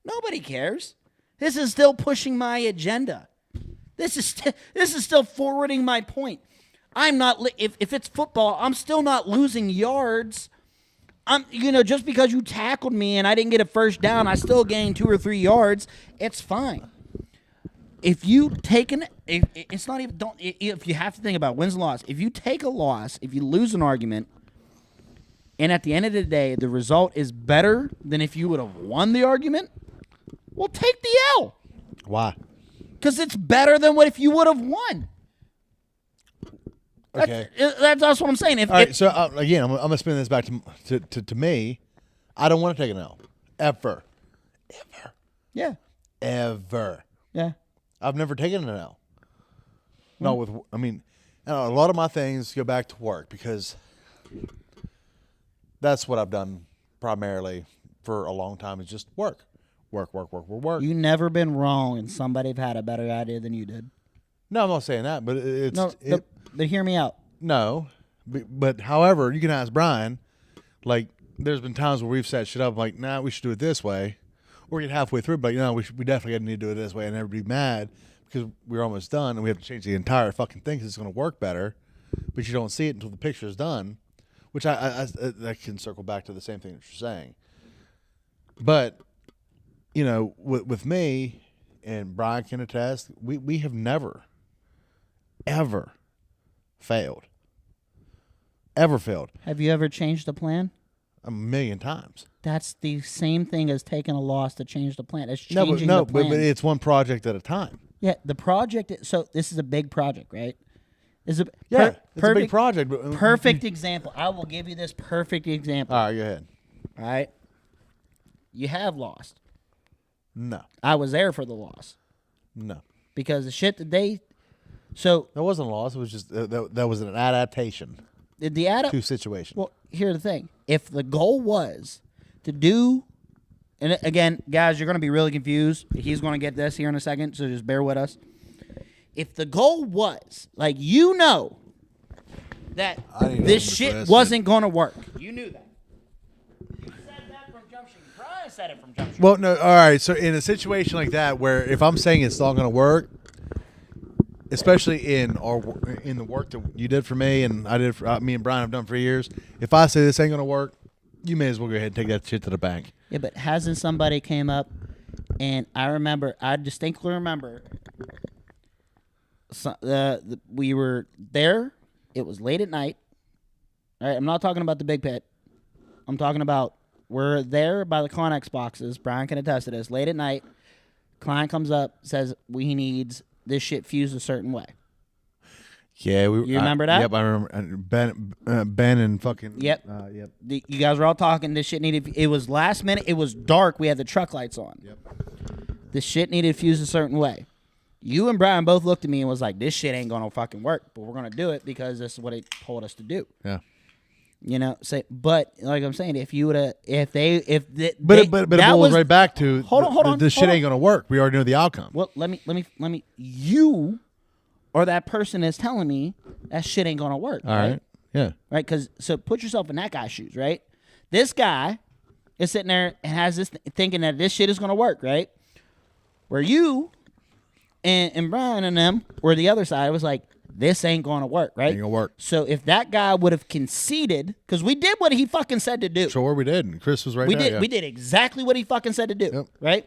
Nobody cares. This is still pushing my agenda. This is still forwarding my point. I'm not if it's football, I'm still not losing yards. Just because you tackled me and I didn't get a first down, I still gained 2 or 3 yards. It's fine. If you take if you have to think about wins and loss, if you take a loss, if you lose an argument, and at the end of the day, the result is better than if you would have won the argument, well, take the L. Why? Because it's better than what if you would have won. Okay. That's what I'm saying. All right, so again, I'm going to spin this back to me. I don't want to take an L. Ever. Yeah. Ever. Yeah. I've never taken an L. No, a lot of my things go back to work because that's what I've done primarily for a long time is just work. Work. You never been wrong and somebody had a better idea than you did. No, I'm not saying that, but But hear me out. No, but however, you can ask Brian. Like, there's been times where we've set shit up like, nah, we should do it this way, or get halfway through, but we definitely need to do it this way, and everybody mad because we're almost done and we have to change the entire fucking thing because it's going to work better, but you don't see it until the picture's done, which I can circle back to the same thing that you're saying. But with me and Brian can attest, we have never, ever failed. Ever failed. Have you ever changed the plan? 1,000,000 times. That's the same thing as taking a loss to change the plan. It's changing the plan. But it's one project at a time. Yeah, the project. So this is a big project, right? It's a big project. But, perfect example. I will give you this perfect example. All right, go ahead. All right. You have lost. No. I was there for the loss. No. Because the shit that they... So... That wasn't a loss. It was just... that was an adaptation. To situation. Well, here's the thing. If the goal was to do... And again, guys, you're going to be really confused. He's going to get this here in a second, so just bear with us. If the goal was, that this shit wasn't going to work. You knew that. You said that from Jump Street. Brian said it from Jump Street. Well, no, all right. So in a situation like that, where if I'm saying it's not going to work, especially in the work that you did for me and I did for me and Brian have done for years, if I say this ain't going to work, you may as well go ahead and take that shit to the bank. Yeah, but hasn't somebody came up, and I distinctly remember, we were there. It was late at night. All right, I'm not talking about the big pit. I'm talking about we're there by the Connex boxes. Brian can attest to this. Late at night, client comes up, says he needs this shit fused a certain way. Yeah, you remember that? Yep, I remember. Ben and fucking. Yep. Yep. You guys were all talking. This shit needed. It was last minute. It was dark. We had the truck lights on. Yep. This shit needed fused a certain way. You and Brian both looked at me and was like, "This shit ain't gonna fucking work, but we're gonna do it because this is what it told us to do." Yeah. But like I'm saying, if you would have, but it rolls right back to hold on. This shit ain't gonna work. We already know the outcome. Well, let me. You or that person is telling me that shit ain't gonna work. All right. Yeah. Right. So put yourself in that guy's shoes. Right. This guy is sitting there and has this thinking that this shit is gonna work. Right. Where you and Brian and them were the other side. It was like, this ain't going to work, right? Ain't gonna work. So if that guy would have conceded, because we did what he fucking said to do. Sure, we did. And Chris was right We there. did. Yeah. We did exactly what he fucking said to do, Yep. right?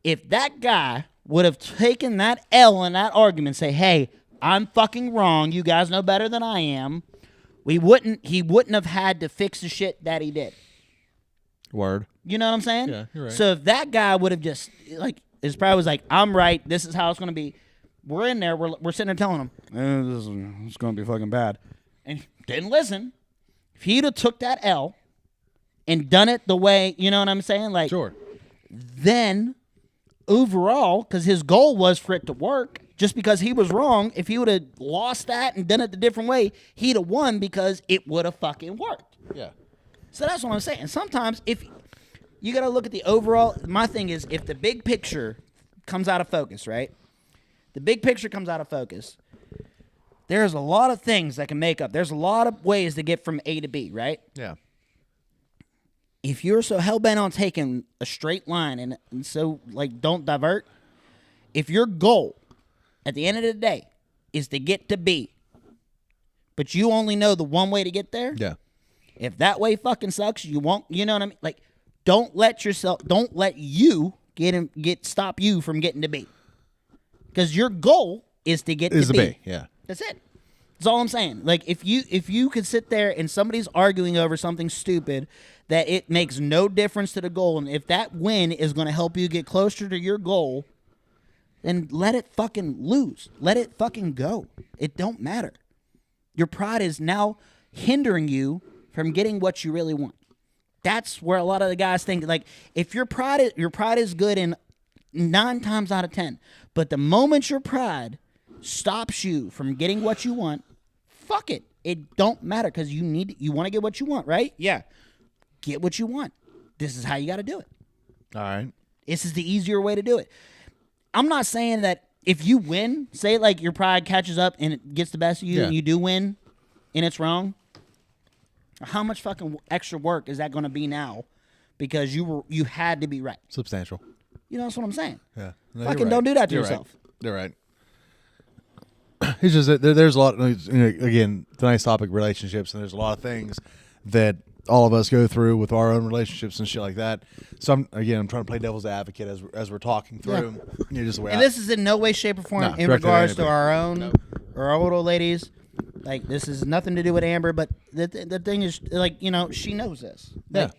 If that guy would have taken that L in that argument and say, hey, I'm fucking wrong. You guys know better than I am. He wouldn't have had to fix the shit that he did. Word. You know what I'm saying? Yeah, you're right. So if that guy would have just, like, his probably was like, I'm right. This is how it's going to be. We're in there. We're sitting there telling him, this is going to be fucking bad. And he didn't listen. If he'd have took that L and done it the way, you know what I'm saying? Like, Sure. then overall, because his goal was for it to work, just because he was wrong, if he would have lost that and done it the different way, he'd have won because it would have fucking worked. Yeah. So that's what I'm saying. Sometimes if you got to look at the overall, my thing is if the big picture comes out of focus, right? The big picture comes out of focus. There's a lot of things that can make up. There's a lot of ways to get from A to B, right? Yeah. If you're so hell-bent on taking a straight line and so, like, don't divert, if your goal at the end of the day is to get to B, but you only know the one way to get there, Yeah. if that way fucking sucks, you won't, you know what I mean? Like, don't let you stop you from getting to B. Because your goal is to get to Is B. a B. Yeah. That's it. That's all I'm saying. Like, if you could sit there and somebody's arguing over something stupid that it makes no difference to the goal, and if that win is going to help you get closer to your goal, then let it fucking lose. Let it fucking go. It don't matter. Your pride is now hindering you from getting what you really want. That's where a lot of the guys think, like, if your pride is good in 9 times out of 10, but the moment your pride stops you from getting what you want, fuck it. It don't matter because you want to get what you want, right? Yeah. Get what you want. This is how you got to do it. All right. This is the easier way to do it. I'm not saying that if you win, say like your pride catches up and it gets the best of you and you do win and it's wrong, how much fucking extra work is that going to be now because you had to be right? Substantial. You know, that's what I'm saying. Yeah. No, Fucking you're right. don't do that to You're yourself. Right. You're right. It's just that there's a lot, again, tonight's topic, relationships, and there's a lot of things that all of us go through with our own relationships and shit like that. So I'm trying to play devil's advocate as we're talking through. Just the way And this is in no way, shape, or form No, in directed at regards to anybody. our own or our old ladies. Like, this is nothing to do with Amber, but the thing is, like, you know, she knows this. Like,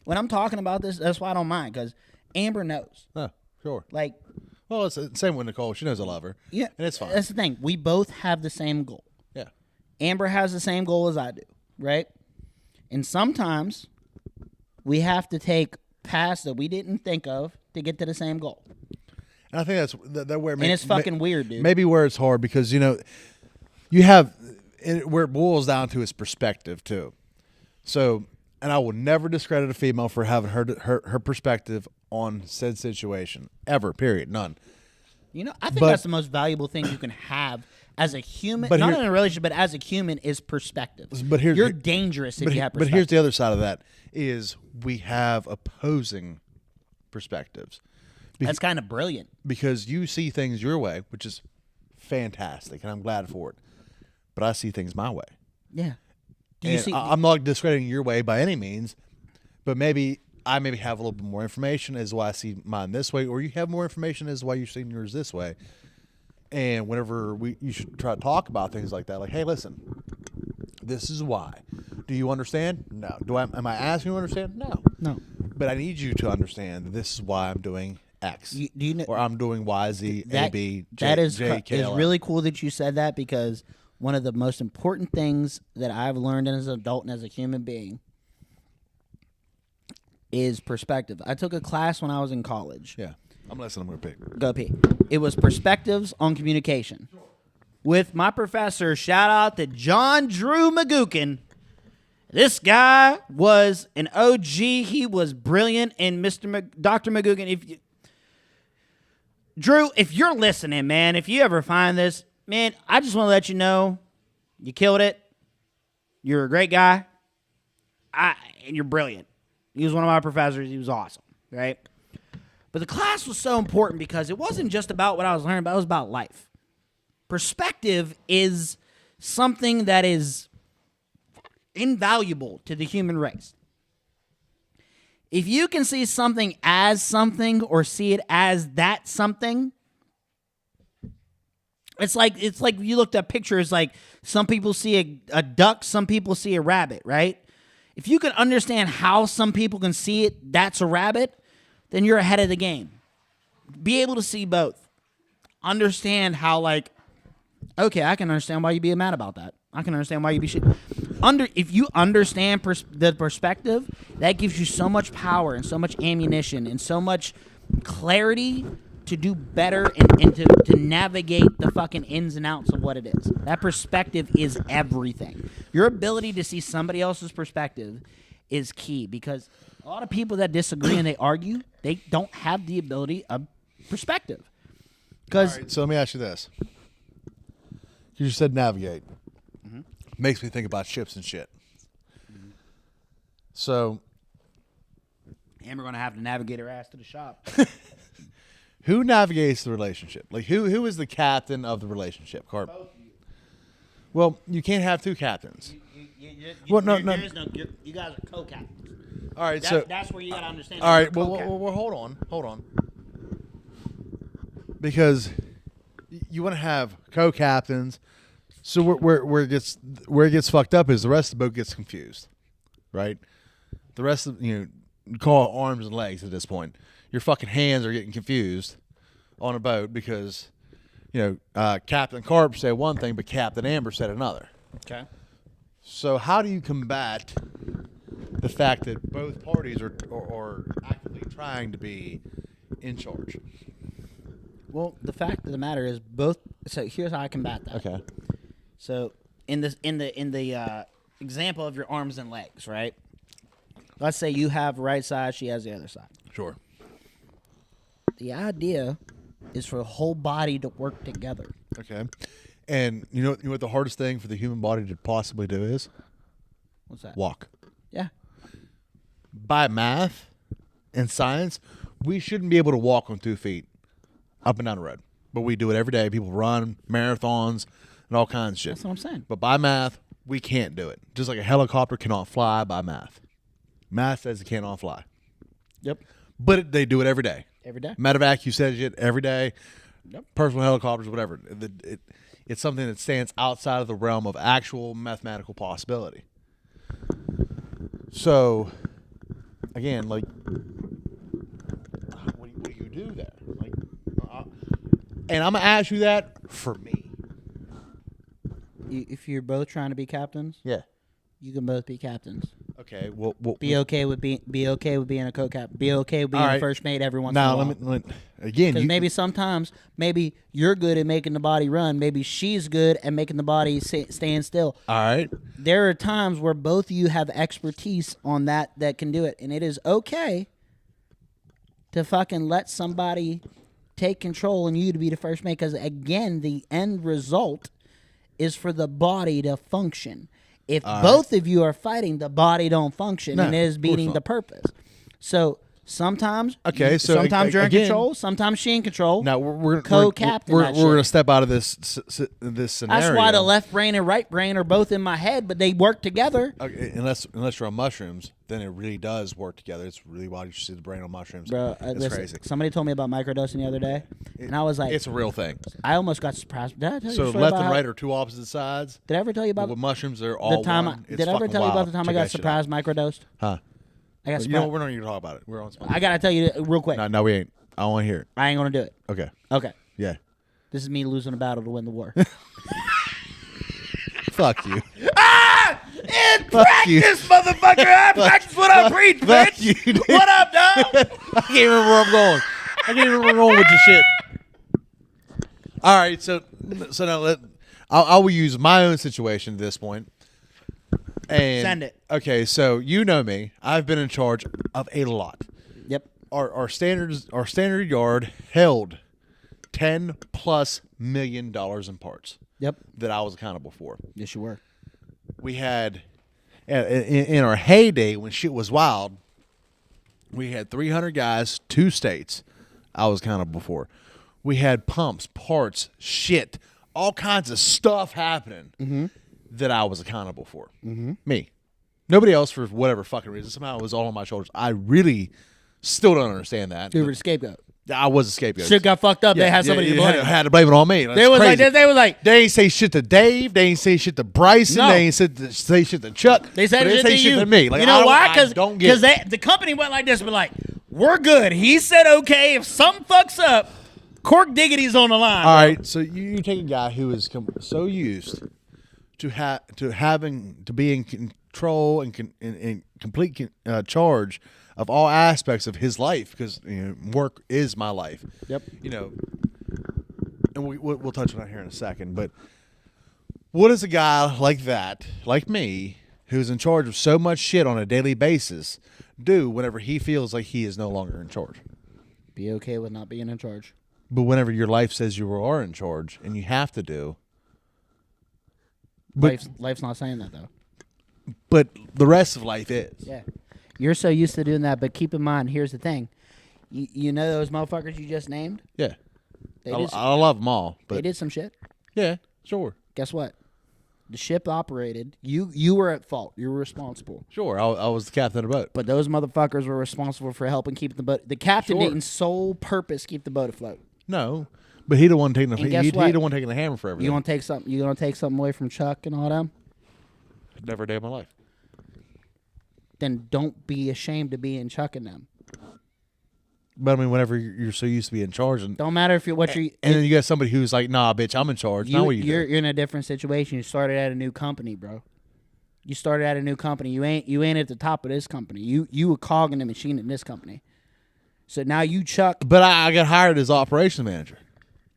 when I'm talking about this, that's why I don't mind, because Amber knows. Oh, sure. Like, Well, it's the same with Nicole. She knows I love her. yeah, And it's fine. That's the thing. We both have the same goal. Yeah. Amber has the same goal as I do, right? And sometimes we have to take paths that we didn't think of to get to the same goal. And I think that's where And it's fucking weird, dude. Maybe where it's hard because, you have where it boils down to is perspective too. So, and I will never discredit a female for having her perspective on said situation ever. Period. None. You know, I think But- that's the most valuable thing you can have as a human, But not here- in a relationship, but as a human, is perspective. But here's- you're dangerous if you have But perspective. here's the other side of that is we have opposing perspectives That's kind of brilliant. because you see things your way, which is fantastic, and I'm glad for it. But I see things my way. Yeah. Do you And see? I'm not discrediting your way by any means, but maybe I have a little bit more information as why I see mine this way, or you have more information as why you're seeing yours this way. And whenever you should try to talk about things like that, like, hey, listen, this is why. Do you understand? No. Am I asking you to understand? No. No. But I need you to understand that this is why I'm doing X, Do you know? or I'm doing Y, Z, A, B, J, that is J, K, is L, M. really cool that you said that, because one of the most important things that I've learned as an adult and as a human being is perspective. I took a class when I was in college. Yeah. I'm listening. I'm going to pick. Go pee. It was perspectives on communication. With my professor, shout out to John Drew McGukin. This guy was an OG. He was brilliant. And Dr. McGukin, Drew, if you're listening, man, if you ever find this, man, I just want to let you know you killed it. You're a great guy. And you're brilliant. He was one of my professors. He was awesome, right? But the class was so important because it wasn't just about what I was learning, but it was about life. Perspective is something that is invaluable to the human race. If you can see something as something or see it as that something, it's like you looked at pictures, like some people see a duck, some people see a rabbit, right? If you can understand how some people can see it, that's a rabbit, then you're ahead of the game. Be able to see both. Understand how, like, okay, I can understand why you'd be mad about that. I can understand why you'd be shit. If you understand the perspective, that gives you so much power and so much ammunition and so much clarity to do better and to navigate the fucking ins and outs of what it is. That perspective is everything. Your ability to see somebody else's perspective is key, because a lot of people that disagree and they argue, they don't have the ability of perspective. Because All right, so let me ask you this. You said navigate. Makes me think about ships and shit. So, and we're going to have to navigate our ass to the shop. who navigates the relationship? Like, who is the captain of the relationship, Carp? Both of you. Well, you can't have two captains. Well, no. You guys are co-captains. All right, so That's where you got to understand. all right, well, hold on. Because you want to have co-captains. So where it gets fucked up is the rest of the boat gets confused, right? The rest of call it arms and legs at this point. Your fucking hands are getting confused on a boat because Captain Carp said one thing, but Captain Amber said another. Okay. So how do you combat the fact that both parties are actively trying to be in charge? Well, the fact of the matter is both. So here's how I combat that. Okay. So in the example of your arms and legs, right? Let's say you have the right side, she has the other side. Sure. The idea is for the whole body to work together. Okay. And you know what the hardest thing for the human body to possibly do is? What's that? Walk. Yeah. By math and science, we shouldn't be able to walk on 2 feet up and down the road. But we do it every day. People run marathons and all kinds of shit. That's what I'm saying. But by math, we can't do it. Just like a helicopter cannot fly by math. Math says it cannot fly. Yep. But they do it every day. Every day. Medevac, you said it every day. Yep. Personal helicopters, whatever. It's something that stands outside of the realm of actual mathematical possibility. So, again, like, what do you do there? Like, and I'm going to ask you that for me. If you're both trying to be captains, Yeah. you can both be captains. Okay. Well, Be okay with being a co-captain. Be okay with being All a right. first mate every once in a Now, while. let me again. Because maybe sometimes, maybe you're good at making the body run. Maybe she's good at making the body stand still. All right. There are times where both of you have expertise on that can do it. And it is okay to fucking let somebody take control and you to be the first mate. Because, again, the end result is for the body to function. If both of you are fighting, the body don't function, No, and it is of course beating not. the purpose. So sometimes, so you're in again- control, sometimes she in control. Now we're Co-captain We're that going to shit. step out of this scenario. That's why the left brain and right brain are both in my head, but they work together. Okay, unless you're on mushrooms, then it really does work together. It's really wild. You should see the brain on mushrooms. Bro, it's listen, crazy. somebody told me about microdosing the other day, and I was like, It's a real thing. I almost got surprised. Did I tell you So the story left about and how- right are two opposite sides. Did I ever tell you But about with mushrooms, they're the all time? one. It's Did I ever fucking tell you about wild. the time I Check got that shit out. surprised microdosed? Huh? I got You know surprised. we're not even talk about it. We're on. I gotta tell you real quick. No, we ain't. I want to hear it. I ain't gonna do it. Okay. Okay, Yeah. this is me losing a battle to win the war. Fuck you. In practice, motherfucker, I practice what I preach, Fuck you, dude. What up, dog? I can't remember where I'm going. I can't remember where I'm going with your shit. All right, so now I will use my own situation at this point. And Send it. Okay, so you know me. I've been in charge of a lot. Yep. Our standard yard held $10+ million in parts Yep. that I was accountable for. Yes, you were. We had in our heyday when shit was wild, we had 300 guys, 2 states, I was accountable for. We had pumps, parts, shit, all kinds of stuff happening that I was accountable for. Me. Nobody else for whatever fucking reason. Somehow it was all on my shoulders. I really still don't understand that. You were the scapegoat. I was a scapegoat. Shit got fucked up. They had somebody to blame. Had to blame it on me. They was like, they ain't say shit to Dave. They ain't say shit to Bryson. No. They ain't say shit to Chuck. They said but shit say to you. to me. Like, you know why? Because the company went like this, but like, we're good. He said okay. If something fucks up, Cork Diggity's on the line. All right, so you take a guy who is so used to be in control and in complete charge of all aspects of his life, because work is my life. Yep. And we'll touch on that here in a second. But what does a guy like that, like me, who's in charge of so much shit on a daily basis, do whenever he feels like he is no longer in charge? Be okay with not being in charge. But whenever your life says you are in charge and you have to do. But Life's not saying that, though. But the rest of life is. Yeah. You're so used to doing that, but keep in mind, here's the thing. You know those motherfuckers you just named? Yeah. They I love them all. But they did some shit. Yeah, sure. Guess what? The ship operated. You were at fault. You were responsible. Sure, I was the captain of the boat. But those motherfuckers were responsible for helping keep the boat. The captain Sure. didn't sole purpose keep the boat afloat. No, but he the one taking And guess what? he the one taking the hammer for everything. You gonna take something? You gonna take something away from Chuck and all them? Never a day of my life. Then don't be ashamed to be in Chuck and them. But I mean, whenever you're so used to being in charge, and Don't matter if you're what you. then you got somebody who's like, "Nah, bitch, I'm in charge." Now what You're in a different situation. You started at a new company, bro. You started at a new company. You ain't at the top of this company. You a cog in the machine in this company. So now you Chuck. But I got hired as operations manager.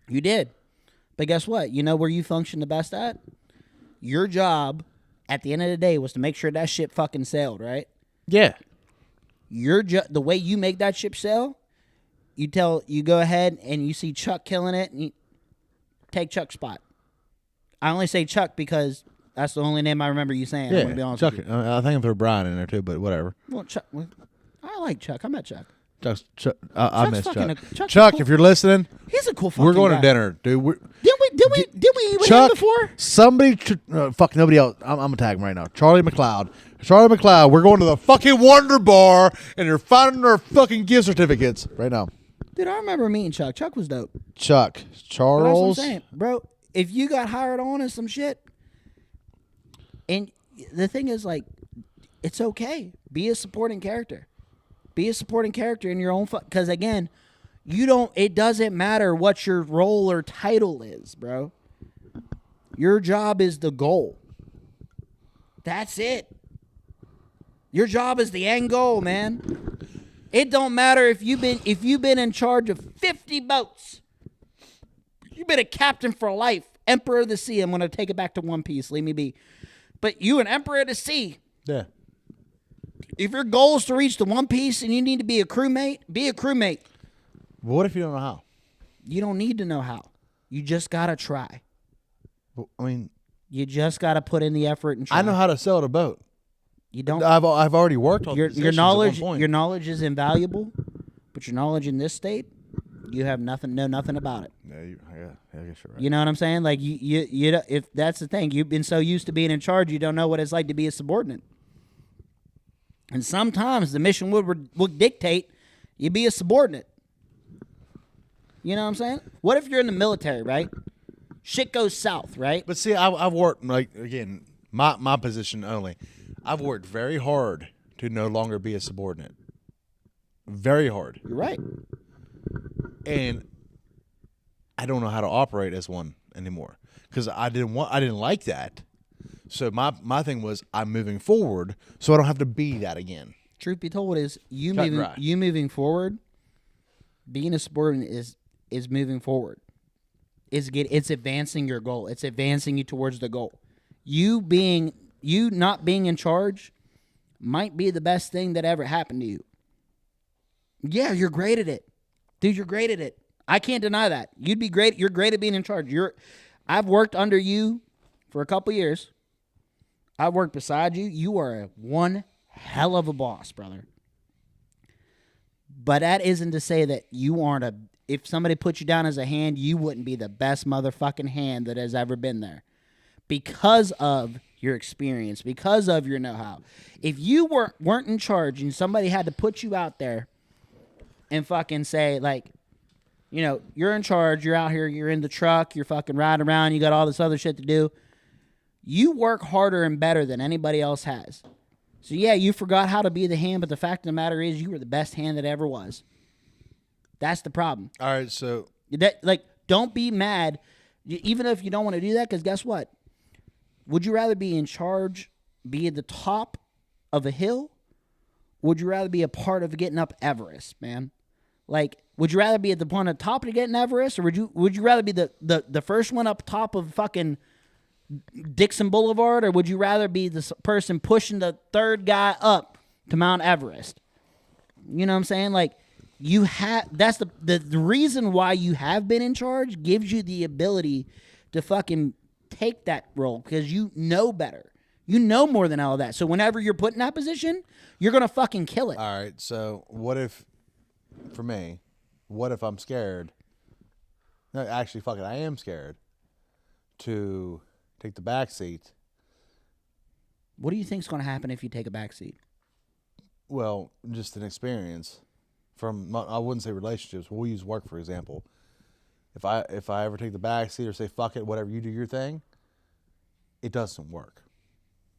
You did. But guess what? You know where you function the best at? Your job at the end of the day was to make sure that ship fucking sailed, right? Yeah. The way you make that ship sail, you go ahead and you see Chuck killing it and you take Chuck's spot. I only say Chuck because that's the only name I remember you saying. I'm gonna be honest Chuck. with you. I think I threw Brian in there too, but whatever. Well, Chuck. I like Chuck. I met Chuck. Chuck, I miss fucking Chuck. Chuck's Chuck, if you're listening, He's a cool fucking we're going guy. to dinner, dude. Did we eat with him Chuck, before? somebody, fuck nobody else. I'm gonna tag him right now. Charlie McLeod. We're going to the fucking Wonder Bar, and you're finding our fucking gift certificates right now. Dude, I remember meeting Chuck. Chuck was dope. Chuck, But that's what I'm Charles. saying, bro. If you got hired on as some shit, and the thing is, like, it's okay. Be a supporting character. Be a supporting character in your own. Because again, it doesn't matter what your role or title is, bro. Your job is the goal. That's it. Your job is the end goal, man. It don't matter if you've been in charge of 50 boats. You've been a captain for life, Emperor of the Sea. I'm gonna take it back to One Piece. Leave me be. But you an Emperor of the Sea. Yeah. If your goal is to reach the One Piece and you need to be a crewmate, be a crewmate. But what if you don't know how? You don't need to know how. You just gotta try. I mean, You just gotta put in the effort and try. I know how to sail the boat. You don't. I've already worked on Your positions knowledge. At one point. Your knowledge is invaluable, but your knowledge in this state, you have know nothing about it. Yeah, I guess you're right. You know what I'm saying? Like you if that's the thing, you've been so used to being in charge, you don't know what it's like to be a subordinate. And sometimes the mission would dictate you be a subordinate. You know what I'm saying? What if you're in the military, right? Shit goes south, right? But see, I've worked, like, again, my position only. I've worked very hard to no longer be a subordinate. Very hard. You're right. And I don't know how to operate as one anymore because I didn't like that. So my thing was I'm moving forward so I don't have to be that again. Truth be told, is you Cut and dry. moving forward. Being a subordinate is moving forward. It's advancing your goal. It's advancing you towards the goal. You not being in charge might be the best thing that ever happened to you. Yeah, you're great at it. Dude, you're great at it. I can't deny that. You'd be great. You're great at being in charge. I've worked under you for a couple years. I've worked beside you. You are one hell of a boss, brother. But that isn't to say that you aren't if somebody put you down as a hand, you wouldn't be the best motherfucking hand that has ever been there. Because of your experience, because of your know-how. If you weren't in charge and somebody had to put you out there and fucking say, like, you know, you're in charge, you're out here, you're in the truck, you're fucking riding around, you got all this other shit to do, you work harder and better than anybody else has. So, yeah, you forgot how to be the hand, but the fact of the matter is you were the best hand that ever was. That's the problem. All right, so... Don't be mad, even if you don't want to do that, because guess what? Would you rather be in charge, be at the top of a hill? Would you rather be a part of getting up Everest, man? Like, would you rather be at the point of top of getting Everest, or would you rather be the first one up top of fucking Dixon Boulevard, or would you rather be the person pushing the third guy up to Mount Everest? You know what I'm saying? Like, that's the reason why you have been in charge gives you the ability to fucking take that role, because you know better. You know more than all of that. So whenever you're put in that position, you're going to fucking kill it. All right, so what if, for me, what if I'm scared? No, actually, fuck it, I am scared to take the back seat. What do you think's going to happen if you take a back seat? Well, just an experience from, I wouldn't say relationships. We'll use work, for example. If I ever take the back seat or say, fuck it, whatever, you do your thing, it doesn't work.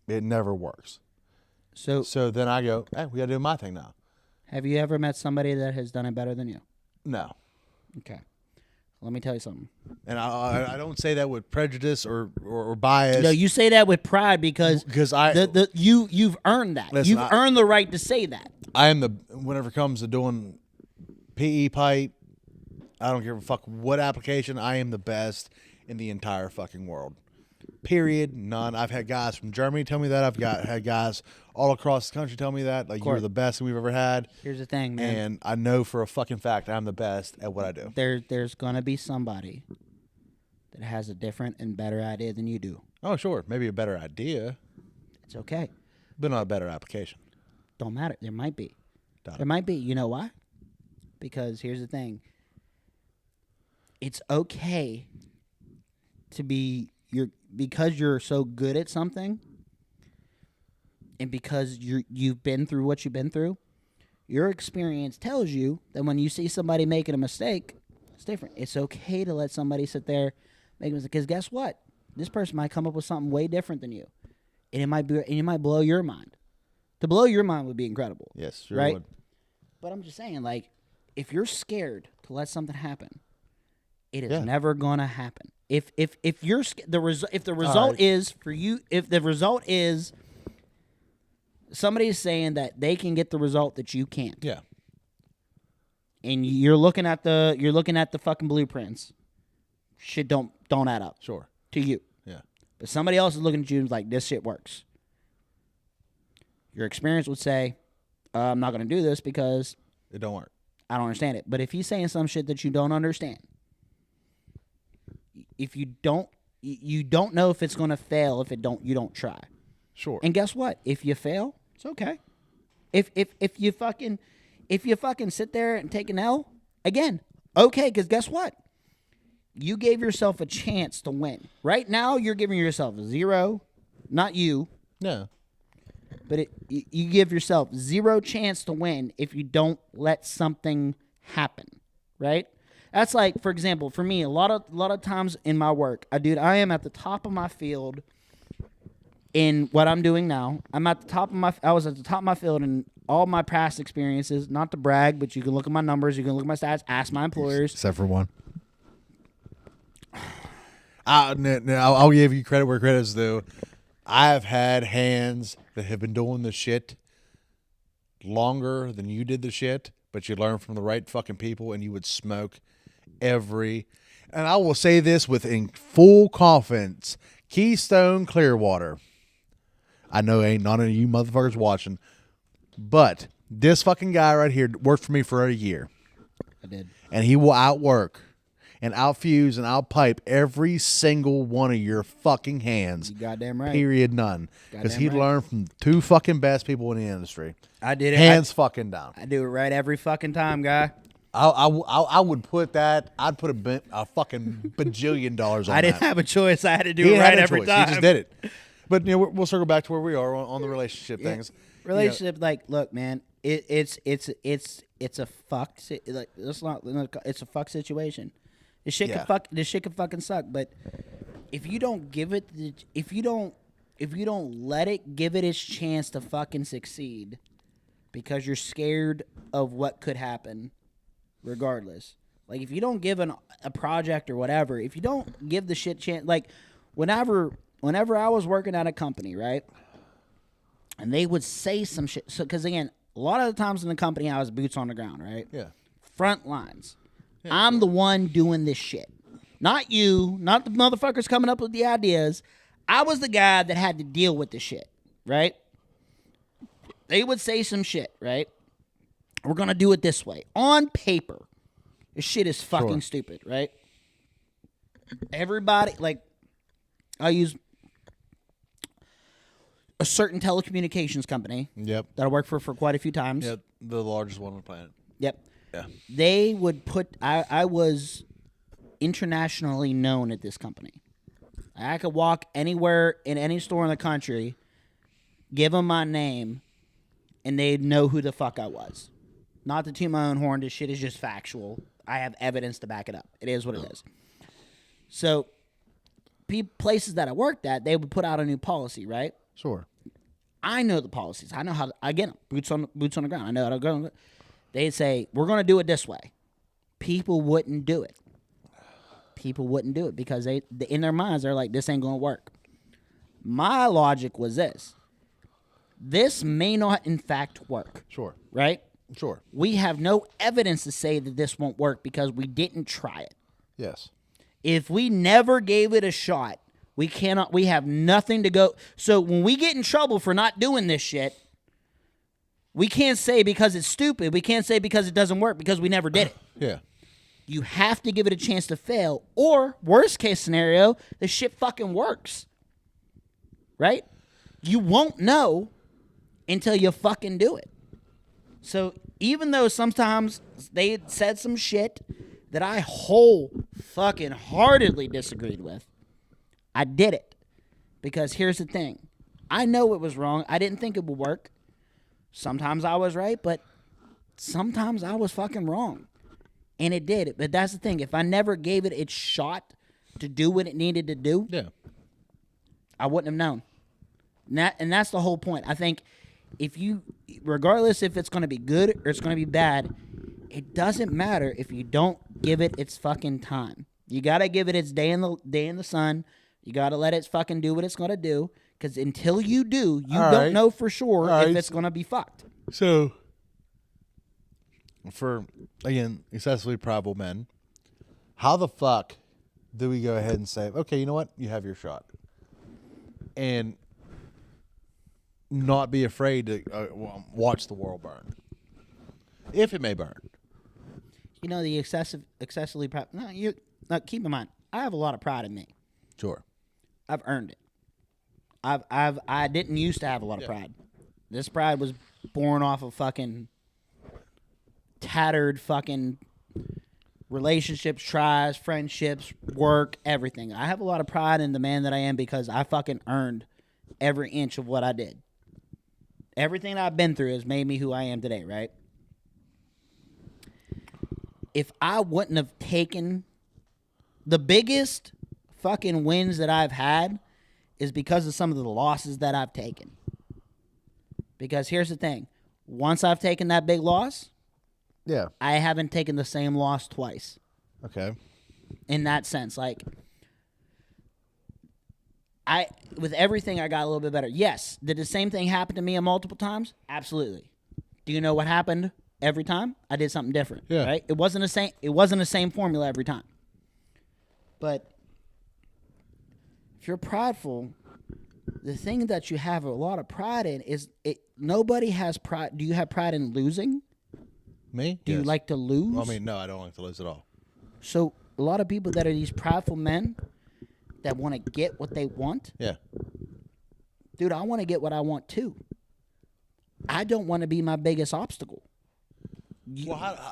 It never works. So then I go, hey, we got to do my thing now. Have you ever met somebody that has done it better than you? No. Okay. Let me tell you something. And I don't say that with prejudice or bias. No, you say that with pride because you've earned that. Listen, you've earned the right to say that. I am whenever it comes to doing PE pipe, I don't give a fuck what application, I am the best in the entire fucking world. Period. None. I've had guys from Germany tell me that. I've had guys all across the country tell me that. Like, you're the best we've ever had. Here's the thing, man. And I know for a fucking fact I'm the best at what I do. There's going to be somebody that has a different and better idea than you do. Oh, sure. Maybe a better idea. It's okay. But not a better application. Don't matter. There might be. There might be. You know why? Because here's the thing. It's okay to be because you're so good at something, and because you've been through what you've been through, your experience tells you that when you see somebody making a mistake, it's different. It's okay to let somebody sit there make a mistake, because guess what? This person might come up with something way different than you, and it might blow your mind. To blow your mind would be incredible. Yes, sure right? would. But I'm just saying, like, if you're scared to let something happen, it is never gonna happen. If the result is for you, if the result is somebody is saying that they can get the result that you can't, Yeah. and you're looking at the fucking blueprints, shit don't add up. Sure. To you. Yeah. But somebody else is looking at you and is like, this shit works. Your experience would say, I'm not gonna do this because it don't work. I don't understand it. But if he's saying some shit that you don't understand, if you don't know if it's gonna fail you don't try. Sure. And guess what? If you fail, it's okay. If you fucking sit there and take an L, again, okay, because guess what? You gave yourself a chance to win. Right now, you're giving yourself a 0. Not you. No. But you give yourself 0 chance to win if you don't let something happen, right? That's like, for example, for me, a lot of times in my work, I am at the top of my field in what I'm doing now. I was at the top of my field in all my past experiences, not to brag, but you can look at my numbers, you can look at my stats, ask my employers. Except for one. I'll give you credit where credit's due. I've had hands that have been doing the shit longer than you did the shit, but you learn from the right fucking people, and you would smoke and I will say this with in full confidence, Keystone Clearwater. I know ain't none of you motherfuckers watching, but this fucking guy right here worked for me for a year. I did. And he will outwork and I'll fuse and I'll pipe every single one of your fucking hands. You goddamn right. Period. None. Because Goddamn he right. learned from the two fucking best people in the industry. I did it. Hands fucking down. I do it right every fucking time, guy. I would put that. I'd put a fucking bajillion dollars on I that. didn't have a choice. I had to do He it had right no every choice. time. He just did it. But we'll circle back to where we are on the relationship things. Relationship, like, look, man, it's a fuck. Like, it's a fuck situation. This shit can fucking suck. But if you don't give it, if you don't let it give it its chance to fucking succeed, because you're scared of what could happen, regardless. Like, if you don't give a project or whatever, if you don't give the shit chance, like, whenever I was working at a company, right, and they would say some shit. So, because again, a lot of the times in the company, I was boots on the ground, right? Yeah. Front lines. Yeah, I'm the one doing this shit. Not you, not the motherfuckers coming up with the ideas. I was the guy that had to deal with the shit, right? They would say some shit, right? We're going to do it this way. On paper, this shit is fucking stupid, right? Everybody, like, I use a certain telecommunications company. Yep. That I worked for quite a few times. Yep. The largest one on the planet. Yep. Yeah. They would put, I was internationally known at this company. I could walk anywhere in any store in the country, give them my name, and they'd know who the fuck I was. Not to toot my own horn, this shit is just factual. I have evidence to back it up. It is what it is. So, places that I worked at, they would put out a new policy, right? Sure. I know the policies. I know how I get them. Boots on the ground. I know how to go. They'd say, we're going to do it this way. People wouldn't do it. People wouldn't do it because they in their minds, they're like, this ain't going to work. My logic was this. This may not, in fact, work. Sure. Right? Sure. We have no evidence to say that this won't work because we didn't try it. Yes. If we never gave it a shot, we have nothing to go. So when we get in trouble for not doing this shit, we can't say because it's stupid. We can't say because it doesn't work because we never did it. Yeah. You have to give it a chance to fail. Or, worst case scenario, the shit fucking works. Right? You won't know until you fucking do it. So even though sometimes they said some shit that I fucking heartedly disagreed with, I did it. Because here's the thing. I know it was wrong. I didn't think it would work. Sometimes I was right, but sometimes I was fucking wrong. And it did. But that's the thing. If I never gave it its shot to do what it needed to do, I wouldn't have known. And that's the whole point. I think if you, regardless if it's going to be good or it's going to be bad, it doesn't matter if you don't give it its fucking time. You got to give it its day in the sun. You got to let it fucking do what it's going to do. Because until you do, you don't know for sure if it's going to be fucked. So, for, again, excessively prideful men, how the fuck do we go ahead and say, okay, you know what? You have your shot. And not be afraid to watch the world burn. If it may burn. You know, the excessively proud. No, keep in mind, I have a lot of pride in me. Sure. I've earned it. I didn't used to have a lot of pride. This pride was born off of fucking tattered fucking relationships, tries, friendships, work, everything. I have a lot of pride in the man that I am because I fucking earned every inch of what I did. Everything I've been through has made me who I am today, right? If I wouldn't have taken the biggest fucking wins that I've had is because of some of the losses that I've taken. Because here's the thing. Once I've taken that big loss, I haven't taken the same loss twice. Okay. In that sense, like, with everything, I got a little bit better. Yes. Did the same thing happen to me multiple times? Absolutely. Do you know what happened every time? I did something different. Yeah. Right? It wasn't the same formula every time. But if you're prideful, the thing that you have a lot of pride in is nobody has pride. Do you have pride in losing? Me? Do you like to lose? Well, I mean, no, I don't like to lose at all. So a lot of people that are these prideful men that want to get what they want. Yeah. Dude, I want to get what I want too. I don't want to be my biggest obstacle.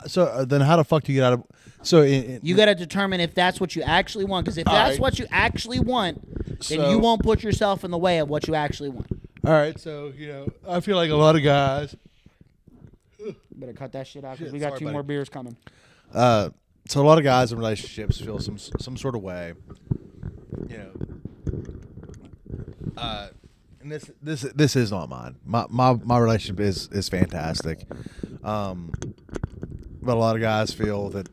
So then how the fuck do you get out of... So you got to determine if that's what you actually want. Because if that's what you actually want, then you won't put yourself in the way of what you actually want. All right, so, I feel like a lot of guys... Better cut that shit out because we got two more beers coming. So a lot of guys in relationships feel some sort of way, and this is not mine. My relationship is fantastic, but a lot of guys feel that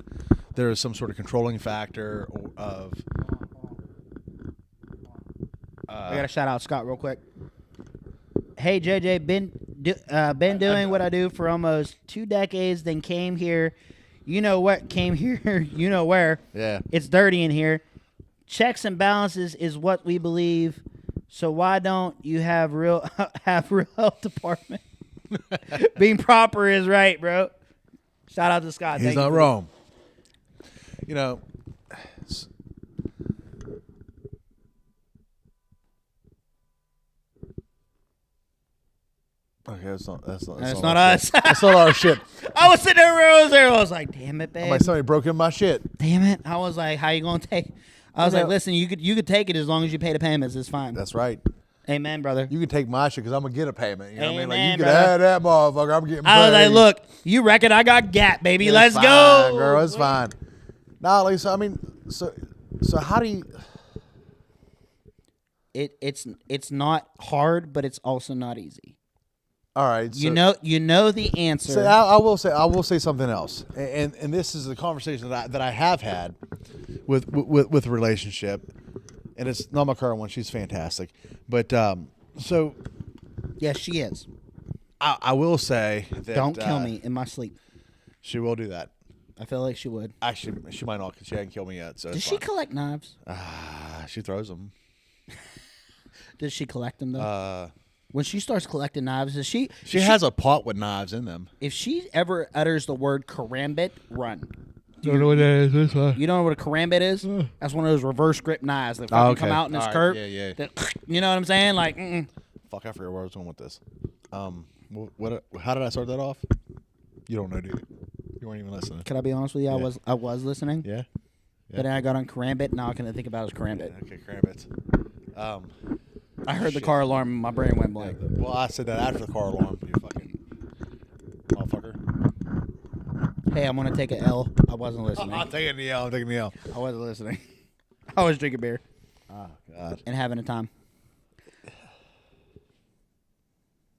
there is some sort of controlling factor of. I gotta shout out Scott real quick. Hey JJ, been doing what I do for almost 2 decades. Then came here. You know what? Came here. You know where? Yeah. It's dirty in here. Checks and balances is what we believe. So why don't you have real health department? Being proper is right, bro. Shout out to Scott. He's not wrong. Okay, that's not us. That's not our shit. I was sitting there. I was like, damn it, babe. I'm like, somebody broke in my shit. Damn it. I was like, how you gonna take? I was like, listen, you could take it as long as you pay the payments. It's fine. That's right. Amen, brother. You can take my shit because I'm gonna get a payment. You know what I mean? Like, you Amen, can brother. have that motherfucker. I'm getting paid. I was like, look, you reckon I got Gap, baby? It's Let's fine, go, girl. It's fine. Nah, Lisa. I mean, so how do you? It's not hard, but it's also not easy. All right. So, you know the answer. So I will say something else, and this is the conversation that I have had with a relationship, and it's not my current one. She's fantastic, but so yes, she is. I will say that Don't kill me in my sleep. She will do that. I feel like she would. Actually, she might not because she hasn't killed me yet. So does she collect knives? She throws them. Does she collect them though? When she starts collecting knives, does she? She has a pot with knives in them. If she ever utters the word karambit, run. Don't know what that is. This one. You don't know what a karambit is? That's one of those reverse grip knives that fucking come out in this curve. Yeah. That, you know what I'm saying? Like, fuck, I forget where I was going with this. What? How did I start that off? You don't know, dude. You weren't even listening. Can I be honest with you? Yeah. I was listening. Yeah. But then I got on karambit. Now I can think about it as karambit. Okay, karambits. I heard the car alarm and my brain went blank. Well, I said that after the car alarm. You fucking motherfucker. Hey, I'm gonna take an L. I wasn't listening. I'm taking the L. I wasn't listening. I was drinking beer. Oh God. And having a time.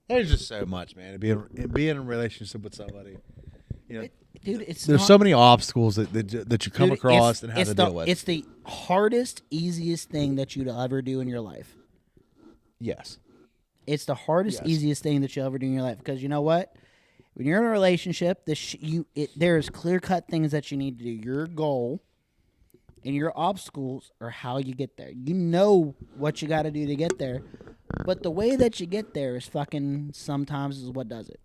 There's just so much, man. Being in a relationship with somebody, Dude, it's there's so many obstacles that you come across and have to deal with. It's the hardest, easiest thing that you'd ever do in your life. Yes. It's the hardest, easiest thing that you'll ever do in your life because you know what? When you're in a relationship, there's clear-cut things that you need to do. Your goal and your obstacles are how you get there. You know what you got to do to get there, but the way that you get there is fucking sometimes is what does it.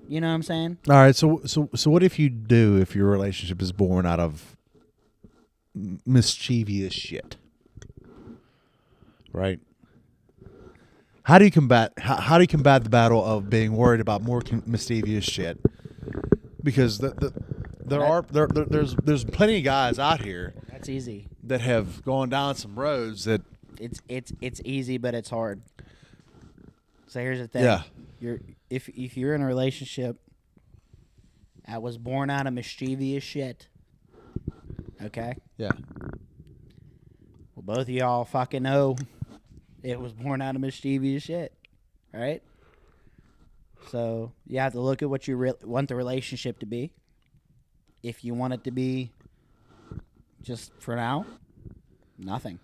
You know what I'm saying? All right. So what if your relationship is born out of mischievous shit? Right? How do you combat the battle of being worried about more mischievous shit? Because there's plenty of guys out here. That's easy. That have gone down some roads that it's easy, but it's hard. So here's the thing. Yeah. If you're in a relationship that was born out of mischievous shit, okay? Yeah. Well, both of y'all fucking know it was born out of mischievous shit, right? So you have to look at what you want the relationship to be. If you want it to be just for now, nothing.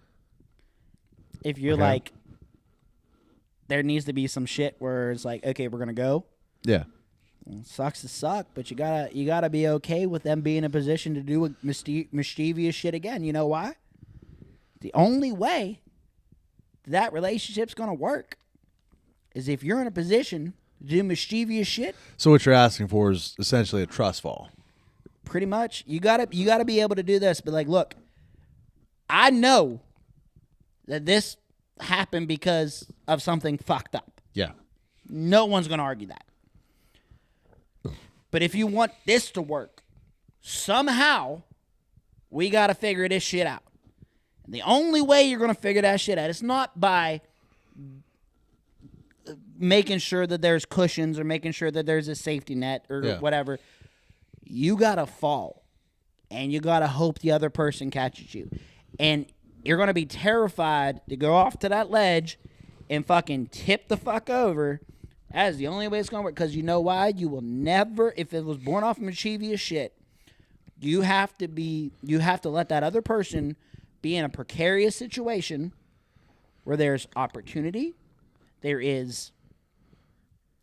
If you're like, there needs to be some shit where it's like, okay, we're gonna go. Yeah. Well, sucks to suck, but you gotta be okay with them being in a position to do mischievous shit again. You know why? The only way that relationship's gonna work is if you're in a position to do mischievous shit. So what you're asking for is essentially a trust fall. Pretty much. You gotta be able to do this. But like, look, I know that this happened because of something fucked up. Yeah. No one's gonna argue that. But if you want this to work, somehow we gotta figure this shit out. And the only way you're gonna figure that shit out is not by making sure that there's cushions or making sure that there's a safety net or whatever. You gotta fall, and you gotta hope the other person catches you, and you're gonna be terrified to go off to that ledge and fucking tip the fuck over. That is the only way it's gonna work. Because you know why? You will never, if it was born off of mischievous shit, you have to let that other person be in a precarious situation where there's opportunity, there is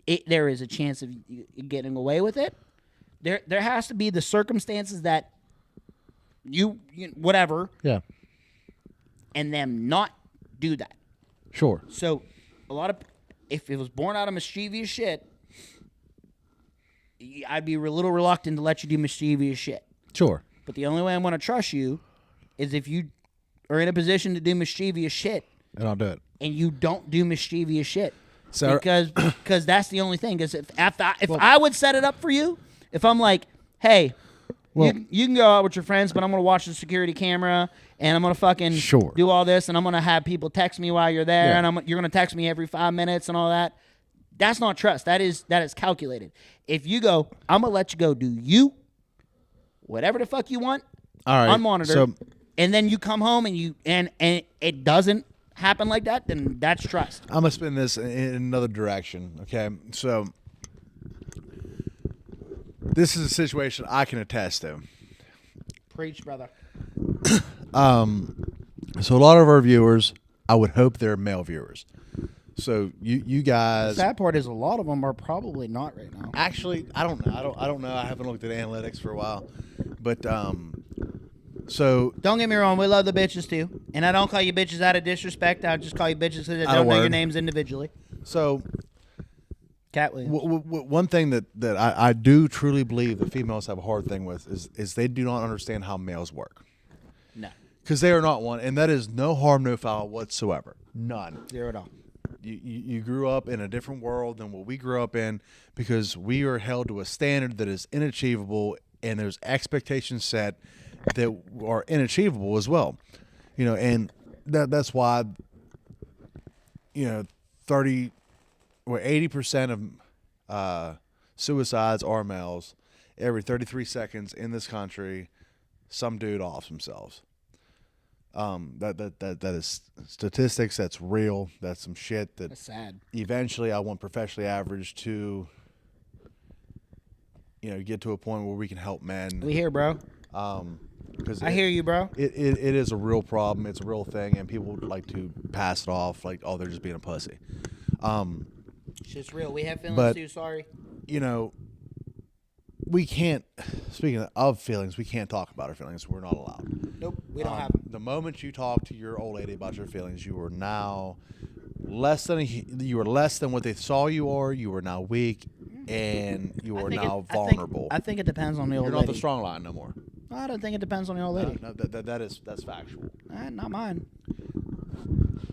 a chance of you getting away with it. There has to be the circumstances that you whatever. Yeah. And them not do that. Sure. So if it was born out of mischievous shit, I'd be a little reluctant to let you do mischievous shit. Sure. But the only way I'm going to trust you is if you are in a position to do mischievous shit. And I'll do it. And you don't do mischievous shit. So, because that's the only thing. Because if I would set it up for you, if I'm like, hey, you can go out with your friends, but I'm going to watch the security camera, and I'm going to fucking do all this, and I'm going to have people text me while you're there, and you're going to text me every 5 minutes and all that. That's not trust. That is calculated. If you go, I'm going to let you go do you, whatever the fuck you want, all right, unmonitored, and then you come home and it doesn't happen like that, then that's trust. I'm going to spin this in another direction, okay? So this is a situation I can attest to. Preach, brother. So a lot of our viewers, I would hope they're male viewers. So you guys. The sad part is a lot of them are probably not right now. Actually, I don't know. I don't know. I haven't looked at analytics for a while, but so don't get me wrong. We love the bitches too, and I don't call you bitches out of disrespect. I just call you bitches because I don't know your names individually. So. Cat Williams. One thing that I do truly believe that females have a hard thing with is they do not understand how males work. No. Because they are not one, and that is no harm, no foul whatsoever. None. Zero at all. You grew up in a different world than what we grew up in because we are held to a standard that is inachievable, and there's expectations set that are inachievable as well. And that's why 80% of suicides are males. Every 33 seconds in this country, some dude offs themselves. That is statistics. That's real. That's some shit that's sad. Eventually, I want professionally average to get to a point where we can help men. We here, bro. Because I hear you, bro. It is a real problem. It's a real thing, and people like to pass it off like, oh, they're just being a pussy. Shit's real. We have feelings too. Sorry. We can't. Speaking of feelings, we can't talk about our feelings. We're not allowed. Nope, we don't have them. The moment you talk to your old lady about your feelings, you are now less than what they saw you are. You are now weak, and you are now vulnerable. I think it depends on the old lady. You're not the strong line no more. I don't think it depends on the old lady. No, that's factual. Not mine.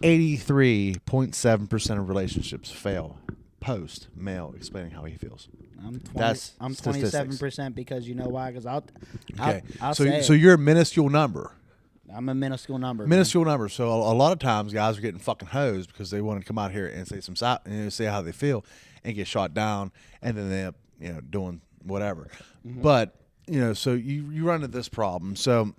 83.7% of relationships fail post male explaining how he feels. I'm 27% because you know why? Because I'll so you're a minuscule number. I'm a minuscule number. Minuscule number. So a lot of times guys are getting fucking hosed because they want to come out here and say how they feel and get shot down, and then they end up doing whatever. Mm-hmm. But so you run into this problem. So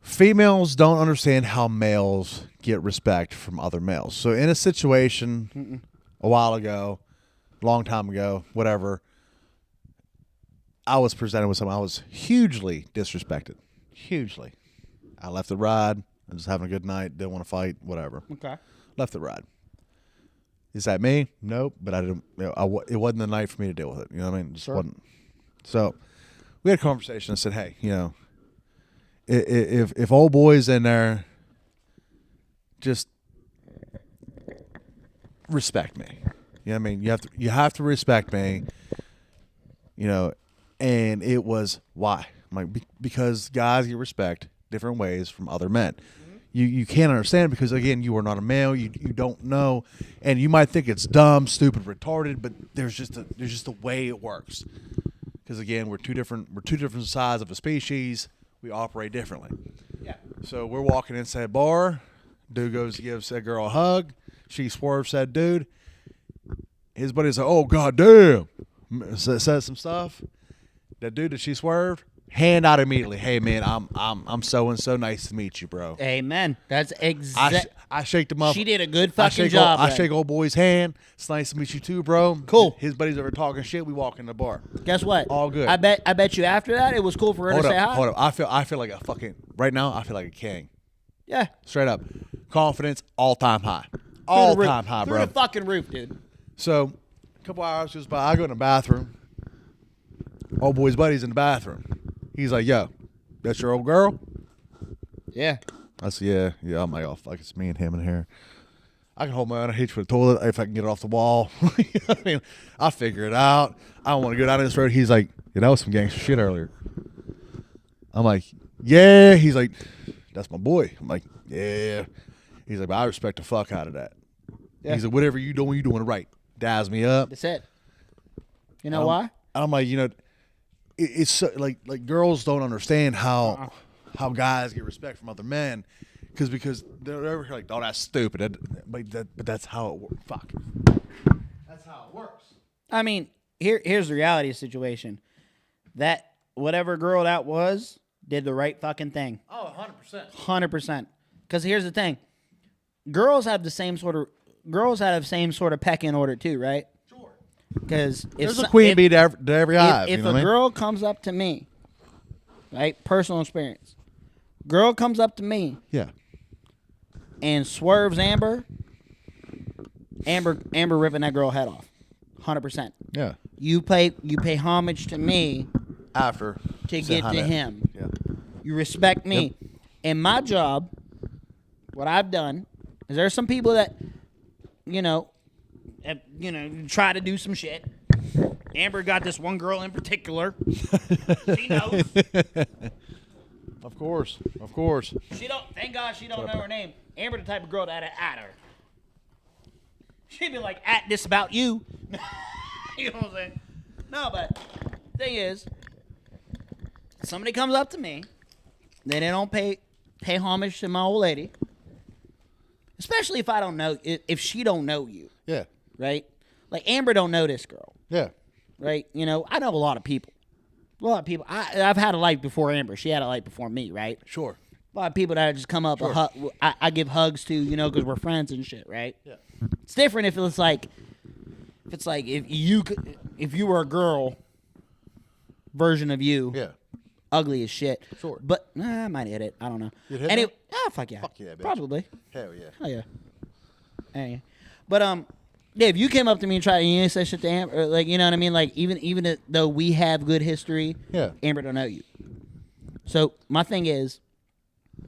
females don't understand how males get respect from other males. So in a situation a while ago, long time ago, whatever, I was presented with something. I was hugely disrespected. Hugely. I left the ride. I was having a good night. Didn't want to fight. Whatever. Okay. Left the ride. Is that me? Nope. But I didn't. It wasn't the night for me to deal with it. You know what I mean? It just wasn't. So we had a conversation. I said, hey, if old boy's in there, just respect me. You know what I mean? You have to respect me. And it was, why? I'm like, because guys get respect different ways from other men. You can't understand because, again, you are not a male. You don't know. And you might think it's dumb, stupid, retarded, but there's just a way it works. Because, again, we're two different sides of a species. We operate differently. Yeah. So we're walking inside bar. Dude goes to give said girl a hug. She swerves said dude. His buddy's like, oh, god damn. Says some stuff. That dude that she swerved, hand out immediately. Hey, man, I'm so-and-so. Nice to meet you, bro. Amen. That's exactly. I shake them up. She did a good fucking job. I shake old boy's hand. It's nice to meet you too, bro. Cool. His buddies over talking shit. We walk in the bar. Guess what? All good. I bet you after that it was cool for her to say hi. Hold up. I feel like a fucking right now. I feel like a king. Yeah. Straight up, confidence all time high. Through All the roof. time high, Through bro. the fucking roof, dude. So, a couple hours goes by. I go in the bathroom. Old boy's buddy's in the bathroom. He's like, "Yo, that's your old girl?" Yeah. I said, "Yeah." I'm like, "Oh fuck, it's me and him in here." I can hold my own. I hitch for the toilet if I can get it off the wall. I mean, I'll figure it out. I don't want to go down this road. He's like, "Yeah, that was some gangster shit earlier." I'm like, "Yeah." He's like, "That's my boy." I'm like, "Yeah." He's like, "But I respect the fuck out of that." Yeah. He's like, "Whatever you doing it right." Dials me up. That's it. You know why? I'm like, it's so, like girls don't understand how guys get respect from other men because they're over here like, oh, that's stupid. But that's how it works. Fuck. That's how it works. I mean, here's the reality of the situation. That whatever girl that was did the right fucking thing. Oh, 100%. 100%. Because here's the thing. Girls have the same sort of pecking order too, right? Sure. Because There's a queen bee to every hive. If you know a what I mean? girl comes up to me, right, personal experience, girl comes up to me Yeah. and swerves Amber ripping that girl head off, 100%. Yeah. You pay homage to me After. to say get hi to him. Yeah. You respect me. And my job, what I've done, is there are some people that, try to do some shit. Amber got this one girl in particular. She knows. Of course. Of course. Thank God she don't know her name. Amber the type of girl that at her. She'd be like, at this about you. You know what I'm saying? No, but thing is, somebody comes up to me, then they don't pay homage to my old lady. Especially if I don't know, if she don't know you. Yeah. Right? Like Amber don't know this girl. Yeah. Right? I know a lot of people. I've had a life before Amber. She had a life before me, right? Sure. A lot of people that just come up, Sure. I give hugs to, because we're friends and shit, right? Yeah. It's different if you were a girl version of you, Yeah. ugly as shit. Sure. But I might hit it. I don't know. You'd hit Anyway, it? fuck yeah. Fuck yeah, bitch. Probably. Hell yeah. Oh yeah. Anyway. But yeah, if you came up to me and tried to say shit to Amber, like, you know what I mean? Like, even though we have good history, Yeah. Amber don't know you. So my thing is,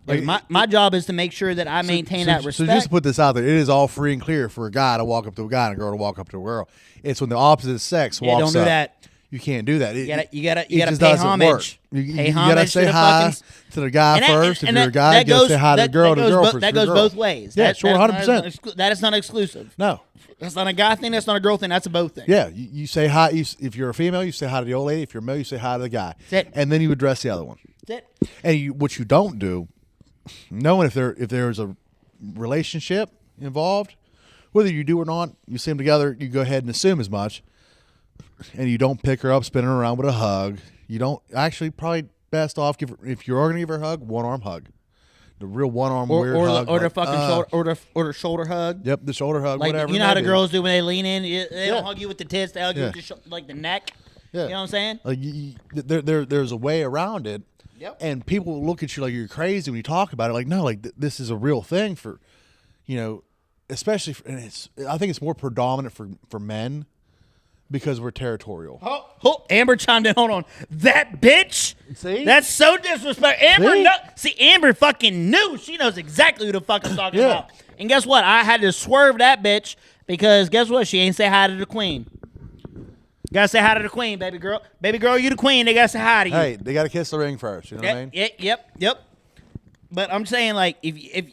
Like, my job is to make sure that I maintain that respect. So just to put this out there, it is all free and clear for a guy to walk up to a guy and a girl to walk up to a girl. It's when the opposite sex walks up. don't do that. You can't do that. You gotta it pay just doesn't homage. work. Pay You homage gotta say to the hi fucking- to the guy And that- first. and If you're a that- guy, that you gotta goes- say hi to the girl. That goes both ways. Yeah, sure, 100%. That is not exclusive. No. That's not a guy thing. That's not a girl thing. That's a both thing. Yeah, you say hi. If you're a female, you say hi to the old lady. If you're a male, you say hi to the guy. That's it. And then you address the other one. That's it. And what you don't do, knowing if there's a relationship involved, whether you do or not, you see them together, you go ahead and assume as much, and you don't pick her up, spin her around with a hug. You don't actually probably best off if you're going to give her a hug, one arm hug, the real one arm weird hug, the fucking shoulder or the shoulder hug. Yep, the shoulder hug, Like, whatever. you know how the maybe. girls do when they lean in. They Yeah. don't hug you with the tits. They hug you Yeah. with the neck. Yeah. You know what I'm saying? Like there's a way around it. Yep. And people look at you like you're crazy when you talk about it. Like, no, like this is a real thing for, especially and I think it's more predominant for men because we're territorial. Oh, Amber chimed in. Hold on. That bitch? See? That's so disrespectful. Amber, See? Amber fucking knew. She knows exactly who the fuck I'm talking Yeah. about. And guess what? I had to swerve that bitch because guess what? She ain't say hi to the queen. Gotta say hi to the queen, baby girl. Baby girl, you the queen. They gotta say hi to you. Hey, they got to kiss the ring first. You know what I mean? Yep. But I'm saying, like, if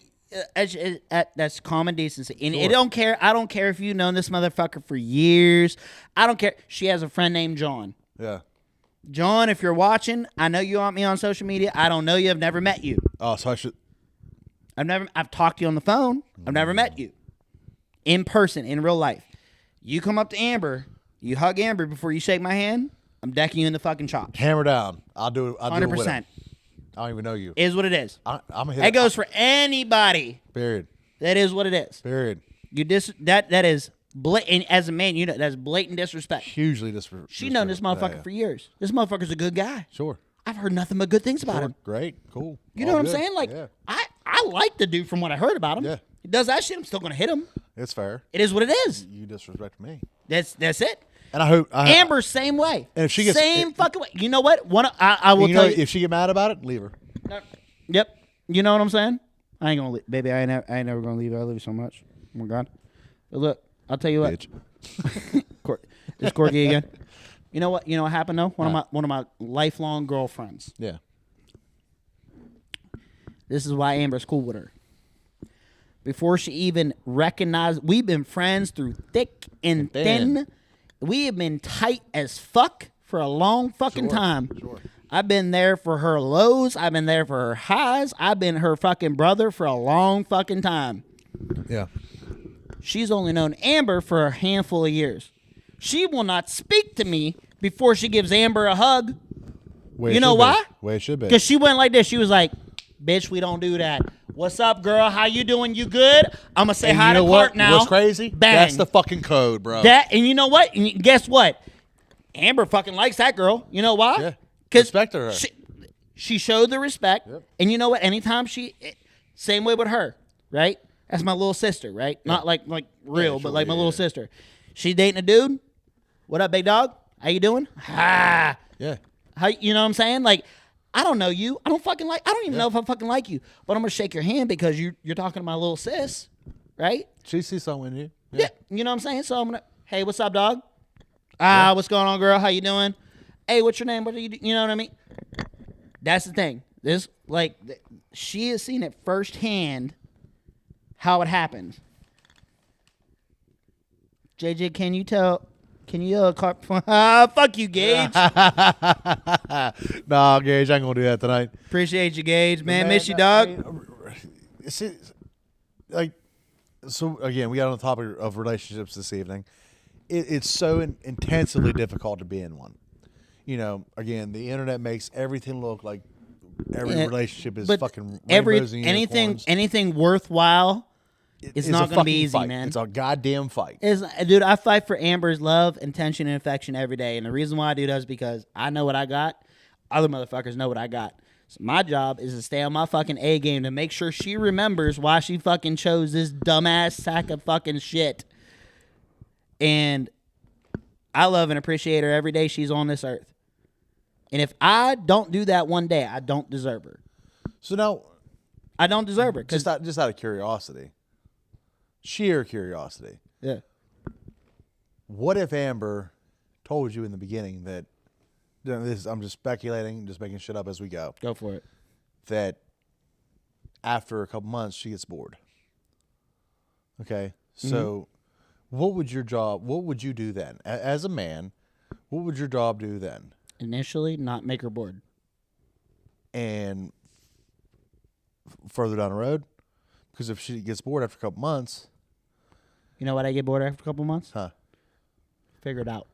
that's common decency, and it don't care. I don't care if you've known this motherfucker for years. I don't care. She has a friend named John. Yeah. John, if you're watching, I know you want me on social media. I don't know you. I've never met you. Oh, so I should. I've talked to you on the phone. I've never met you in person, in real life. You come up to Amber, you hug Amber before you shake my hand, I'm decking you in the fucking chops. Hammer down. I'll do it. 100%. I don't even know you. Is what it is. I'm a hit. That goes for anybody. Period. That is what it is. Period. That is blatant. As a man, you know that's blatant disrespect. Hugely disrespectful. She known this motherfucker for years. This motherfucker's a good guy. Sure. I've heard nothing but good things about him. Great. Cool. You know All what I'm good. saying? Like, yeah. I like the dude from what I heard about him. Yeah. He does that shit, I'm still gonna hit him. It's fair. It is what it is. You disrespect me. That's it. And I hope Amber, same way. And if she gets same fucking way. You know what? I will you tell know, you. if she get mad about it, leave her. Yep. You know what I'm saying? I ain't gonna leave. Baby, I ain't never gonna leave you. I love you so much. Oh my God. But look, I'll tell you what. Bitch. It's Corky again. You know what? You know what happened though? One of my lifelong girlfriends. Yeah. This is why Amber's cool with her. Before she even recognized, we've been friends through thick and thin. We have been tight as fuck for a long fucking time. Sure. I've been there for her lows. I've been there for her highs. I've been her fucking brother for a long fucking time. Yeah. She's only known Amber for a handful of years. She will not speak to me before she gives Amber a hug. You know why? Way it should be. Because she went like this. She was like, bitch, we don't do that. What's up, girl? How you doing? You good? I'm going to say hi to Clark now. What's crazy? Bang. That's the fucking code, bro. And you know what? And guess what? Amber fucking likes that girl. You know why? Yeah. Because Respect her. she showed the respect. Yep. And you know what? Anytime same way with her, right? That's my little sister, right? Yeah. Not like real, sure, but like my yeah, little yeah. sister. She's dating a dude. What up, big dog? How you doing? Ha. Yeah. How, you know what I'm saying? Like, I don't know you. I don't even know if I fucking like you. But I'm gonna shake your hand because you're talking to my little sis, right? She sees something in you. Yeah. You know what I'm saying? So I'm gonna, hey, what's up, dog? What's going on, girl? How you doing? Hey, what's your name? What do you do? You know what I mean? That's the thing. She has seen it firsthand how it happened. JJ, can you fuck you, Gage. Nah, Gage, I ain't gonna do that tonight. Appreciate you, Gage, man. Miss you, dog. So again, we got on the topic of relationships this evening. It's so intensively difficult to be in one. You know, again, the internet makes everything look like every relationship is fucking rainbows and unicorns. anything worthwhile. It's not going to be easy, fight. man. It's a goddamn fight. Dude, I fight for Amber's love, attention, and affection every day. And the reason why I do that is because I know what I got. Other motherfuckers know what I got. So my job is to stay on my fucking A game to make sure she remembers why she fucking chose this dumbass sack of fucking shit. And I love and appreciate her every day she's on this earth. And if I don't do that one day, I don't deserve her. So now, I don't deserve her. just out of curiosity, sheer curiosity. Yeah. What if Amber told you in the beginning that, you know, I'm just speculating, just making shit up as we go. Go for it. That after a couple months she gets bored. Okay, so what would you do then? As a man, what would your job do then? Initially, not make her bored. And further down the road, because if she gets bored after a couple months, You know what I get bored after a couple months? huh? Figure it out.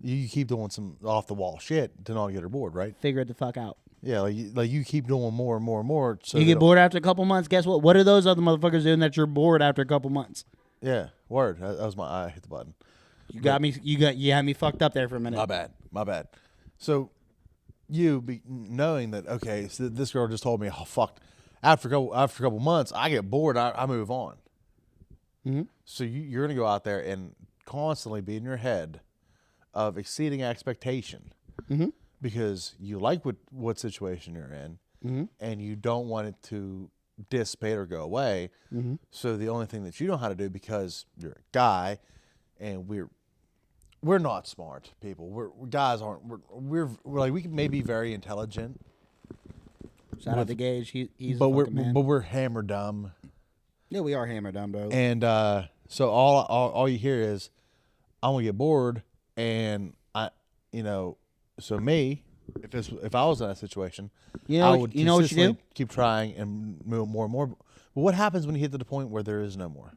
You keep doing some off the wall shit to not get her bored, right? Figure it the fuck out. Yeah, like you keep doing more and more and more. So You get bored after a couple months. Guess what? What are those other motherfuckers doing that you're bored after a couple months? Yeah, word. That was I hit the button. You got me. You had me fucked up there for a minute. My bad. So knowing that, okay, so this girl just told me, oh fuck, after a couple months, I get bored, I move on. Mm-hmm. So you're gonna go out there and constantly be in your head of exceeding expectation because you like what situation you're in, and you don't want it to dissipate or go away. So the only thing that you know how to do, because you're a guy and we're we're not smart people. We're guys aren't. We're like we may be very intelligent, Shout out to Gage. He's but a we're fucking man. but we're hammer dumb. Yeah, we are hammer dumb, bro. And so all you hear is, I'm gonna get bored, and so me, if I was in that situation, I would you know what you do? keep trying and move more and more. But what happens when you hit to the point where there is no more?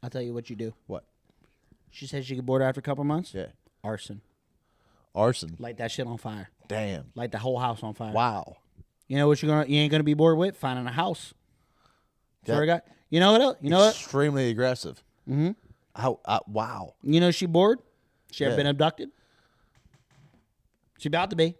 I'll tell you what you do. What? She said she get bored after a couple months. Yeah, Arson. light that shit on fire. Damn. Light the whole house on fire. Wow. You know what you ain't gonna be bored with? Finding a house. Swear to God. You know what else? You know what? Extremely aggressive. Mm-hmm. Wow. You know she bored? She ever Yeah. been abducted? She about to be.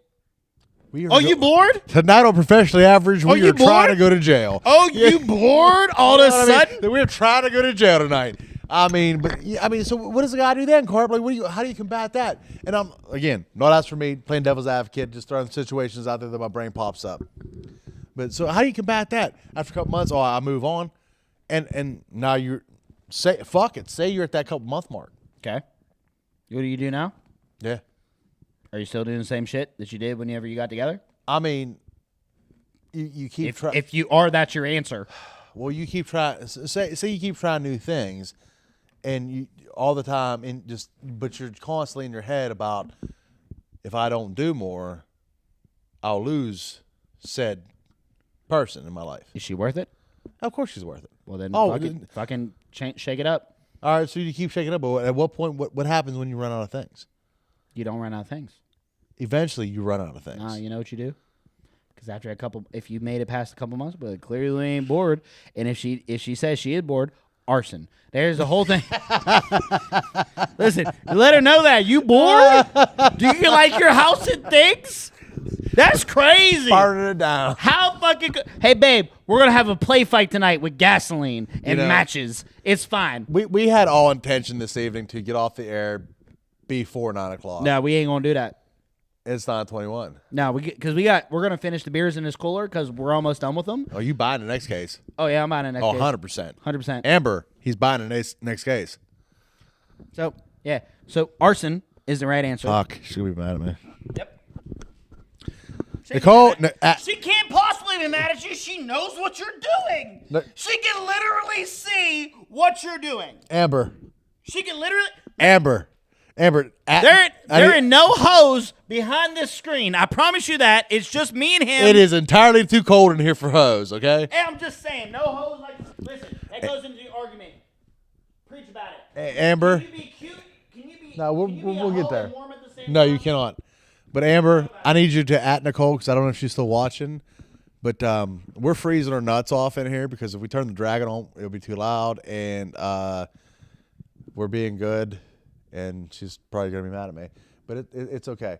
You bored? Tonight on Professionally Average, we you are trying bored? to go to jail. Oh, you bored all of a sudden? We're trying to go to jail tonight. So what does the guy do then, Carp? Like, how do you combat that? And I'm, again, not as for me, playing devil's advocate, just throwing situations out there that my brain pops up. But so how do you combat that? After a couple months, I move on. And now say you're at that couple month mark. Okay. What do you do now? Yeah. Are you still doing the same shit that you did whenever you got together? I mean, you keep trying. If you are, that's your answer. Well, you keep trying. Say you keep trying new things, and you all the time, but you're constantly in your head about if I don't do more, I'll lose said person in my life. Is she worth it? Of course, she's worth it. Well, then fucking shake it up. All right, so you keep shaking up. But at what point? What happens when you run out of things? You don't run out of things. Eventually, you run out of things. You know what you do? Because after if you made it past a couple months, but clearly ain't bored, and if she says she is bored, arson. There's the whole thing. Listen, let her know that you bored. Do you like your house and things? That's crazy. Burning it down. How fucking good. Hey, babe, we're going to have a play fight tonight with gasoline and matches. It's fine. We had all intention this evening to get off the air before 9 o'clock. No, we ain't going to do that. It's 9:21. No, we're going to finish the beers in this cooler because we're almost done with them. Oh, you buying the next case? Oh, yeah, I'm buying the next case. 100%. 100%. Amber, he's buying the next case. So, yeah. So, arson is the right answer. Fuck, she's going to be mad at me. Yep. Nicole, She can't possibly be mad at you. She knows what you're doing. She can literally see what you're doing. Amber. She can literally... Amber. There are no hoes behind this screen. I promise you that. It's just me and him. It is entirely too cold in here for hoes, okay? Hey, I'm just saying, no hoes like... Listen, that goes into the argument. Preach about it. Hey, Amber. Can you be cute? Can you be... No, we'll get hoe there. and warm at the same No, time? you cannot. But Amber, I need you to at Nicole because I don't know if she's still watching. But we're freezing our nuts off in here because if we turn the dragon on, it'll be too loud. And we're being good, and she's probably gonna be mad at me. But it's okay.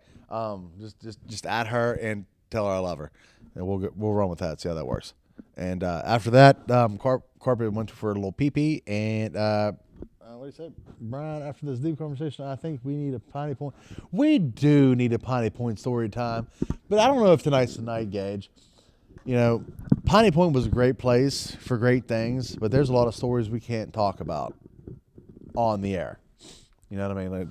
Just at her and tell her I love her, and we'll run with that. See how that works. And after that, Carpet went for a little pee-pee, and what do you say, Brian? After this deep conversation, I think we need a Piney Point. We do need a Piney Point story time, but I don't know if tonight's the night, Gage. You know, Piney Point was a great place for great things, but there's a lot of stories we can't talk about on the air. You know what I mean? Like,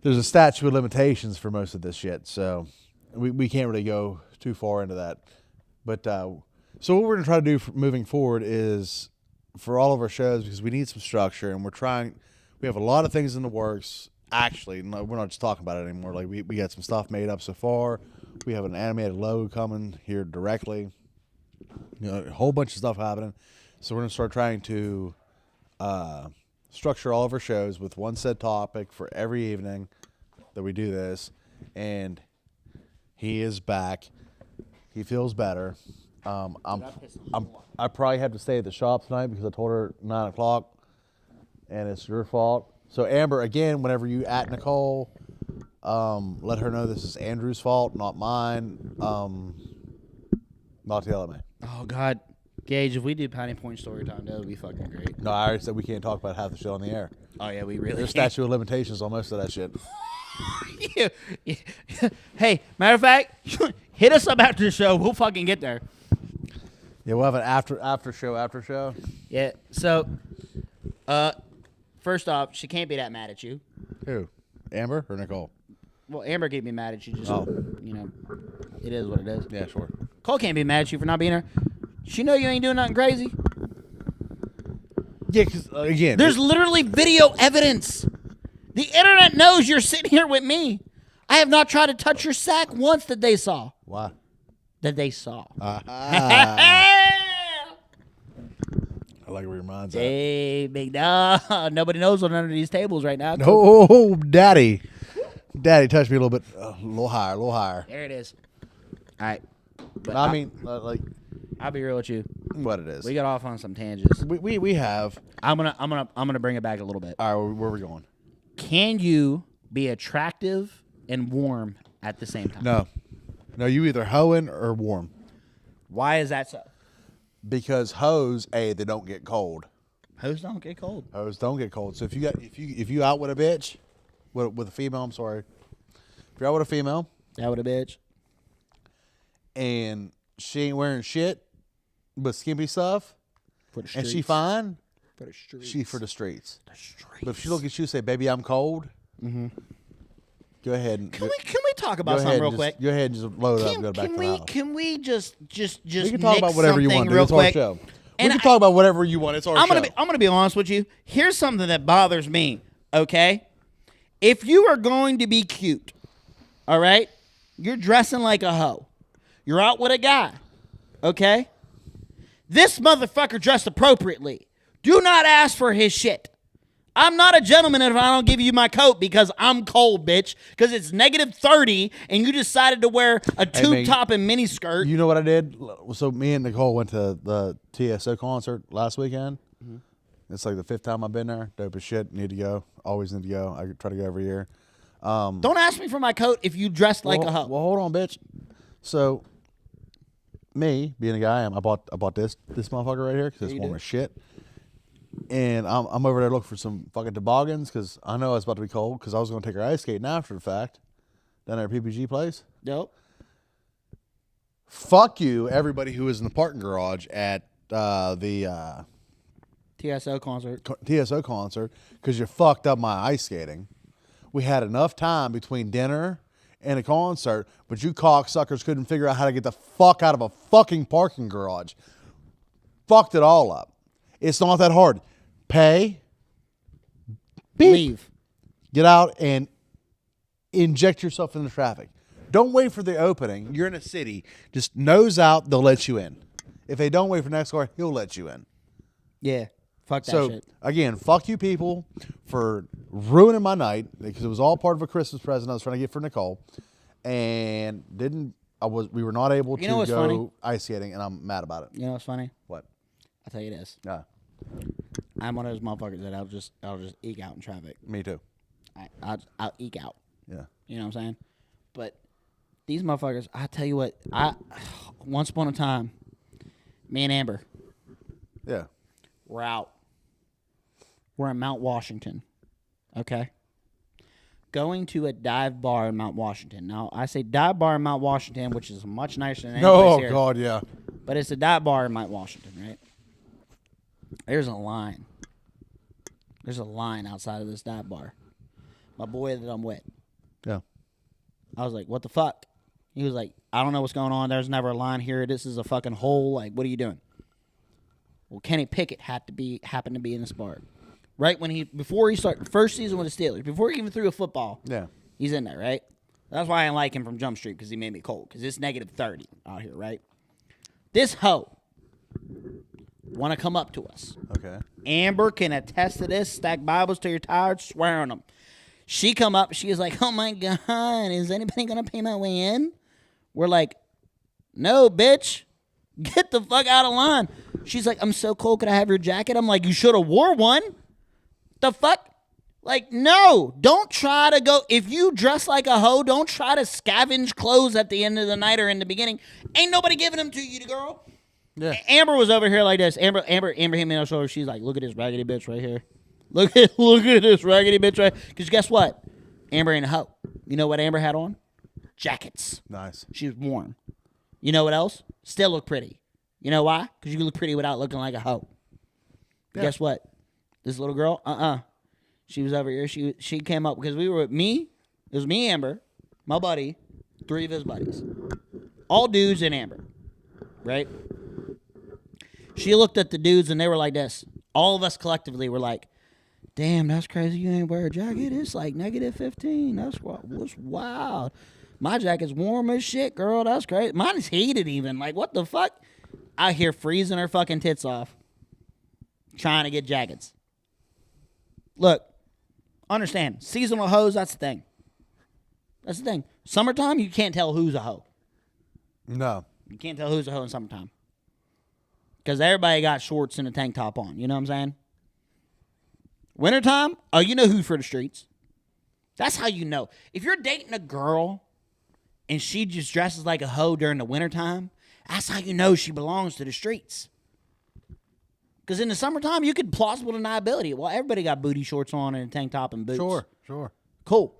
there's a statute of limitations for most of this shit, so we can't really go too far into that. But so what we're going to try to do moving forward is for all of our shows, because we need some structure, and we have a lot of things in the works. Actually, no, we're not just talking about it anymore. Like we got some stuff made up so far. We have an animated logo coming here directly. You know, a whole bunch of stuff happening. So we're going to start trying to structure all of our shows with one set topic for every evening that we do this. And he is back. He feels better. I probably have to stay at the shop tonight because I told her 9 o'clock, and it's your fault. So Amber, again, whenever you at Nicole, let her know this is Andrew's fault, not mine. Not to yell at me. Oh, God. Gage, if we did Piney Point story time, that would be fucking great. No, I already said we can't talk about half the shit on the air. Oh, yeah, we really There's statute of limitations on most of that shit. Hey, matter of fact, hit us up after the show. We'll fucking get there. Yeah, we'll have an after show. Yeah, so, first off, she can't be that mad at you. Who? Amber or Nicole? Well, Amber get me mad at you. Just you know, it is what it is. Yeah, sure. Cole can't be mad at you for not being here. She know you ain't doing nothing crazy. Yeah, because again, There's literally video evidence. The internet knows you're sitting here with me. I have not tried to touch your sack once that they saw. why? That they saw. I like where your mind's at. Hey, big dog. Nobody knows what's under these tables right now. Oh, daddy. Daddy touched me a little bit. A little higher. There it is. All right. But I mean, like, I'll be real with you. what it is. We got off on some tangents. We have. I'm gonna bring it back a little bit. All right, where are we going? Can you be attractive and warm at the same time? No, you either hoeing or warm. Why is that so? Because hoes, they don't get cold. Hoes don't get cold. Hoes don't get cold. So if you out with a bitch, with a female, I'm sorry. If you're out with a female That with a bitch. and she ain't wearing shit but skimpy stuff, For the and streets. she fine, For the streets. she for the streets. The streets. But if she look at you and say, "Baby, I'm cold," go ahead and Can we talk go about ahead something and real just- quick? Go ahead and just load up and go back to the house. Can we just We can talk about nix whatever you something want. Dude. real It's our quick? show. And We can talk about whatever you want. It's our I'm show. gonna be honest with you. Here's something that bothers me. Okay, if you are going to be cute, all right, you're dressing like a hoe. You're out with a guy. Okay, this motherfucker dressed appropriately. Do not ask for his shit. I'm not a gentleman if I don't give you my coat because I'm cold, bitch. Because it's -30 and you decided to wear a tube top and mini skirt. You know what I did? So me and Nicole went to the TSO concert last weekend. It's like the 5th time I've been there. Dope as shit. Need to go. Always need to go. I try to go every year. Don't ask me for my coat if you dressed like a hoe. Well, hold on, bitch. So me being a guy, I bought this motherfucker right here because it's warm as shit. And I'm over there looking for some fucking toboggans because I know it's about to be cold because I was going to take her ice skating after the fact down there at PPG place. Nope. Fuck you, everybody who was in the parking garage at the TSO concert. TSO concert because you fucked up my ice skating. We had enough time between dinner and a concert, but you cocksuckers couldn't figure out how to get the fuck out of a fucking parking garage. Fucked it all up. It's not that hard. Pay, beep, Leave. get out and inject yourself in the traffic. Don't wait for the opening. You're in a city. Just nose out, they'll let you in. If they don't wait for the next car, he'll let you in. Yeah. Fuck that So shit. again, fuck you people for ruining my night because it was all part of a Christmas present I was trying to get for Nicole, and we were not able You know to what's go funny? ice skating, and I'm mad about it. You know what's funny? What? I'll tell you this. Yeah, I'm one of those motherfuckers that I'll just eke out in traffic. me too. I'll eke out. Yeah. You know what I'm saying? But these motherfuckers, I tell you what, once upon a time, me and Amber, Yeah. we're out. We're in Mount Washington. Okay? Going to a dive bar in Mount Washington. Now, I say dive bar in Mount Washington, which is much nicer than any place Oh here. God, yeah. But it's a dive bar in Mount Washington, right? There's a line. There's a line outside of this dive bar. My boy that I'm with. Yeah. I was like, what the fuck? He was like, I don't know what's going on. There's never a line here. This is a fucking hole. Like, what are you doing? Well, Kenny Pickett happened to be in this bar. Right before he started, first season with the Steelers, before he even threw a football, Yeah. he's in there, right? That's why I didn't like him from Jump Street, because he made me cold, because it's -30 out here, right? This hoe want to come up to us. Okay. Amber can attest to this. Stack Bibles till you're tired, swear on them. She come up. She is like, oh, my God, is anybody going to pay my way in? We're like, no, bitch. Get the fuck out of line. She's like, I'm so cold. Could I have your jacket? I'm like, you should have wore one. The fuck? Like, no. Don't try to go. If you dress like a hoe, don't try to scavenge clothes at the end of the night or in the beginning. Ain't nobody giving them to you, girl. Yeah. Amber was over here like this. Amber hit me on the shoulder. She's like, look at this raggedy bitch right here. Look at this raggedy bitch right. Because guess what? Amber ain't a hoe. You know what Amber had on? Jackets. Nice. She was warm. You know what else? Still look pretty. You know why? Because you can look pretty without looking like a hoe. But guess what? This little girl, She was over here. She came up because we were with me. It was me, Amber, my buddy, 3 of his buddies. All dudes and Amber. Right? She looked at the dudes and they were like this. All of us collectively were like, damn, that's crazy. You ain't wear a jacket. It's like -15. That's wild. My jacket's warm as shit, girl. That's crazy. Mine is heated even. Like, what the fuck? Out here freezing her fucking tits off. Trying to get jackets. Look, understand. Seasonal hoes, that's the thing. That's the thing. Summertime, you can't tell who's a hoe. No. You can't tell who's a hoe in summertime. Because everybody got shorts and a tank top on. You know what I'm saying? Wintertime, oh, you know who's for the streets. That's how you know. If you're dating a girl and she just dresses like a hoe during the wintertime, that's how you know she belongs to the streets. Because in the summertime, you could plausible deniability. Well, everybody got booty shorts on and a tank top and boots. Sure. Cool.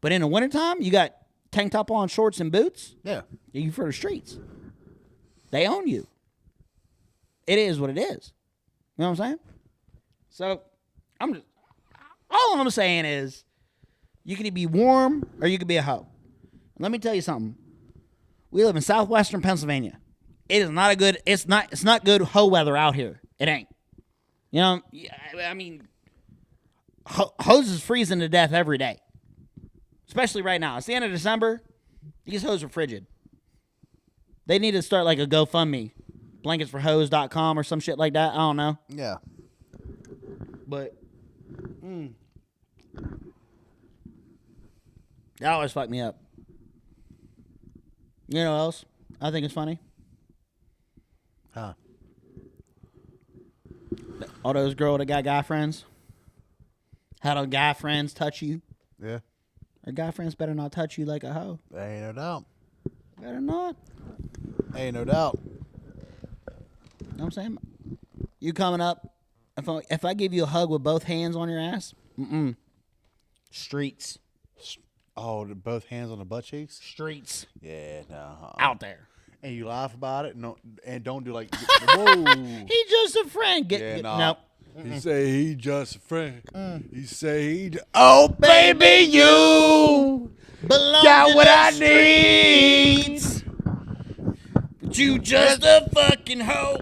But in the wintertime, you got tank top on, shorts, and boots. Yeah. You for the streets. They own you. It is what it is. You know what I'm saying? So, all I'm saying is, you can be warm or you could be a hoe. Let me tell you something. We live in southwestern Pennsylvania. It is not a good. It's not good hoe weather out here. It ain't. You know. I mean, hoes is freezing to death every day. Especially right now. It's the end of December. These hoes are frigid. They need to start like a GoFundMe, blanketsforhose.com or some shit like that. I don't know. Yeah. But that always fucked me up. You know what else I think it's funny? Huh. All those girls that got guy friends. How do guy friends touch you? Yeah. Or guy friends better not touch you like a hoe. Ain't no doubt. Better not. Ain't no doubt. You know what I'm saying? You coming up, if I give you a hug with both hands on your ass, streets. Oh, both hands on the butt cheeks? Streets. Yeah, no. Out there. And you laugh about it, and don't do like, whoa. He just a friend. No. He say he just a friend. He say he oh, baby, you belong got to what the I streets. But you just a fucking hoe.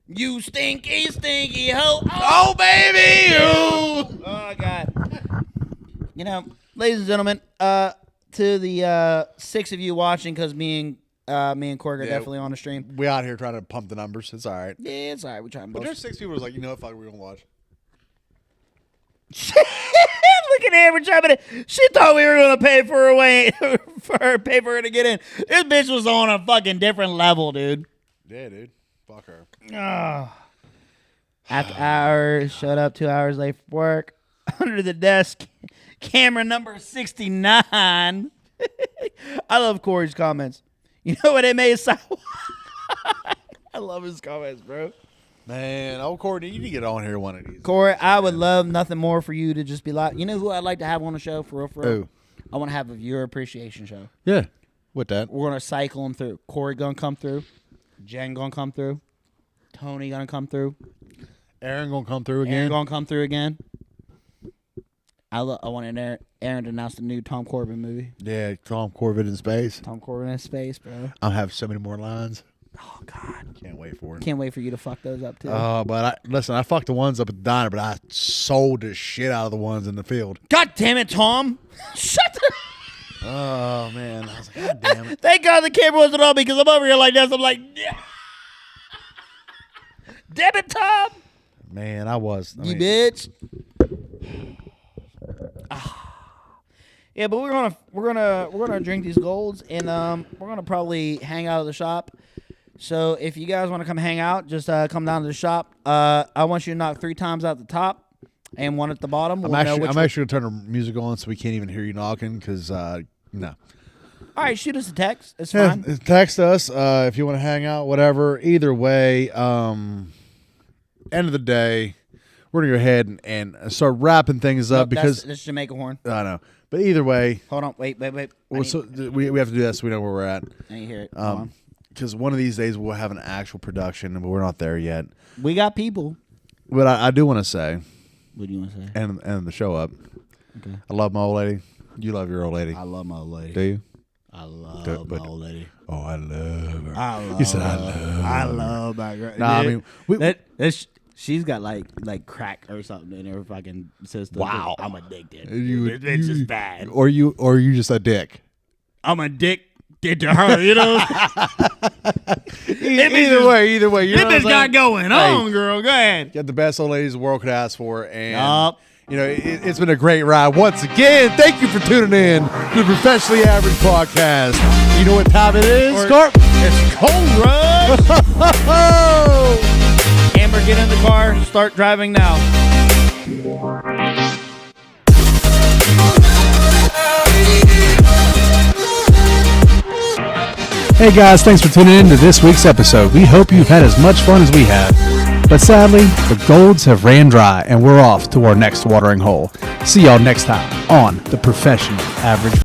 You stinky, stinky hoe. Oh, baby, you. Oh, God. You know, ladies and gentlemen, to the 6 of you watching, because me and Cork are definitely on the stream. We out here trying to pump the numbers. It's all right. Yeah, it's all right. We're trying to But there's 6 people who's like, you know what, fuck, we're going to watch. Look at Amber jumping in. She thought we were going to pay for her to get in. This bitch was on a fucking different level, dude. Yeah, dude. Fuck her. After hours, showed up 2 hours late for work. Under the desk, camera number 69. I love Corey's comments. You know what they made sound? I love his comments, bro. Man, Courtney, you need to get on here one of these. Corey, I would love nothing more for you to just be like, you know who I'd like to have on the show for real? Who? I want to have a viewer appreciation show. Yeah. With that. We're going to cycle them through. Corey going to come through. Jen going to come through. Tony going to come through. Aaron going to come through again. Aaron going to come through again. I want Aaron to announce the new Tom Corbin movie. Yeah, Tom Corbin in space. Tom Corbin in space, bro. I'll have so many more lines. Oh, God. Can't wait for it. Can't wait for you to fuck those up, too. But I fucked the ones up at the diner, but I sold the shit out of the ones in the field. God damn it, Tom. Shut the... Oh, man. I was like, God damn it. Thank God the camera wasn't on me because I'm over here like this. I'm like, yeah. Damn it, Tom. Man, I was. You bitch. Yeah, but we're gonna drink these golds and we're gonna probably hang out at the shop. So if you guys want to come hang out, just come down to the shop. I want you to knock 3 times out the top and 1 at the bottom. I'm actually gonna turn the music on so we can't even hear you knocking because no. All right, shoot us a text. It's fine. Text us if you want to hang out, whatever. Either way, end of the day, we're gonna go ahead and start wrapping things up because that's Jamaica horn. I know. But either way, hold on, wait. we have to do that so we know where we're at. I need to hear it. Because one of these days we'll have an actual production, but we're not there yet. We got people. But I do want to say, What do you want to say? and the show up. Okay. I love my old lady. You love your old lady. I love my old lady. Do you? I love my old lady. Oh, I love her. I love You said I love her. I love my girl. Nah, I mean, she's got like crack or something in her fucking system. Wow. I'm addicted. you- It's just bad. Or you just a dick. I'm addicted to her, you know? Either way. You know what This I'm bitch got saying? going on, girl. Go ahead. Got the best old ladies the world could ask for, and Yup. you know it's been a great ride once again. Thank you for tuning in to the Professionally Average Podcast. You know what time it is, Scarp? It's Cold Rush. Amber, get in the car. Start driving now. Hey guys, thanks for tuning in to this week's episode. We hope you've had as much fun as we have. But sadly, the golds have ran dry and we're off to our next watering hole. See y'all next time on the Professional Average